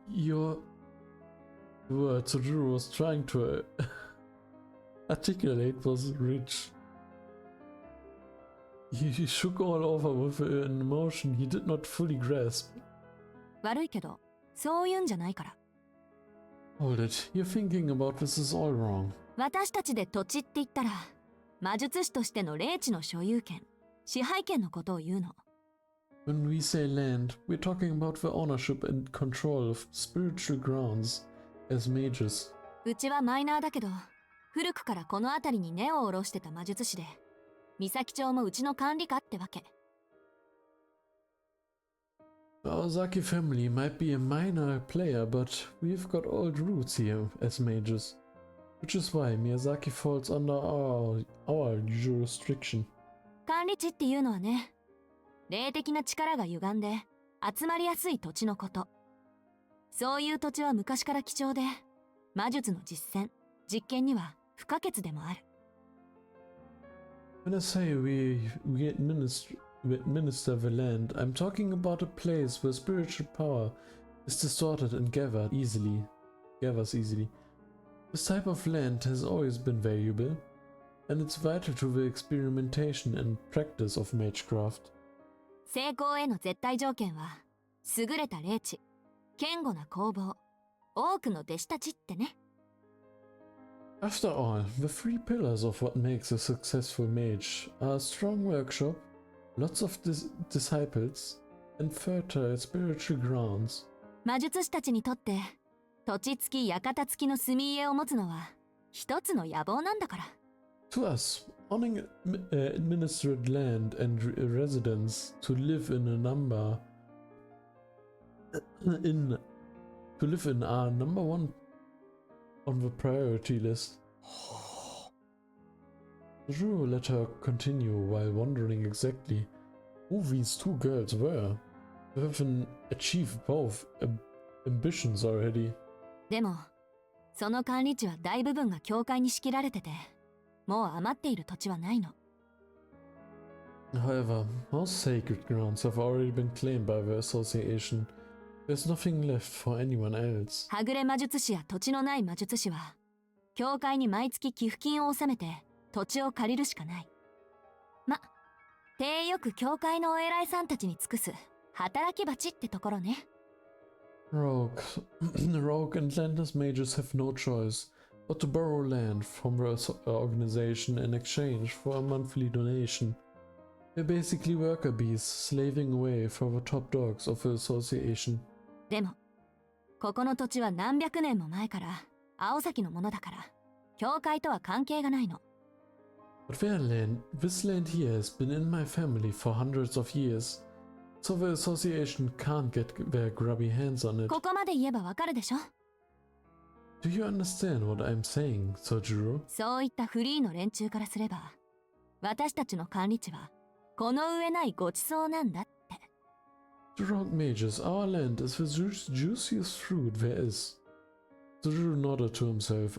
Your word Tsujuru was trying to articulate was rich. He shook all over with an emotion he did not fully grasp. 悪いけど、そういうんじゃないから。Hold it, you're thinking about this is all wrong. 私たちで土地って言ったら、魔術師としての霊地の所有権、支配権のことを言うの。When we say land, we're talking about the ownership and control of spiritual grounds as mages. うちはマイナーだけど、古くからこの辺りに根を下ろしてた魔術師で、三崎町もうちの管理下ってわけ。The Ozaki family might be a minor player, but we've got old roots here as mages, which is why Miyazaki falls under our jurisdiction. 管理地っていうのはね、霊的な力が歪んで集まりやすい土地のこと。そういう土地は昔から貴重で、魔術の実践、実験には不可欠でもある。When I say we administer the land, I'm talking about a place where spiritual power is distorted and gathers easily. This type of land has always been valuable, and it's vital to the experimentation and practice of magecraft. 成功への絶対条件は、優れた霊地、堅固な工房、多くの弟子たちってね。After all, the 3 pillars of what makes a successful mage are a strong workshop, lots of disciples, and fertile spiritual grounds. 魔術師たちにとって、土地付き館付きの住み家を持つのは、一つの野望なんだから。To us, owning administered land and residence to live in are number one on the priority list. Zhou let her continue while wondering exactly who these 2 girls were, who have achieved both ambitions already. でも、その管理地は大部分が教会に仕切られてて、もう余っている土地はないの。However, most sacred grounds have already been claimed by the association. There's nothing left for anyone else. はぐれ魔術師や土地のない魔術師は、教会に毎月寄付金を納めて土地を借りるしかない。ま、手よく教会のお偉いさんたちに尽くす働き蜂ってところね。Rogue and landless mages have no choice but to borrow land from the organization in exchange for a monthly donation. They're basically worker bees slaving away for the top dogs of the association. でも、ここの土地は何百年も前から青崎のものだから、教会とは関係がないの。But this land here has been in my family for hundreds of years, so the association can't get their grubby hands on it. ここまで言えばわかるでしょ。Do you understand what I'm saying, Sojiro? そういったフリーの連中からすれば、私たちの管理地はこの上ないごちそうなんだって。The rogue mages, our land is the juiciest fruit there is. Sojiro nodded to himself,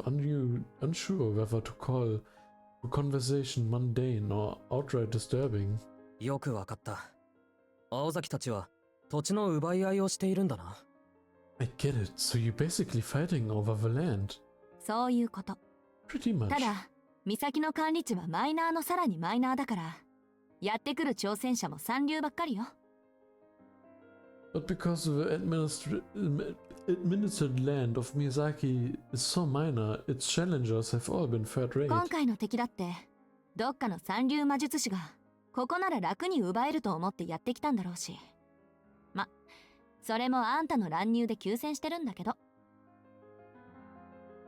unsure whether to call the conversation mundane or outright disturbing. よくわかった。青崎たちは土地の奪い合いをしているんだな。I get it, so you're basically fighting over the land. そういうこと。Pretty much. ただ、岬の管理地はマイナーのさらにマイナーだから、やってくる挑戦者も三流ばっかりよ。But because the administered land of Miyazaki is so minor, its challengers have all been third rate. 今回の敵だって、どっかの三流魔術師が、ここなら楽に奪えると思ってやってきたんだろうし。ま、それもあんたの乱入で急戦してるんだけど。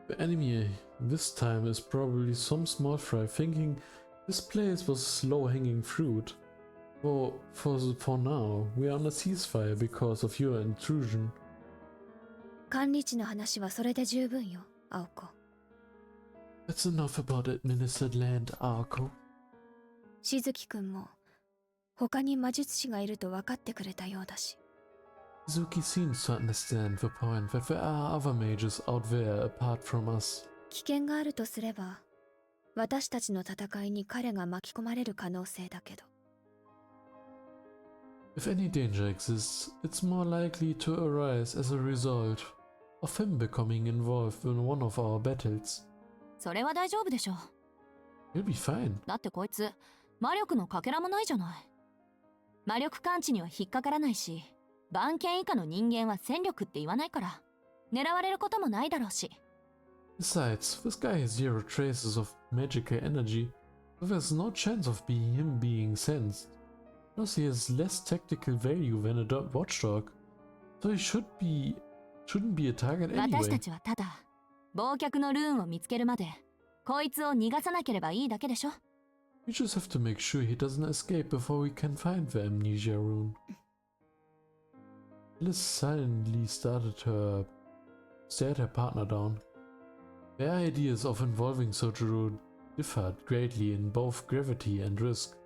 The enemy This time is probably some small fry thinking this place was low-hanging fruit. For now, we are on a ceasefire because of your intrusion. 管理地の話はそれで十分よ、青子。That's enough about administered land, Arko. しずきくんも他に魔術師がいると分かってくれたようだし。Suzuki seems to understand the point that there are other mages out there apart from us. 危険があるとすれば、私たちの戦いに彼が巻き込まれる可能性だけど。If any danger exists, it's more likely to arise as a result of him becoming involved in one of our battles. それは大丈夫でしょ。 He'll be fine. だってこいつ魔力のかけらもないじゃない。魔力感知には引っかからないし、番犬以下の人間は戦力って言わないから狙われることもないだろうし。 Besides, this guy has zero traces of magical energy, so there's no chance of him being sensed. Plus he has less tactical value than a watchdog, so he shouldn't be a target 私た anyway. ちはただ忘却のルーンを見つけるまでこいつを逃がさなければいいだけでしょ。 We just have to make sure he doesn't escape before we can find the amnesia rune. Alice silently stared her partner down. Their ideas of involving Sojiro differed greatly in both gravity and risk.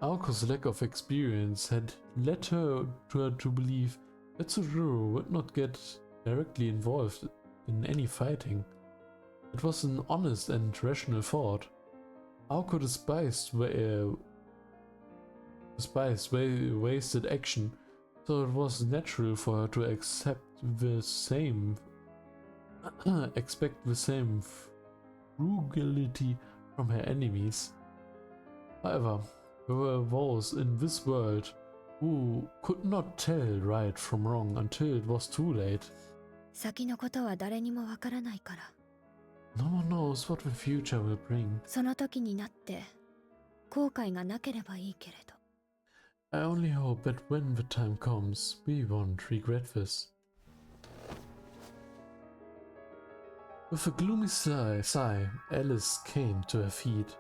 Aoko's lack of experience had led her to believe that Sojiro would not get directly involved in any fighting. It was an honest and rational thought. Aoko despised wasted action, so it was natural for her to expect the same frugality from her enemies. However, there were those in this world who could not tell right from wrong until it was too late. 先のことは誰にもわからないから。No one knows what the future will bring. その時になって後悔がなければいいけれど。I only hope that when the time comes, we won't regret this. With a gloomy sigh, Alice came to her feet.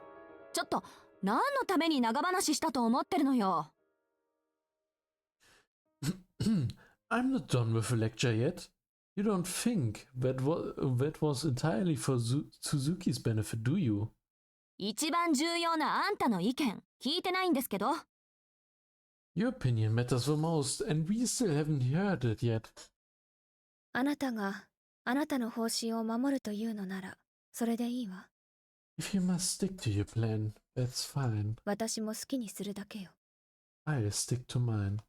ちょっと何のために長話したと思ってるのよ。I'm not done with the lecture yet. You don't think that was entirely for Suzuki's benefit, do you? 一番重要なあんたの意見聞いてないんですけど。 Your opinion matters the most, and we still haven't heard it yet. あなたがあなたの方針を守るというのならそれでいいわ。 If you must stick to your plan, that's fine. 私も好きにするだけよ。 I'll stick to mine.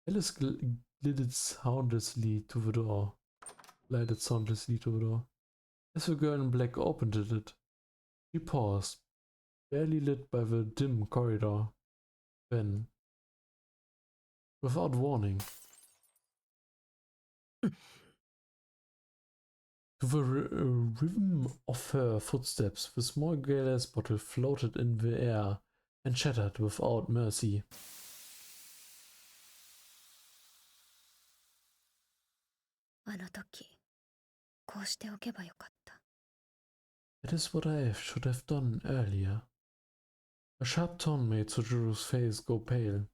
Alice glided soundlessly to the door. As the girl in black opened it, she paused, barely lit by the dim corridor. Then, without warning, to the rhythm of her footsteps, the small glass bottle floated in the air and shattered without mercy. あの時こうしておけばよかった。 That is what I should have done earlier. A sharp tone made Sojiro's face go pale.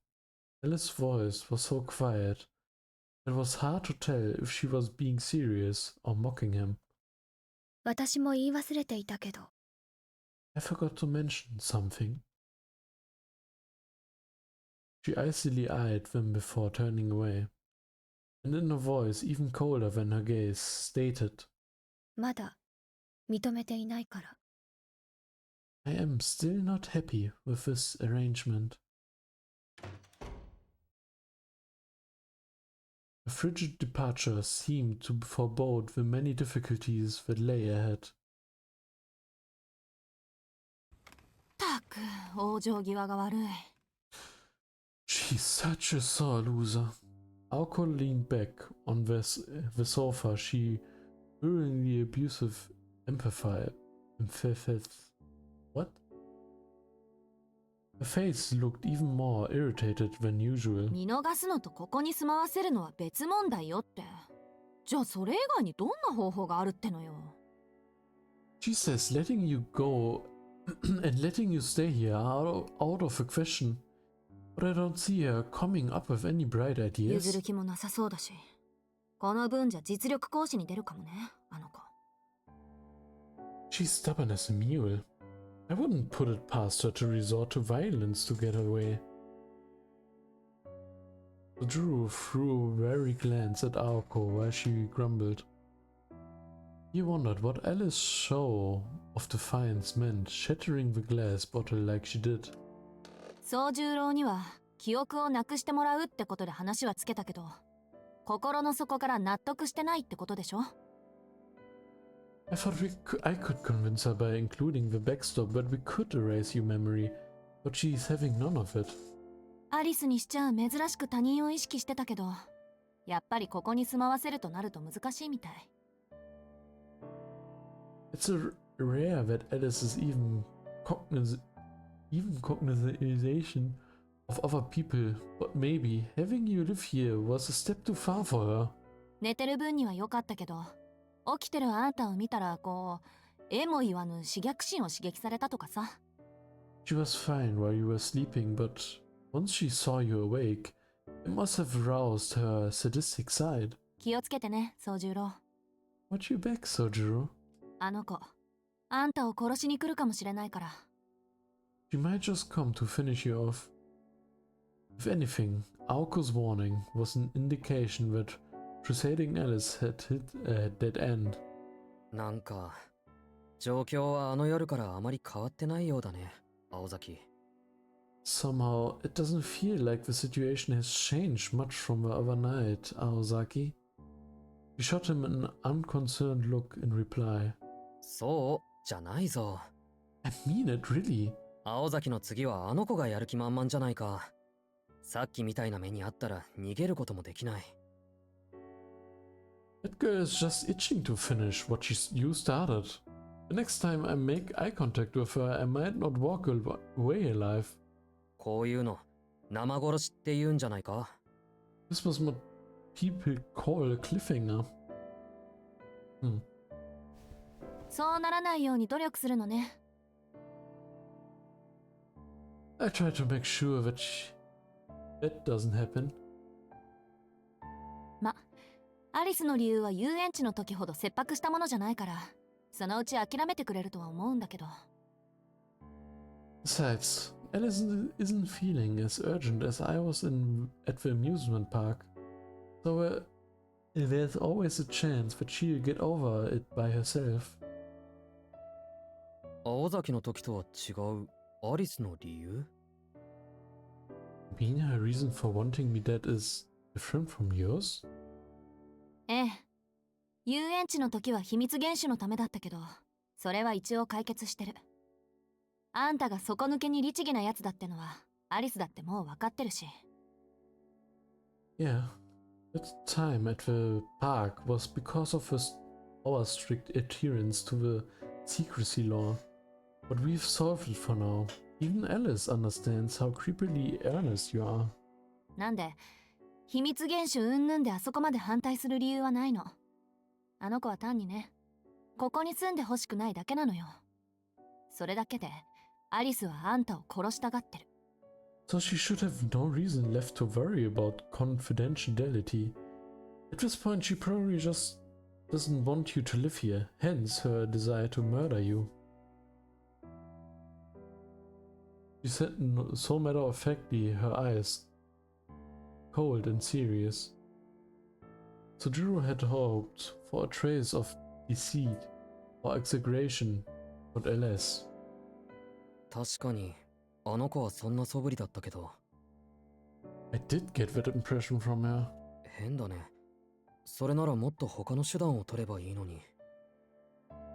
Alice's voice was so quiet, it was hard to tell if she was being serious or mocking him. 私も言い忘れていたけど。 I forgot to mention something. She icily eyed them before turning away, and in a voice even colder than her gaze, stated, まだ認めていないから。 I am still not happy with this arrangement. A frigid departure seemed to forebode the many difficulties that lay ahead. たく往生際が悪い。 She's such a sore loser. Aoko leaned back on the sofa, she hurriedly abusive What? Her face looked even more irritated than usual. 見逃すのとここに住まわせるのは別問題よって。じゃあそれ以外にどんな方法があるってのよ。She says letting you go and letting you stay here are out of the question. But I don't see her coming up with any bright 譲 ideas. る気もなさそうだし。この分じゃ実力行使に出るかもね、あの子。She's stubborn as a mule. I wouldn't put it past her to resort to violence to get her way. Drew threw a wary glance at Aoko while she grumbled. He wondered what Alice's show of defiance meant, shattering the glass bottle like she did. 宗十郎には記憶をなくしてもらうってことで話はつけたけど、心の底から納得してないってことでしょ。I thought I could convince her by including the backstop, but we could erase your memory, but she's having none of it. アリスにしちゃ珍しく他人を意識してたけど、やっぱりここに住まわせるとなると難しいみたい。It's rare that Alice is even cognization of other people, but maybe having you live here was a step too far for her. 寝てる分には良かったけど、起きてるあんたを見たらこう、えも言わぬ刺激心を刺激されたとかさ。She was fine while you were sleeping, but once she saw you awake, it must have roused her sadistic side. 気をつけてね、宗十郎。 Watch your back, Sojiro. あの子、あんたを殺しに来るかもしれないから。She might just come to finish you off. If anything, Aoko's warning was an indication that Crusading Alice had hit a dead end. なんか状況はあの夜からあまり変わってないようだね、青崎。Somehow, it doesn't feel like the situation has changed much from the other night, Aozaki. She shot him an unconcerned look in reply. そうじゃないぞ。 I mean it, really. 青崎の次はあの子がやる気満々じゃないか。さっきみたいな目にあったら逃げることもできない。That girl is just itching to finish what you started. The next time I make eye contact with her, I might not walk away alive. こういうの生殺しって言うんじゃないか。 This was what people call a cliffhanger. そうならないように努力するのね。I try to make sure that that doesn't happen. ま、アリスの理由は遊園地の時ほど切迫したものじゃないから、そのうち諦めてくれるとは思うんだけど。Besides, Alice isn't feeling as urgent as I was at the amusement park. So there's always a chance that she'll get over it by herself. 青崎の時とは違うアリスの理由？ Mean her reason for wanting me dead is different from yours? ええ。遊園地の時は秘密厳守のためだったけど、それは一応解決してる。あんたが底抜けに律儀なやつだってのは、アリスだってもう分かってるし。Yeah, that time at the park was because of our strict adherence to the secrecy law. But we've solved it for now. Even Alice understands how creepily earnest you are. なんで、秘密厳守云々であそこまで反対する理由はないの。あの子は単にね、ここに住んでほしくないだけなのよ。それだけで、アリスはあんたを殺したがってる。So she should have no reason left to worry about confidentiality. At this point, she probably just doesn't want you to live here, hence her desire to murder you. She said so matter-of-factly, her eyes cold and serious. Sojiro had hoped for a trace of deceit or exaggeration, but alas. 確かにあの子はそんな素振りだったけど。 I did get that impression from her. 変だね。それならもっと他の手段を取ればいいのに。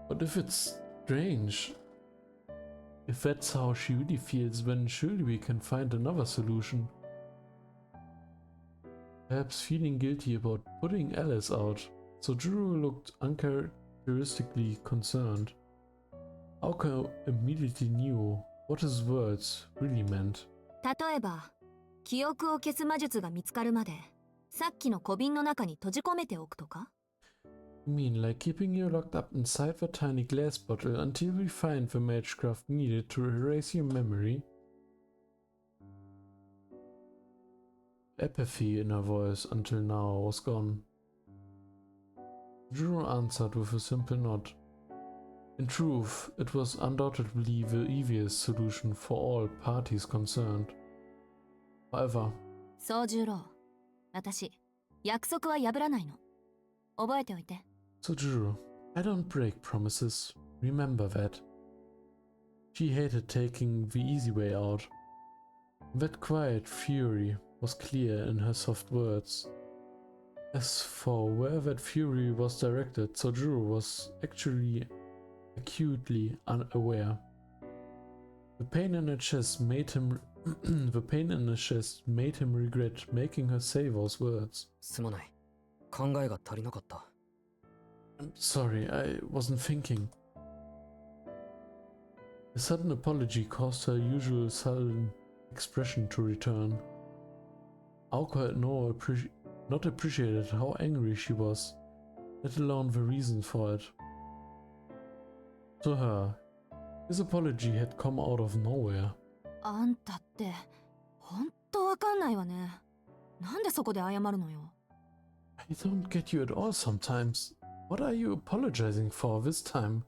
But if it's strange, if that's how she really feels, then surely we can find another solution. Perhaps feeling guilty about putting Alice out, Sojiro looked uncharacteristically concerned. Aoka immediately knew what his words really meant. 例えば、記憶を消す魔術が見つかるまで、さっきの小瓶の中に閉じ込めておくとか？ You mean like keeping you locked up inside the tiny glass bottle until we find the magecraft needed to erase your memory? Apathy in her voice until now was gone. Juro answered with a simple nod. In truth, it was undoubtedly the easiest solution for all parties concerned. However, 宗十郎、私、約束は破らないの。覚えておいて。Sojiro, I don't break promises. Remember that. She hated taking the easy way out. That quiet fury was clear in her soft words. As for where that fury was directed, Sojiro was actually acutely unaware. The pain in her chest made him regret making her say those words. すまない。考えが足りなかった。I'm sorry, I wasn't thinking. A sudden apology caused her usual sullen expression to return. Aoko had not appreciated how angry she was, let alone the reason for it. To her, his apology had come out of nowhere. あんたって、ほんとわかんないわね。なんでそこで謝るのよ。I don't get you at all sometimes. What are you apologizing for this time?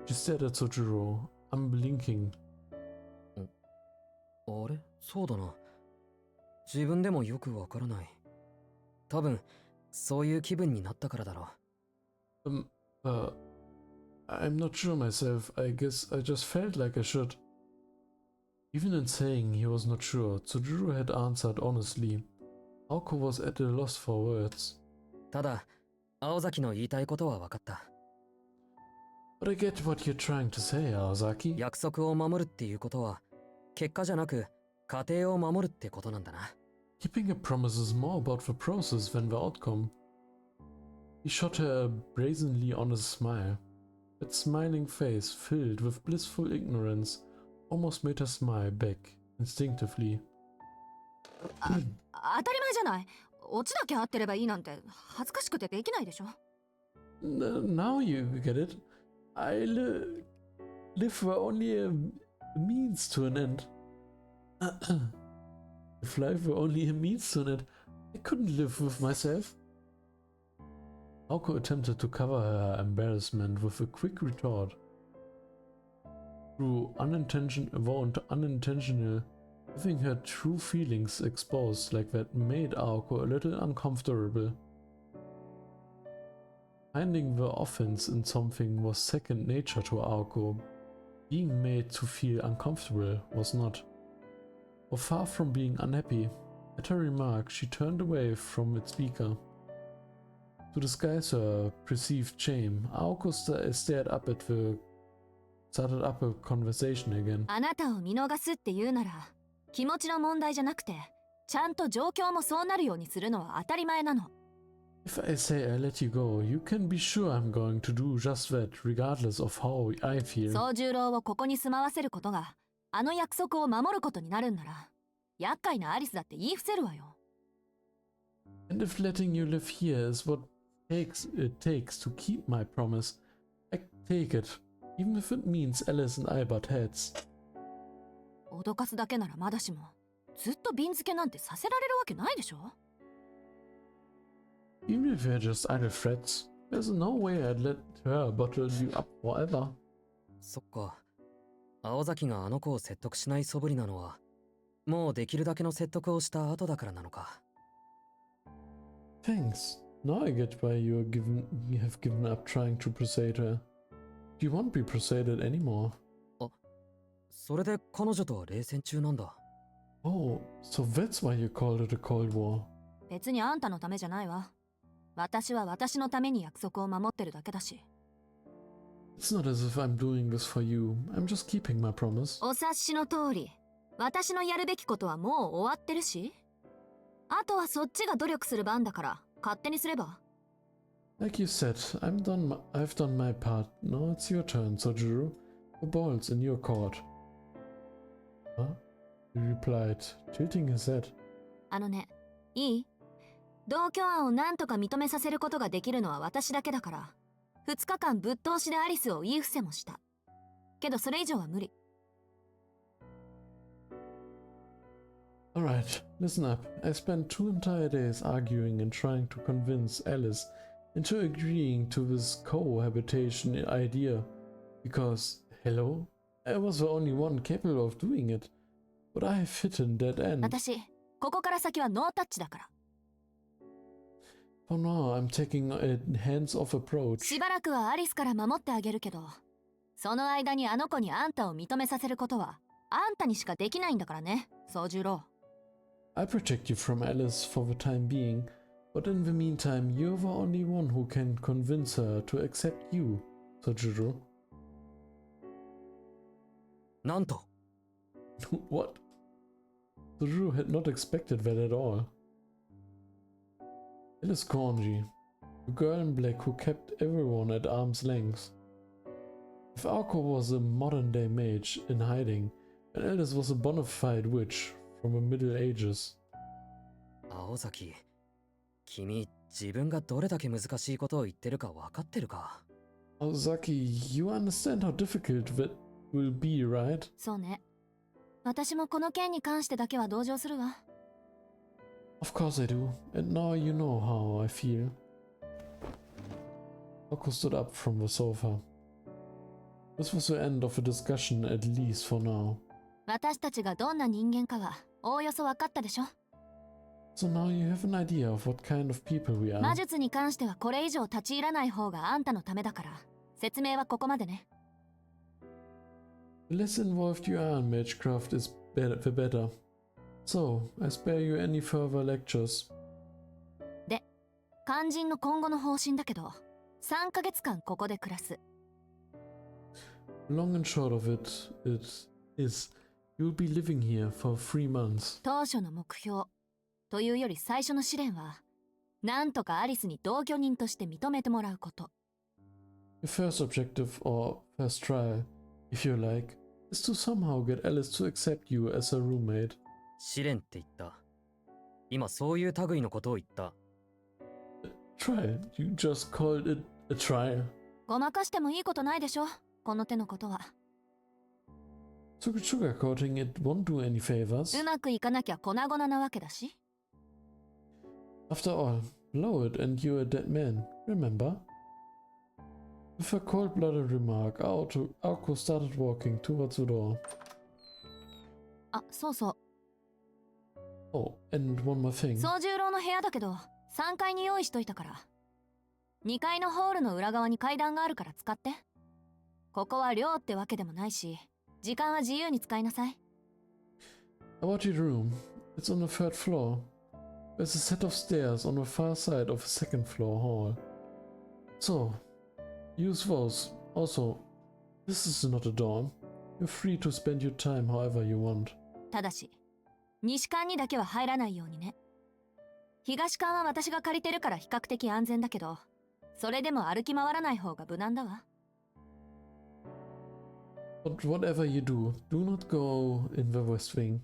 She stared at Sojiro, unblinking. あれそうだな。自分でもよくわからない。多分、そういう気分になったからだろう。I'm not sure myself. I guess I just felt like I should. Even in saying he was not sure, Tsujiro had answered honestly. Aoko was at a loss for words. ただ、青崎の言いたいことは分かった。But I get what you're trying to say, Aozaki. 約束を守るっていうことは、結果じゃなく、過程を守るってことなんだな。Keeping a promise is more about the process than the outcome. He shot her a brazenly honest smile. That smiling face, filled with blissful ignorance, almost made her smile back, instinctively. 当たり前じゃない。オチだけ合ってればいいなんて恥ずかしくてできないでしょ。Now you get it. I live where only a means to an end. If life were only a means to an end, I couldn't live with myself. Aoko attempted to cover her embarrassment with a quick retort. Though unintentional, having her true feelings exposed like that made Aoko a little uncomfortable. Finding the offense in something was second nature to Aoko. Being made to feel uncomfortable was not. Or far from being unhappy, at her remark she turned away from its speaker. To disguise her perceived shame, Aoko started up a conversation again. あなたを見逃すって言うなら、気持ちの問題じゃなくて、ちゃんと状況もそうなるようにするのは当たり前なの。If I say I let you go, you can be sure I'm going to do just that, regardless of how I feel. 宗十郎をここに住まわせることが、あの約束を守ることになるんなら、厄介なアリスだって言い伏せるわよ。And if letting you live here is what it takes to keep my promise, I take it, even if it means Alice and I butt heads. 脅かすだけならまだしも、ずっと瓶付けなんてさせられるわけないでしょ。Even if they're just idle threats, there's no way I'd let her bottle you up forever. そっか。青崎があの子を説得しない素振りなのは、もうできるだけの説得をした後だからなのか。Thanks. Now I get why you have given up trying to persuade her. You won't be persuaded anymore. それで彼女とは冷戦中なんだ。Oh, so that's why you called it a Cold War. 別にあんたのためじゃないわ。私は私のために約束を守ってるだけだし。It's not as if I'm doing this for you. I'm just keeping my promise. お察しの通り、私のやるべきことはもう終わってるし。あとはそっちが努力する番だから、勝手にすれば。Like you said, I've done my part. Now it's your turn, Sojiro. The ball's in your court. Huh? He replied, tilting his head. あのね、いい？同居案を何とか認めさせることができるのは私だけだから、2日間ぶっ通しでアリスを言い伏せもした。けどそれ以上は無理。Alright, listen up. I spent 2 entire days arguing and trying to convince Alice into agreeing to this cohabitation idea. Because, hello? I was the only one capable of doing it. But I have hit a dead end. 私、ここから先はノータッチだから。For now, I'm taking a hands-off approach. しばらくはアリスから守ってあげるけど、その間にあの子にあんたを認めさせることは、あんたにしかできないんだからね、宗十郎。I'll protect you from Alice for the time being, but in the meantime, you're the only one who can convince her to accept you, Sojiro. なんと What? Sojiro had not expected that at all. Alice Konji, the girl in black who kept everyone at arm's length. If Aoko was a modern-day mage in hiding, and Alice was a bona fide witch from the Middle Ages. 青崎、君自分がどれだけ難しいことを言ってるか分かってるか？ Ozaki, you understand how difficult that will be, right? そうね。私もこの件に関してだけは同情するわ。Of course I do, and now you know how I feel. Aoko stood up from the sofa. This was the end of the discussion, at least for now. 私たちがどんな人間かはおおよそ分かったでしょ。So now you have an idea of what kind of people we are. 魔術に関してはこれ以上立ち入らない方があんたのためだから、説明はここまでね。The less involved you are in magecraft is better, the better. So, I spare you any further lectures. で、肝心の今後の方針だけど、3ヶ月間ここで暮らす。Long and short of it is, you'll be living here for 3 months. 当初の目標というより最初の試練は、なんとかアリスに同居人として認めてもらうこと。Your first objective, or first trial, if you like, is to somehow get Alice to accept you as a roommate. 試練って言った。今そういう類のことを言った。Trial? You just called it a trial. ごまかしてもいいことないでしょ、この手のことは。Sugarcoating it won't do any favors. うまくいかなきゃ粉々なわけだし。After all, blow it and you're a dead man, remember? With a cold-blooded remark, Aoko started walking towards the door. あ、そうそう。Oh, and one more thing. 宗十郎の部屋だけど、3階に用意しといたから。2階のホールの裏側に階段があるから使って。ここは寮ってわけでもないし、時間は自由に使いなさい。About your room, it's on the 3rd floor. There's a set of stairs on the far side of the 2nd floor hall. So, use those. Also, this is not a dorm. You're free to spend your time however you want. ただし、西館にだけは入らないようにね。東館は私が借りてるから比較的安全だけど、それでも歩き回らない方が無難だわ。But whatever you do, do not go in the west wing.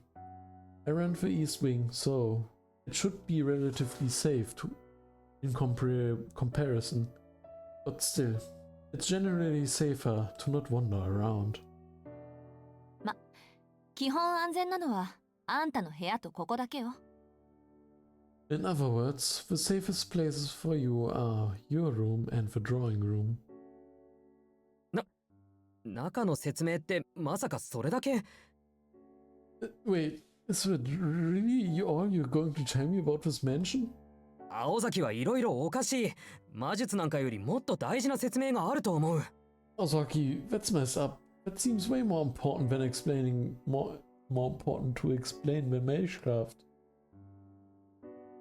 I ran the east wing, so it should be relatively safe in comparison. But still, it's generally safer to not wander around. ま、基本安全なのはあんたの部屋とここだけよ。In other words, the safest places for you are your room and the drawing room. 中の説明ってまさかそれだけ？ Wait, is that really all you're going to tell me about this mansion? 青崎はいろいろおかしい。魔術なんかよりもっと大事な説明があると思う。Ozaki, that's messed up. That seems way more important than more important to explain than magecraft.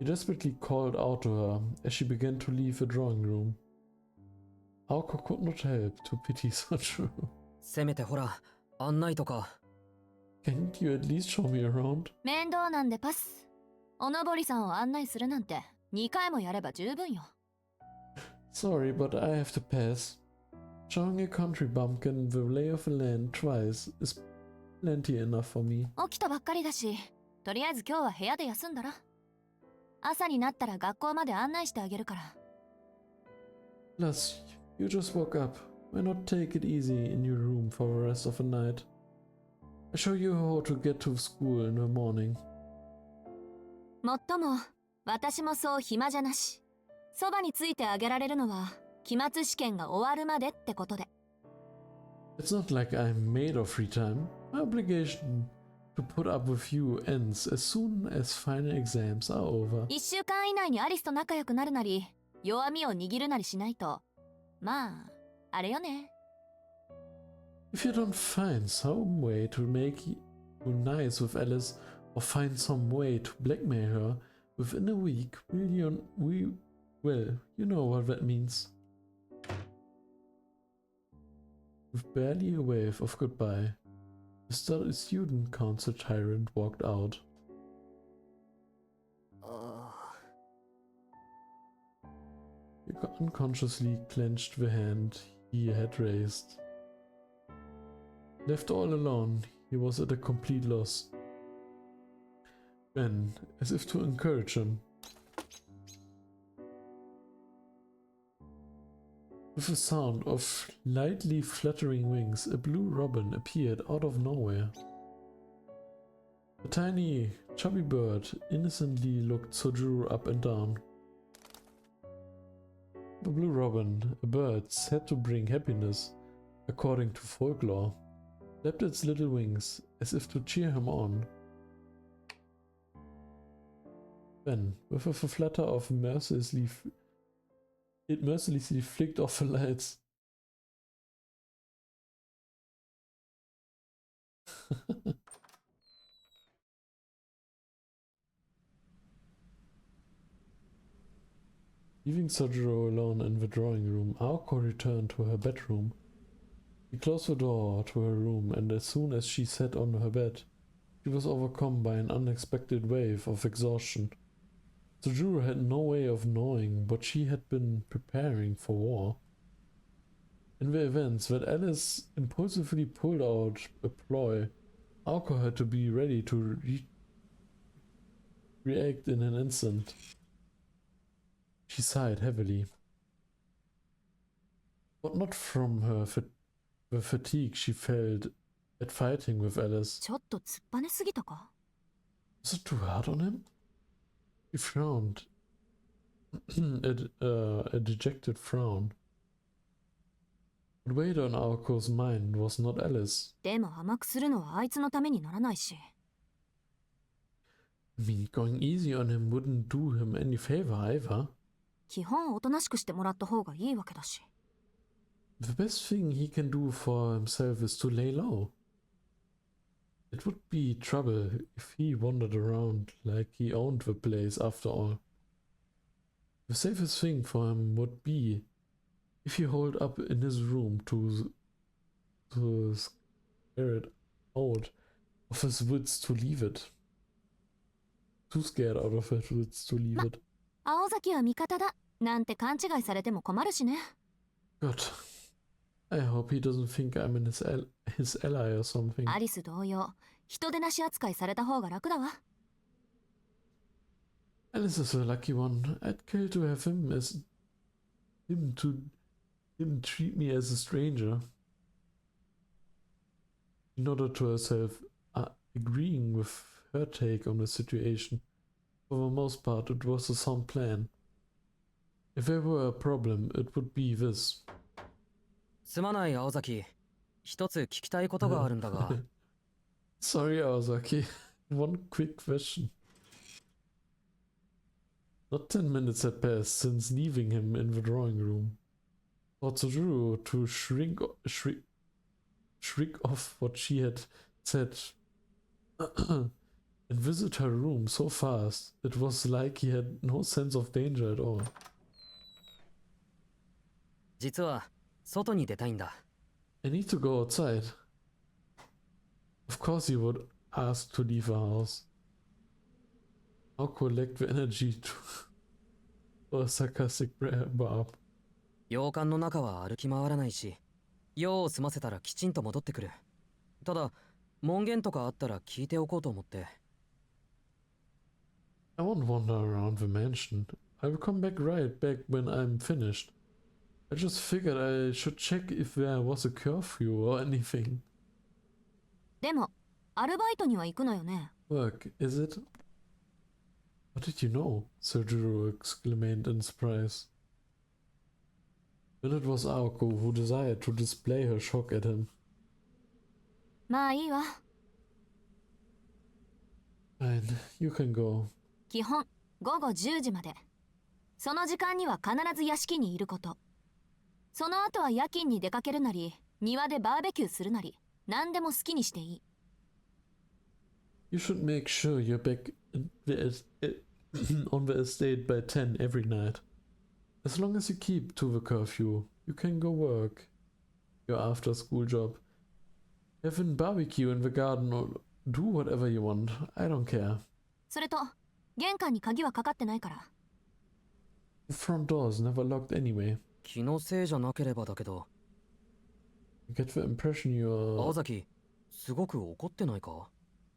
He desperately called out to her as she began to leave the drawing room. Aoko could not help to pity Sojiro. せめてほら、案内とか。Can't you at least show me around? 面倒なんでパス。おのぼりさんを案内するなんて2回もやれば十分よ。Sorry, but I have to pass. Showing a country bumpkin the lay of the land twice is plenty enough for me. 起きたばっかりだし、とりあえず今日は部屋で休んだら。朝になったら学校まで案内してあげるから。Plus, you just woke up. Why not take it easy in your room for the rest of the night? I show you how to get to school in the morning. もっとも、私もそう暇じゃなし。そばについてあげられるのは、期末試験が終わるまでってことで。It's not like I'm made of free time. My obligation to put up with you ends as soon as final exams are over. 1週間以内にアリスと仲良くなるなり、弱みを握るなりしないと、まあ、あれよね。If you don't find some way to make you nice with Alice, or find some way to blackmail her within a week, well, you know what that means. With barely a wave of goodbye, the student council tyrant walked out. He unconsciously clenched the hand he had raised. Left all alone, he was at a complete loss. Then, as if to encourage him, with a sound of lightly fluttering wings, a blue robin appeared out of nowhere. The tiny, chubby bird innocently looked Sojuru up and down. The blue robin, a bird said to bring happiness, according to folklore, flapped its little wings as if to cheer him on. Then, with a flutter of it mercilessly flicked off the lights. Leaving Sojiro alone in the drawing room, Aoko returned to her bedroom. She closed the door to her room, and as soon as she sat on her bed, she was overcome by an unexpected wave of exhaustion. Sojiro had no way of knowing what she had been preparing for war. In the events that Alice impulsively pulled out a ploy, Aoko had to be ready to react in an instant. She sighed heavily, but not from the fatigue she felt at fighting with Alice. ちょっと突っぱねすぎたか？ Was it too hard on him? He frowned, a dejected frown. What weighed on Aoko's mind was not Alice. でも甘くするのはあいつのためにならないし。I mean, going easy on him wouldn't do him any favor either. 基本おとなしくしてもらった方がいいわけだし。The best thing he can do for himself is to lay low. It would be trouble if he wandered around like he owned the place after all. The safest thing for him would be if he holed up in his room to scare it out of his wits to leave it. Too scared out of his wits to leave it. 青崎は味方だなんて勘違いされても困るしね。God. I hope he doesn't think I'm in his ally or something. アリス同様、人手なし扱いされた方が楽だわ。Alice is the lucky one. I'd kill to have him treat me as a stranger. She nodded to herself, agreeing with her take on the situation. For the most part, it was a sound plan. If there were a problem, it would be this. すまない青崎、一つ聞きたいことがあるんだが。Sorry, Aozaki. One quick question. Not 10 minutes had passed since leaving him in the drawing room. For Tsujuru to shriek off what she had said and visit her room so fast, it was like he had no sense of danger at all. 実は外に出たいんだ。I need to go outside. Of course he would ask to leave the house. How collect the energy for a sarcastic barb. 洋館の中は歩き回らないし、用を済ませたらきちんと戻ってくる。ただ、門限とかあったら聞いておこうと思って。I won't wander around the mansion. I will come back right back when I'm finished. I just figured I should check if there was a curfew or anything. でもアルバイトには行くのよね。 Work, is it? What did you know? Sojiro exclaimed in surprise. Then it was Aoko who desired to display her shock at him. まあいいわ。 Fine, you can go. 基本午後10時まで。その時間には必ず屋敷にいること。その後は夜勤に出かけるなり、庭でバーベキューするなり、何でも好きにしていい。 You should make sure you're back on the estate by 10 every night. As long as you keep to the curfew, you can go work your after-school job. Have a barbecue in the garden or do whatever you want. I don't care. それと玄関に鍵はかかってないから。 The front door's never locked anyway. 気のせいじゃなければだけど。 I get the impression 青 you're 崎、すごく怒ってないか？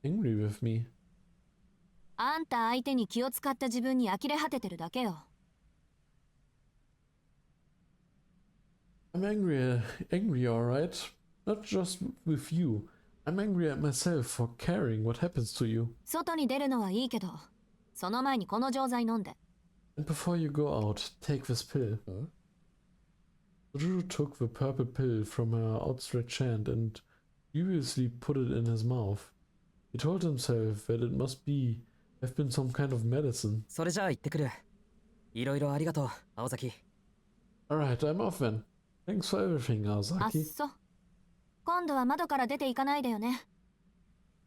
angry with me. あんた相手に気を使った自分に呆れ果ててるだけよ。 I'm angry, alright. Not just with you. I'm angry at myself for caring what happens to you. 外に出るのはいいけど、その前にこの錠剤飲んで。 And before you go out, take this pill. Sojiro took the purple pill from her outstretched hand and furiously put it in his mouth. He told himself that it must have been some kind of medicine. それじゃあ行ってくる。いろいろありがとう、青崎。 Alright, I'm off then. Thanks for everything, あっ Aozaki. そ。今度は窓から出ていかないでよね。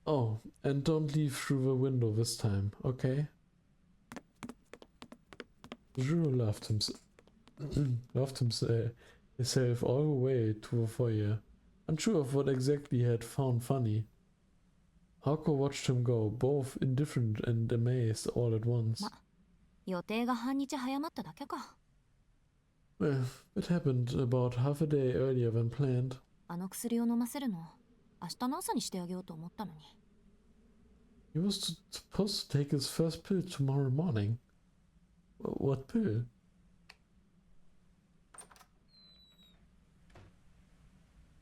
Oh, and don't leave through the window this time, okay? Sojiro laughed himself all the way to the foyer, unsure of what exactly he had found funny. Hako watched him go, both indifferent and amazed all at once. 予定が半日早まっただけか。 Well, it happened about half a day earlier than planned. あの薬を飲ませるの、明日の朝にしてあげようと思ったのに。 He was supposed to take his first pill tomorrow morning. What pill?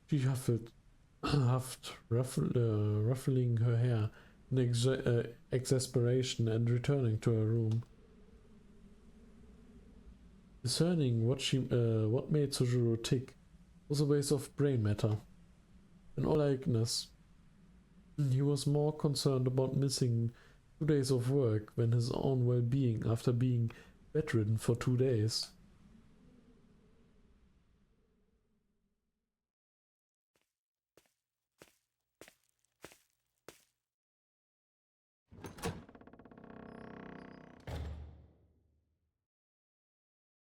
She huffed, ruffling her hair in exasperation and returning to her room. Discerning what made Sojiro tick was a waste of brain matter. In all likeliness, he was more concerned about missing 2 days of work than his own well-being after being bedridden for 2 days.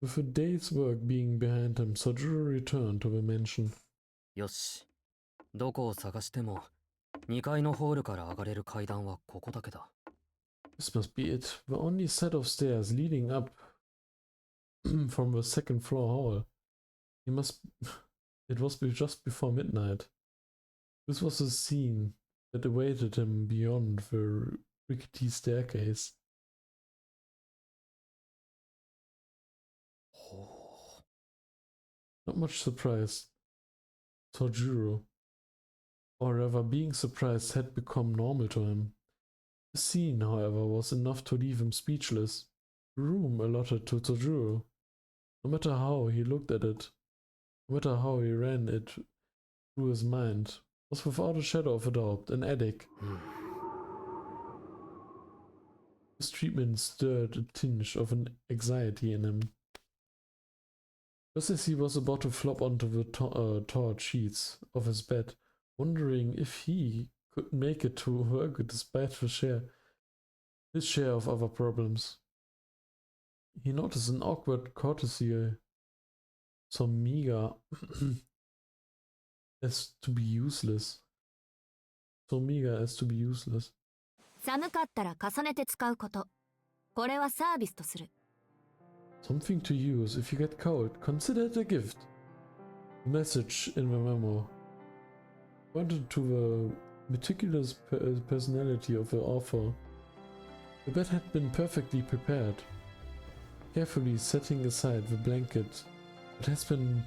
With a day's work being behind him, Sojiro returned to the mansion. よし。どこを探しても、2階のホールから上がれる階段はここだけだ。This must be it. The only set of stairs leading up from the second floor hall. It was just before midnight. This was the scene that awaited him beyond the rickety staircase. ほ Not much surprise. Sojiro, or rather being surprised, had become normal to him. The scene, however, was enough to leave him speechless. The room allotted to Sojiro, no matter how he looked at it, no matter how he ran it through his mind, was without a shadow of a doubt an attic. う。This treatment stirred a tinge of an anxiety in him. Just as he was about to flop onto the taut sheets of his bed, wondering if he could make it to work despite his share of other problems, he noticed an awkward courtesy, so meager as to be useless. 寒かったら重ねて使うこと。これはサービスとする。 Something to use if you get cold. Consider it a gift. The message in the memo pointed to the meticulous personality of the author. The bed had been perfectly prepared. Carefully setting aside the blanket, it has been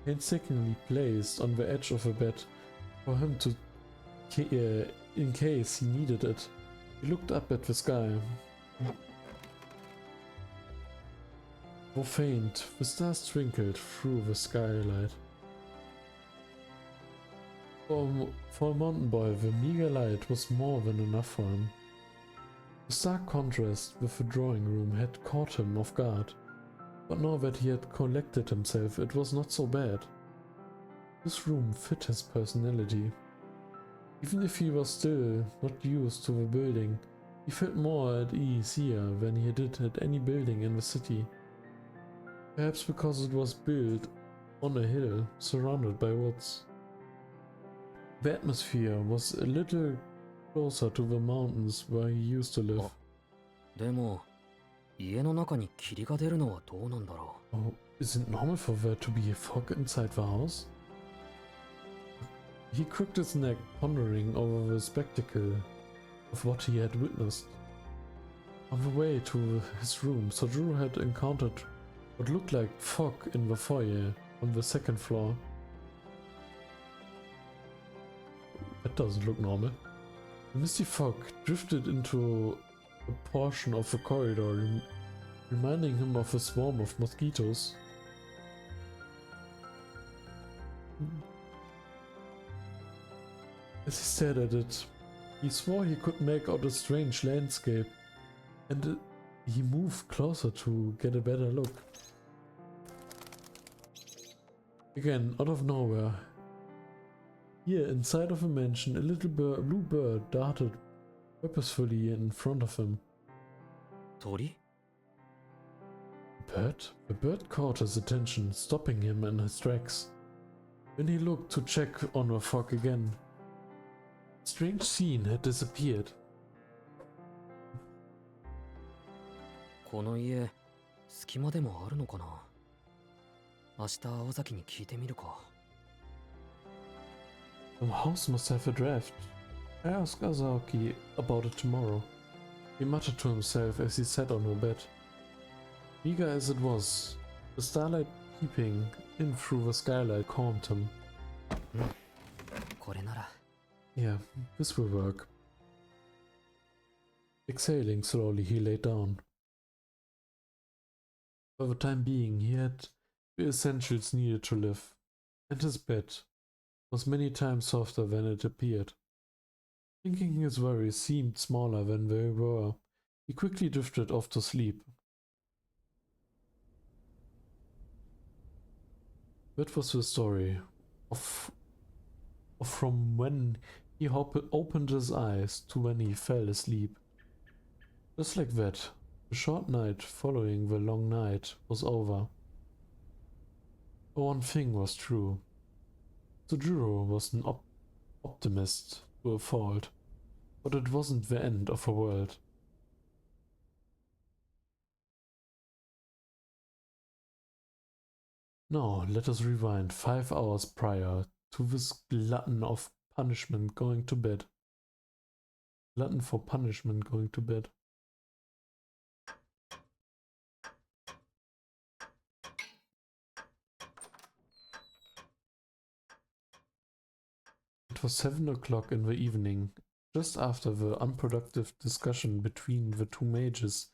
painstakingly placed on the edge of the bed for him to, in case he needed it. He looked up at the sky. Though faint, the stars twinkled through the skylight. For a mountain boy, the meager light was more than enough for him. The stark contrast with the drawing room had caught him off guard, but now that he had collected himself, it was not so bad. This room fit his personality. Even if he was still not used to the building, he felt more at ease here than he did at any building in the city. Perhaps because it was built on a hill, surrounded by woods. The atmosphere was a little closer to the mountains where he used to live. でも、家の中に霧が出るのはどうなんだろ Oh, is it normal for there to be a fog inside the house? He crooked his neck, pondering over the spectacle of what he had witnessed. On the way to his room, Sojuro had encountered what looked like fog in the foyer on the second floor. That doesn't look normal. The misty fog drifted into a portion of the corridor, reminding him of a swarm of mosquitoes. As he stared at it, he swore he could make out a strange landscape, and he moved closer to get a better look. Again, out of nowhere, here inside of a mansion, a little blue bird darted purposefully in front of him. う。鳥 Bird? The bird caught his attention, stopping him in his tracks. When he looked to check on the fog again, the strange scene had disappeared. この家、隙間でもあるのかな。明日青崎に聞いてみるか。The house must have a draft. I ask Azaki about it tomorrow. He muttered to himself as he sat on her bed. Meager as it was, the starlight peeping in through the skylight calmed him. これなら。 Yeah, this will work. Exhaling slowly, he lay down. For the time being, he had the essentials needed to live, and his bed was many times softer than it appeared. Thinking his worries seemed smaller than they were, he quickly drifted off to sleep. That was the story of from when he opened his eyes to when he fell asleep. Just like that, the short night following the long night was over. But one thing was true. Sojuro was an optimist to a fault, but it wasn't the end of the world. Now, let us rewind 5 hours prior to this glutton of punishment going to bed. Glutton for punishment going to bed. It was 7 o'clock in the evening, just after the unproductive discussion between the two mages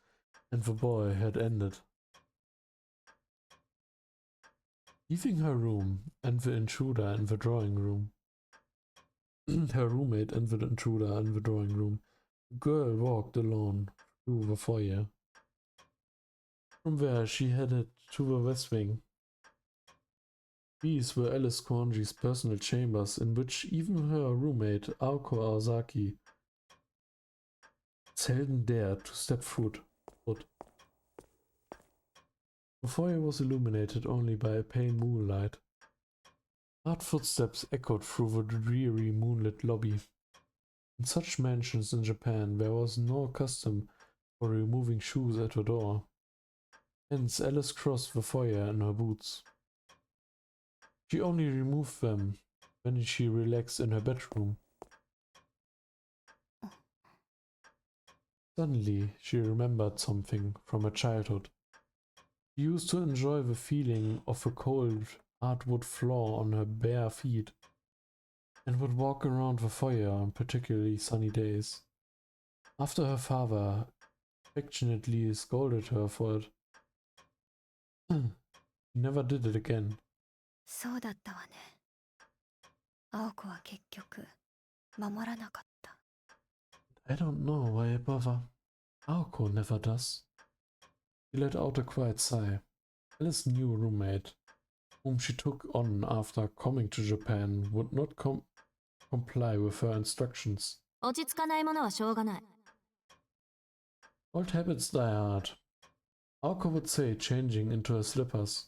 and the boy had ended. Leaving her room and the intruder in the drawing room, her roommate and the intruder in the drawing room, the girl walked alone through the foyer. From there she headed to the West Wing. These were Alice Kwanji's personal chambers, in which even her roommate, Aoko Aozaki, seldom dared to step foot. The foyer was illuminated only by a pale moonlight. Hard footsteps echoed through the dreary moonlit lobby. In such mansions in Japan, there was no custom for removing shoes at the door. Hence, Alice crossed the foyer in her boots. She only removed them when she relaxed in her bedroom. Suddenly, she remembered something from her childhood. She used to enjoy the feeling of a cold hardwood floor on her bare feet, and would walk around the fire on particularly sunny days. After her father affectionately scolded her for it, he never did it again. そうだったわね。青子は結局守らなかった。I don't know why I bother. Aoko never does. She let out a quiet sigh. Alice's new roommate, whom she took on after coming to Japan, would not comply with her instructions. 落ち着かないものはしょうがない。 Old habits die hard. Aoko would say, changing into her slippers.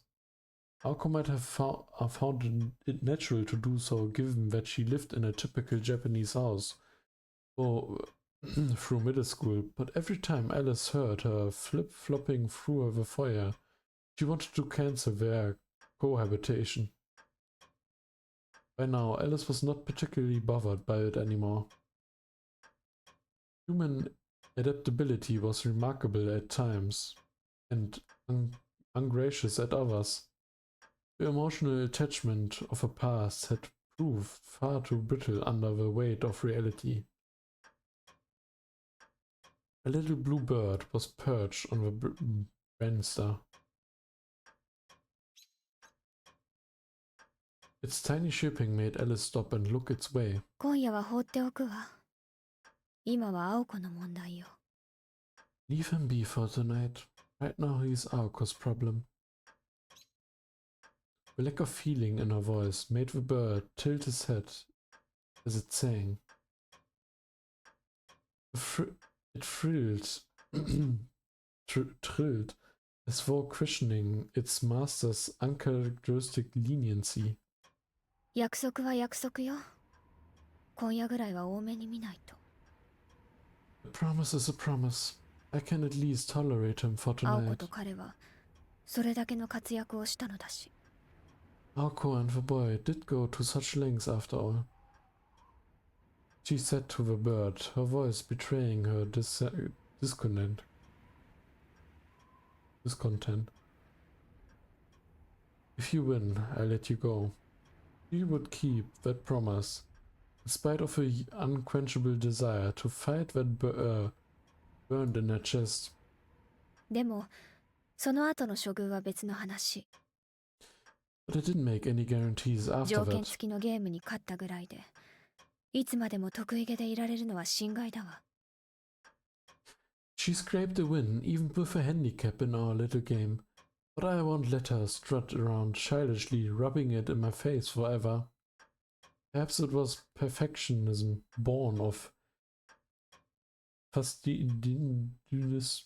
Aoko might have found it natural to do so, given that she lived in a typical Japanese house or through middle school, but every time Alice heard her flip-flopping through the fire, she wanted to cancel their cohabitation. By now, Alice was not particularly bothered by it anymore. Human adaptability was remarkable at times, and ungracious at others. The emotional attachment of her past had proved far too brittle under the weight of reality. A little blue bird was perched on the banister. Its tiny chirping made Alice stop and look its way. 今夜は放っておくわ。今は青子の問題よ。Leave him be for tonight. Right now he's Aoko's problem. The lack of feeling in her voice made the bird tilt his head as it sang. It thrilled, trilled, as though questioning its master's uncharacteristic leniency. 約束は約束よ。今夜ぐらいは多めに見ないと。A promise is a promise. I can at least tolerate him for 青子 tonight. と彼はそれだけの活躍をしたのだし。Aoko and the boy did go to such lengths after all. She said to the bird, her voice betraying her discontent. If you win, I'll let you go. She would keep that promise, in spite of her unquenchable desire to fight that burned in her chest. でも、その後の処遇は別の話。 But I didn't make any guarantees after 条件 that. 付きのゲームに勝ったぐらいで、いつまでも得意げでいられるのは心外だわ。She scraped a win even with a handicap in our little game, but I won't let her strut around childishly, rubbing it in my face forever. Perhaps it was perfectionism born of fastidiousness.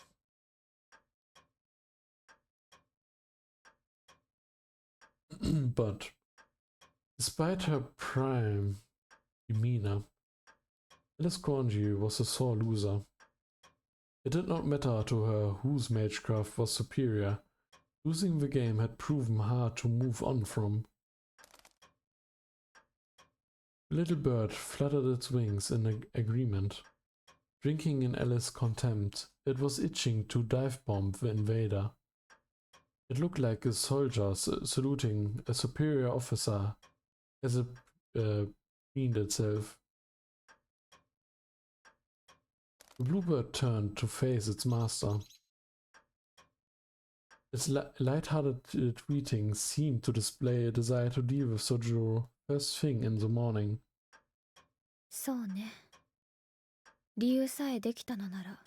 But despite her prime demeanor, Alice Corngie was a sore loser. It did not matter to her whose magecraft was superior. Losing the game had proven hard to move on from. The little bird fluttered its wings in agreement. Drinking in Alice's contempt, it was itching to dive-bomb the invader. It looked like a soldier saluting a superior officer as it preened itself. The bluebird turned to face its master. Its light-hearted tweeting seemed to display a desire to deal with Sojiro first thing in the morning. そうね。理由さえできたのなら、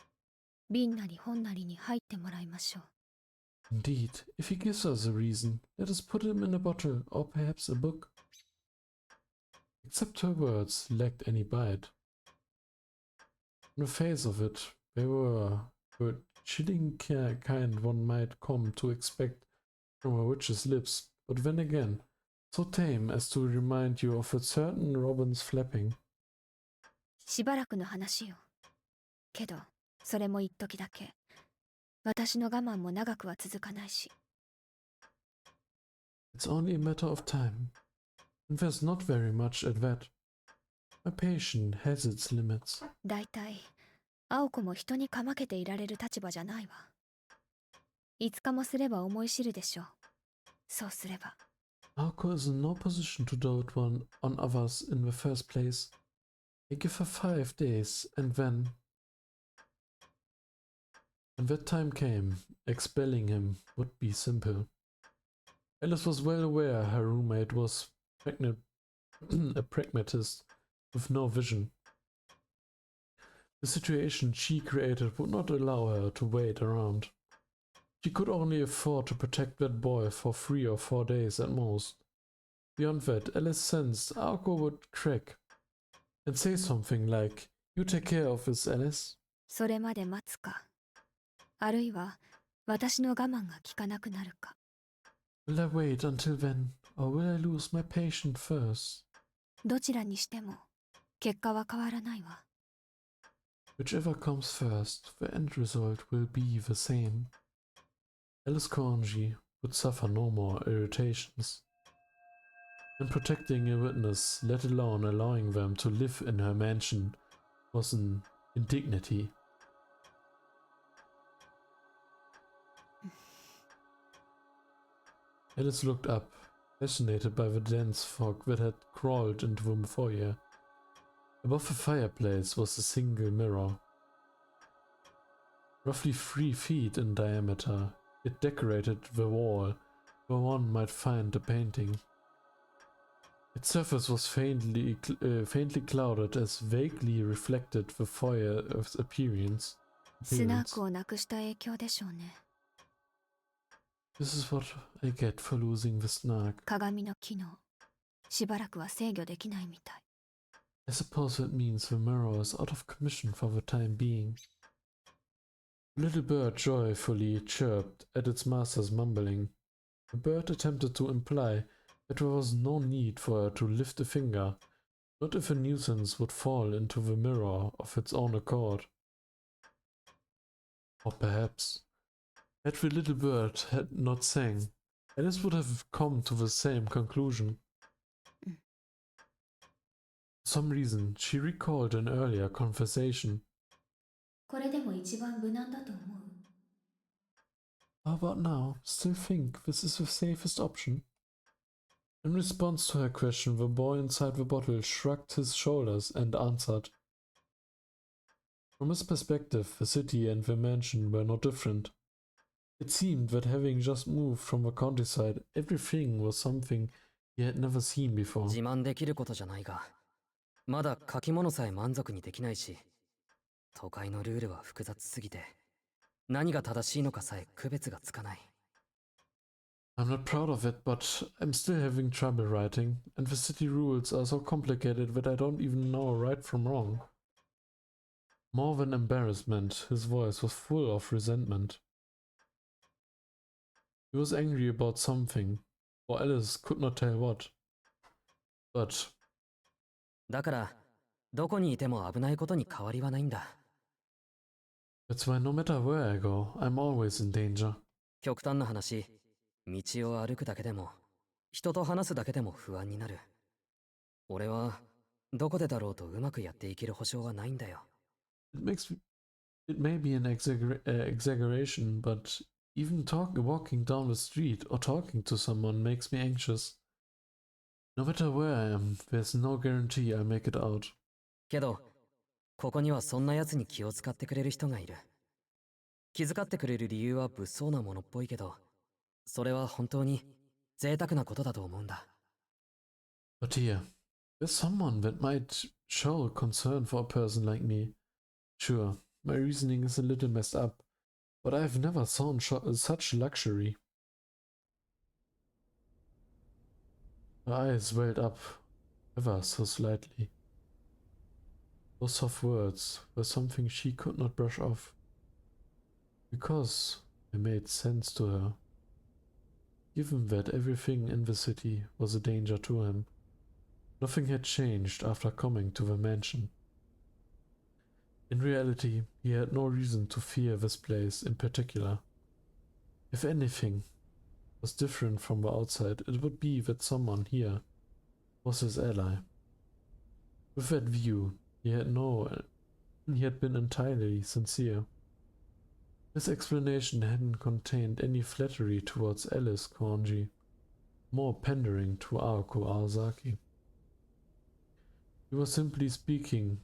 瓶なり本なりに入ってもらいましょう。Indeed, if he gives us a reason, let us put him in a bottle, or perhaps a book. Except her words lacked any bite. On the face of it, they were the chilling kind one might come to expect from a witch's lips, but then again, so tame as to remind you of a certain robin's flapping. しばらくの話よ。けど、それも一時だけ。私の我慢も長くは続かないし。It's only a matter of time, and there's not very much at that. My patience has its limits. だいたい青子も人にかまけていられる立場じゃないわ。5日もすれば思い知るでしょう。そうすれば。Naoko is in no position to dote on others in the first place. I give her 5 days, and then... When that time came, expelling him would be simple. Alice was well aware her roommate was a pragmatist with no vision. The situation she created would not allow her to wait around. She could only afford to protect that boy for 3 or 4 days at most. Beyond that, Alice sensed Aoko would crack and say something like, "You take care of this, Alice." それまで待つか。あるいは、私の我慢が効かなくなるか。Will I wait until then, or will I lose my patience first? どちらにしても、結果は変わらないわ。Whichever comes first, the end result will be the same. Alice Koranji would suffer no more irritations. And protecting a witness, let alone allowing them to live in her mansion, was an indignity. Alice looked up, fascinated by the dense fog that had crawled into the foyer. Above the fireplace was a single mirror. Roughly 3 feet in diameter, it decorated the wall where one might find a painting. Its surface was faintly clouded as vaguely reflected the foyer's appearance. スナークをなくした影響でしょうね。This is what I get for losing the snark. 鏡の機能、しばらくは制御できないみたい。I suppose that means the mirror is out of commission for the time being. The little bird joyfully chirped at its master's mumbling. The bird attempted to imply that there was no need for her to lift a finger, not if a nuisance would fall into the mirror of its own accord. Or perhaps, had the little bird had not sang, Alice would have come to the same conclusion. For some reason, she recalled an earlier conversation. これでも一番無難だと思う。How about now? Still think this is the safest option? In response to her question, the boy inside the bottle shrugged his shoulders and answered. From his perspective, the city and the mansion were no different. It seemed that having just moved from the countryside, everything was something he had never seen before. 自慢できることじゃないが、まだ書き物さえ満足にできないし、都会のルールは複雑すぎて、何が正しいのかさえ区別がつかない。I'm not proud of it, but I'm still having trouble writing, and the city rules are so complicated that I don't even know right from wrong. More than embarrassment, his voice was full of resentment. He was angry about something, or Alice could not tell what. But だから、どこにいても危ないことに変わりはないんだ。that's why no matter where I go, I'm always in danger. 極端な話、道を歩くだけでも、人と話すだけでも不安になる。俺は、どこでだろうとうまくやっていける保証はないんだよ。It may be an exaggeration, but even walking down the street or talking to someone makes me anxious. No matter where I am, there's no guarantee I'll make it out. けど、ここにはそんな奴に気を使ってくれる人がいる。気遣ってくれる理由は物騒なものっぽいけど、それは本当に贅沢なことだと思うんだ。But here, there's someone that might show concern for a person like me. Sure, my reasoning is a little messed up, but I've never known such luxury. Her eyes welled up, ever so slightly. Those soft words were something she could not brush off, because they made sense to her. Given that everything in the city was a danger to him, nothing had changed after coming to the mansion. In reality, he had no reason to fear this place in particular. If anything was different from the outside, it would be that someone here was his ally. With that view, he had no He had been entirely sincere. His explanation hadn't contained any flattery towards Alice Konji, more pandering to Aoko Aozaki. He was simply speaking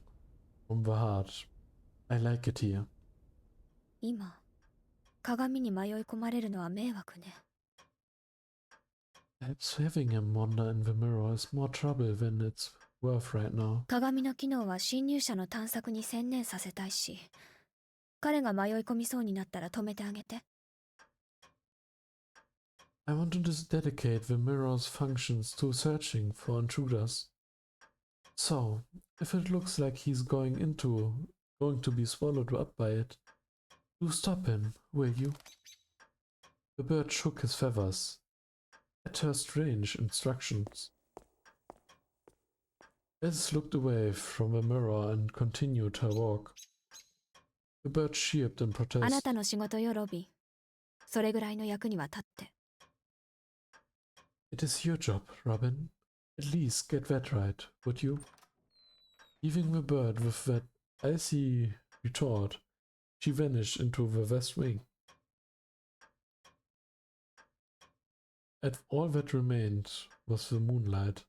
from the heart. I like it here. 今、鏡に迷い込まれるのは迷惑ね。Perhaps having him wander in the mirror is more trouble than it's worth right now. 鏡の機能は侵入者の探索に専念させたいし、彼が迷い込みそうになったら止めてあげて。I want to dedicate the mirror's functions to searching for intruders. So, if it looks like he's going to be swallowed up by it, do stop him, will you? The bird shook his feathers at her strange instructions. Alice looked away from the mirror and continued her walk. The bird chirped in あな protest. たの仕事よ、ロビン。それぐらいの役には立って。It is your job, Robin. At least get that right, would you? Leaving the bird with that icy retort, she vanished into the west wing. And all that remained was the moonlight,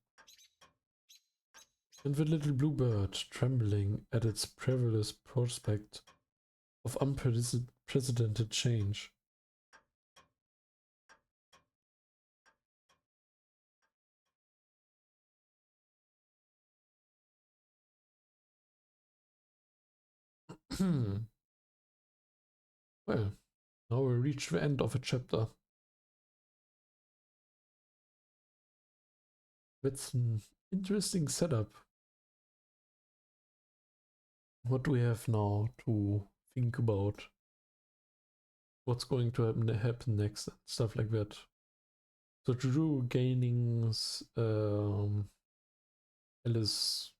and the little blue bird trembling at its perilous prospect of unprecedented change. Well, now we reach the end of a chapter. That's an interesting setup. What do we have now to think about? What's going to happen next and stuff like that. So Drew gaining Alice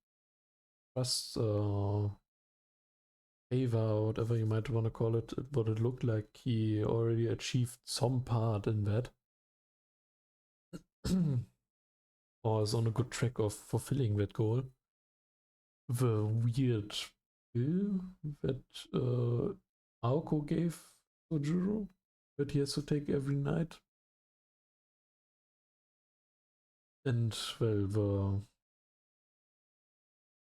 trust, Ava, whatever you might want to call it, but it looked like he already achieved some part in that. Or is on a good track of fulfilling that goal. The weird pill that Aoko gave Sojuro that he has to take every night. And, well, the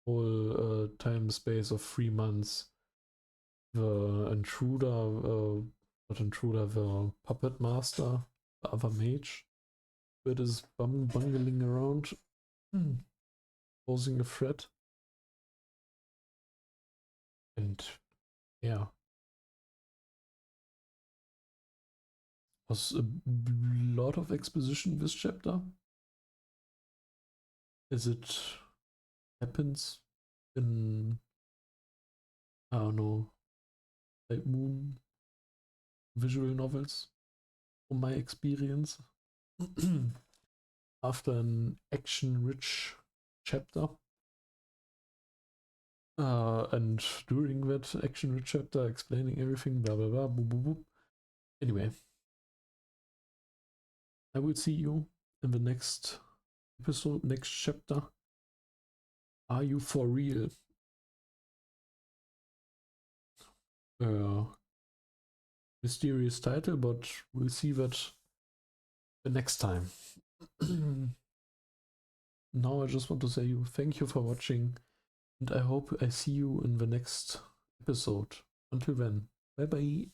whole time space of 3 months, the intruder, not intruder, the puppet master, the other mage, that is bungling around, posing a threat. And yeah, was a lot of exposition this chapter. As it happens in, I don't know, like Moon visual novels, from my experience. After an action-rich chapter. And during that action-rich chapter, explaining everything, blah blah blah, boop boop boop. Anyway, I will see you in the next episode, next chapter. Are you for real? Mysterious title, but we'll see that the next time. Now I just want to say thank you for watching, and I hope I see you in the next episode. Until then, bye bye.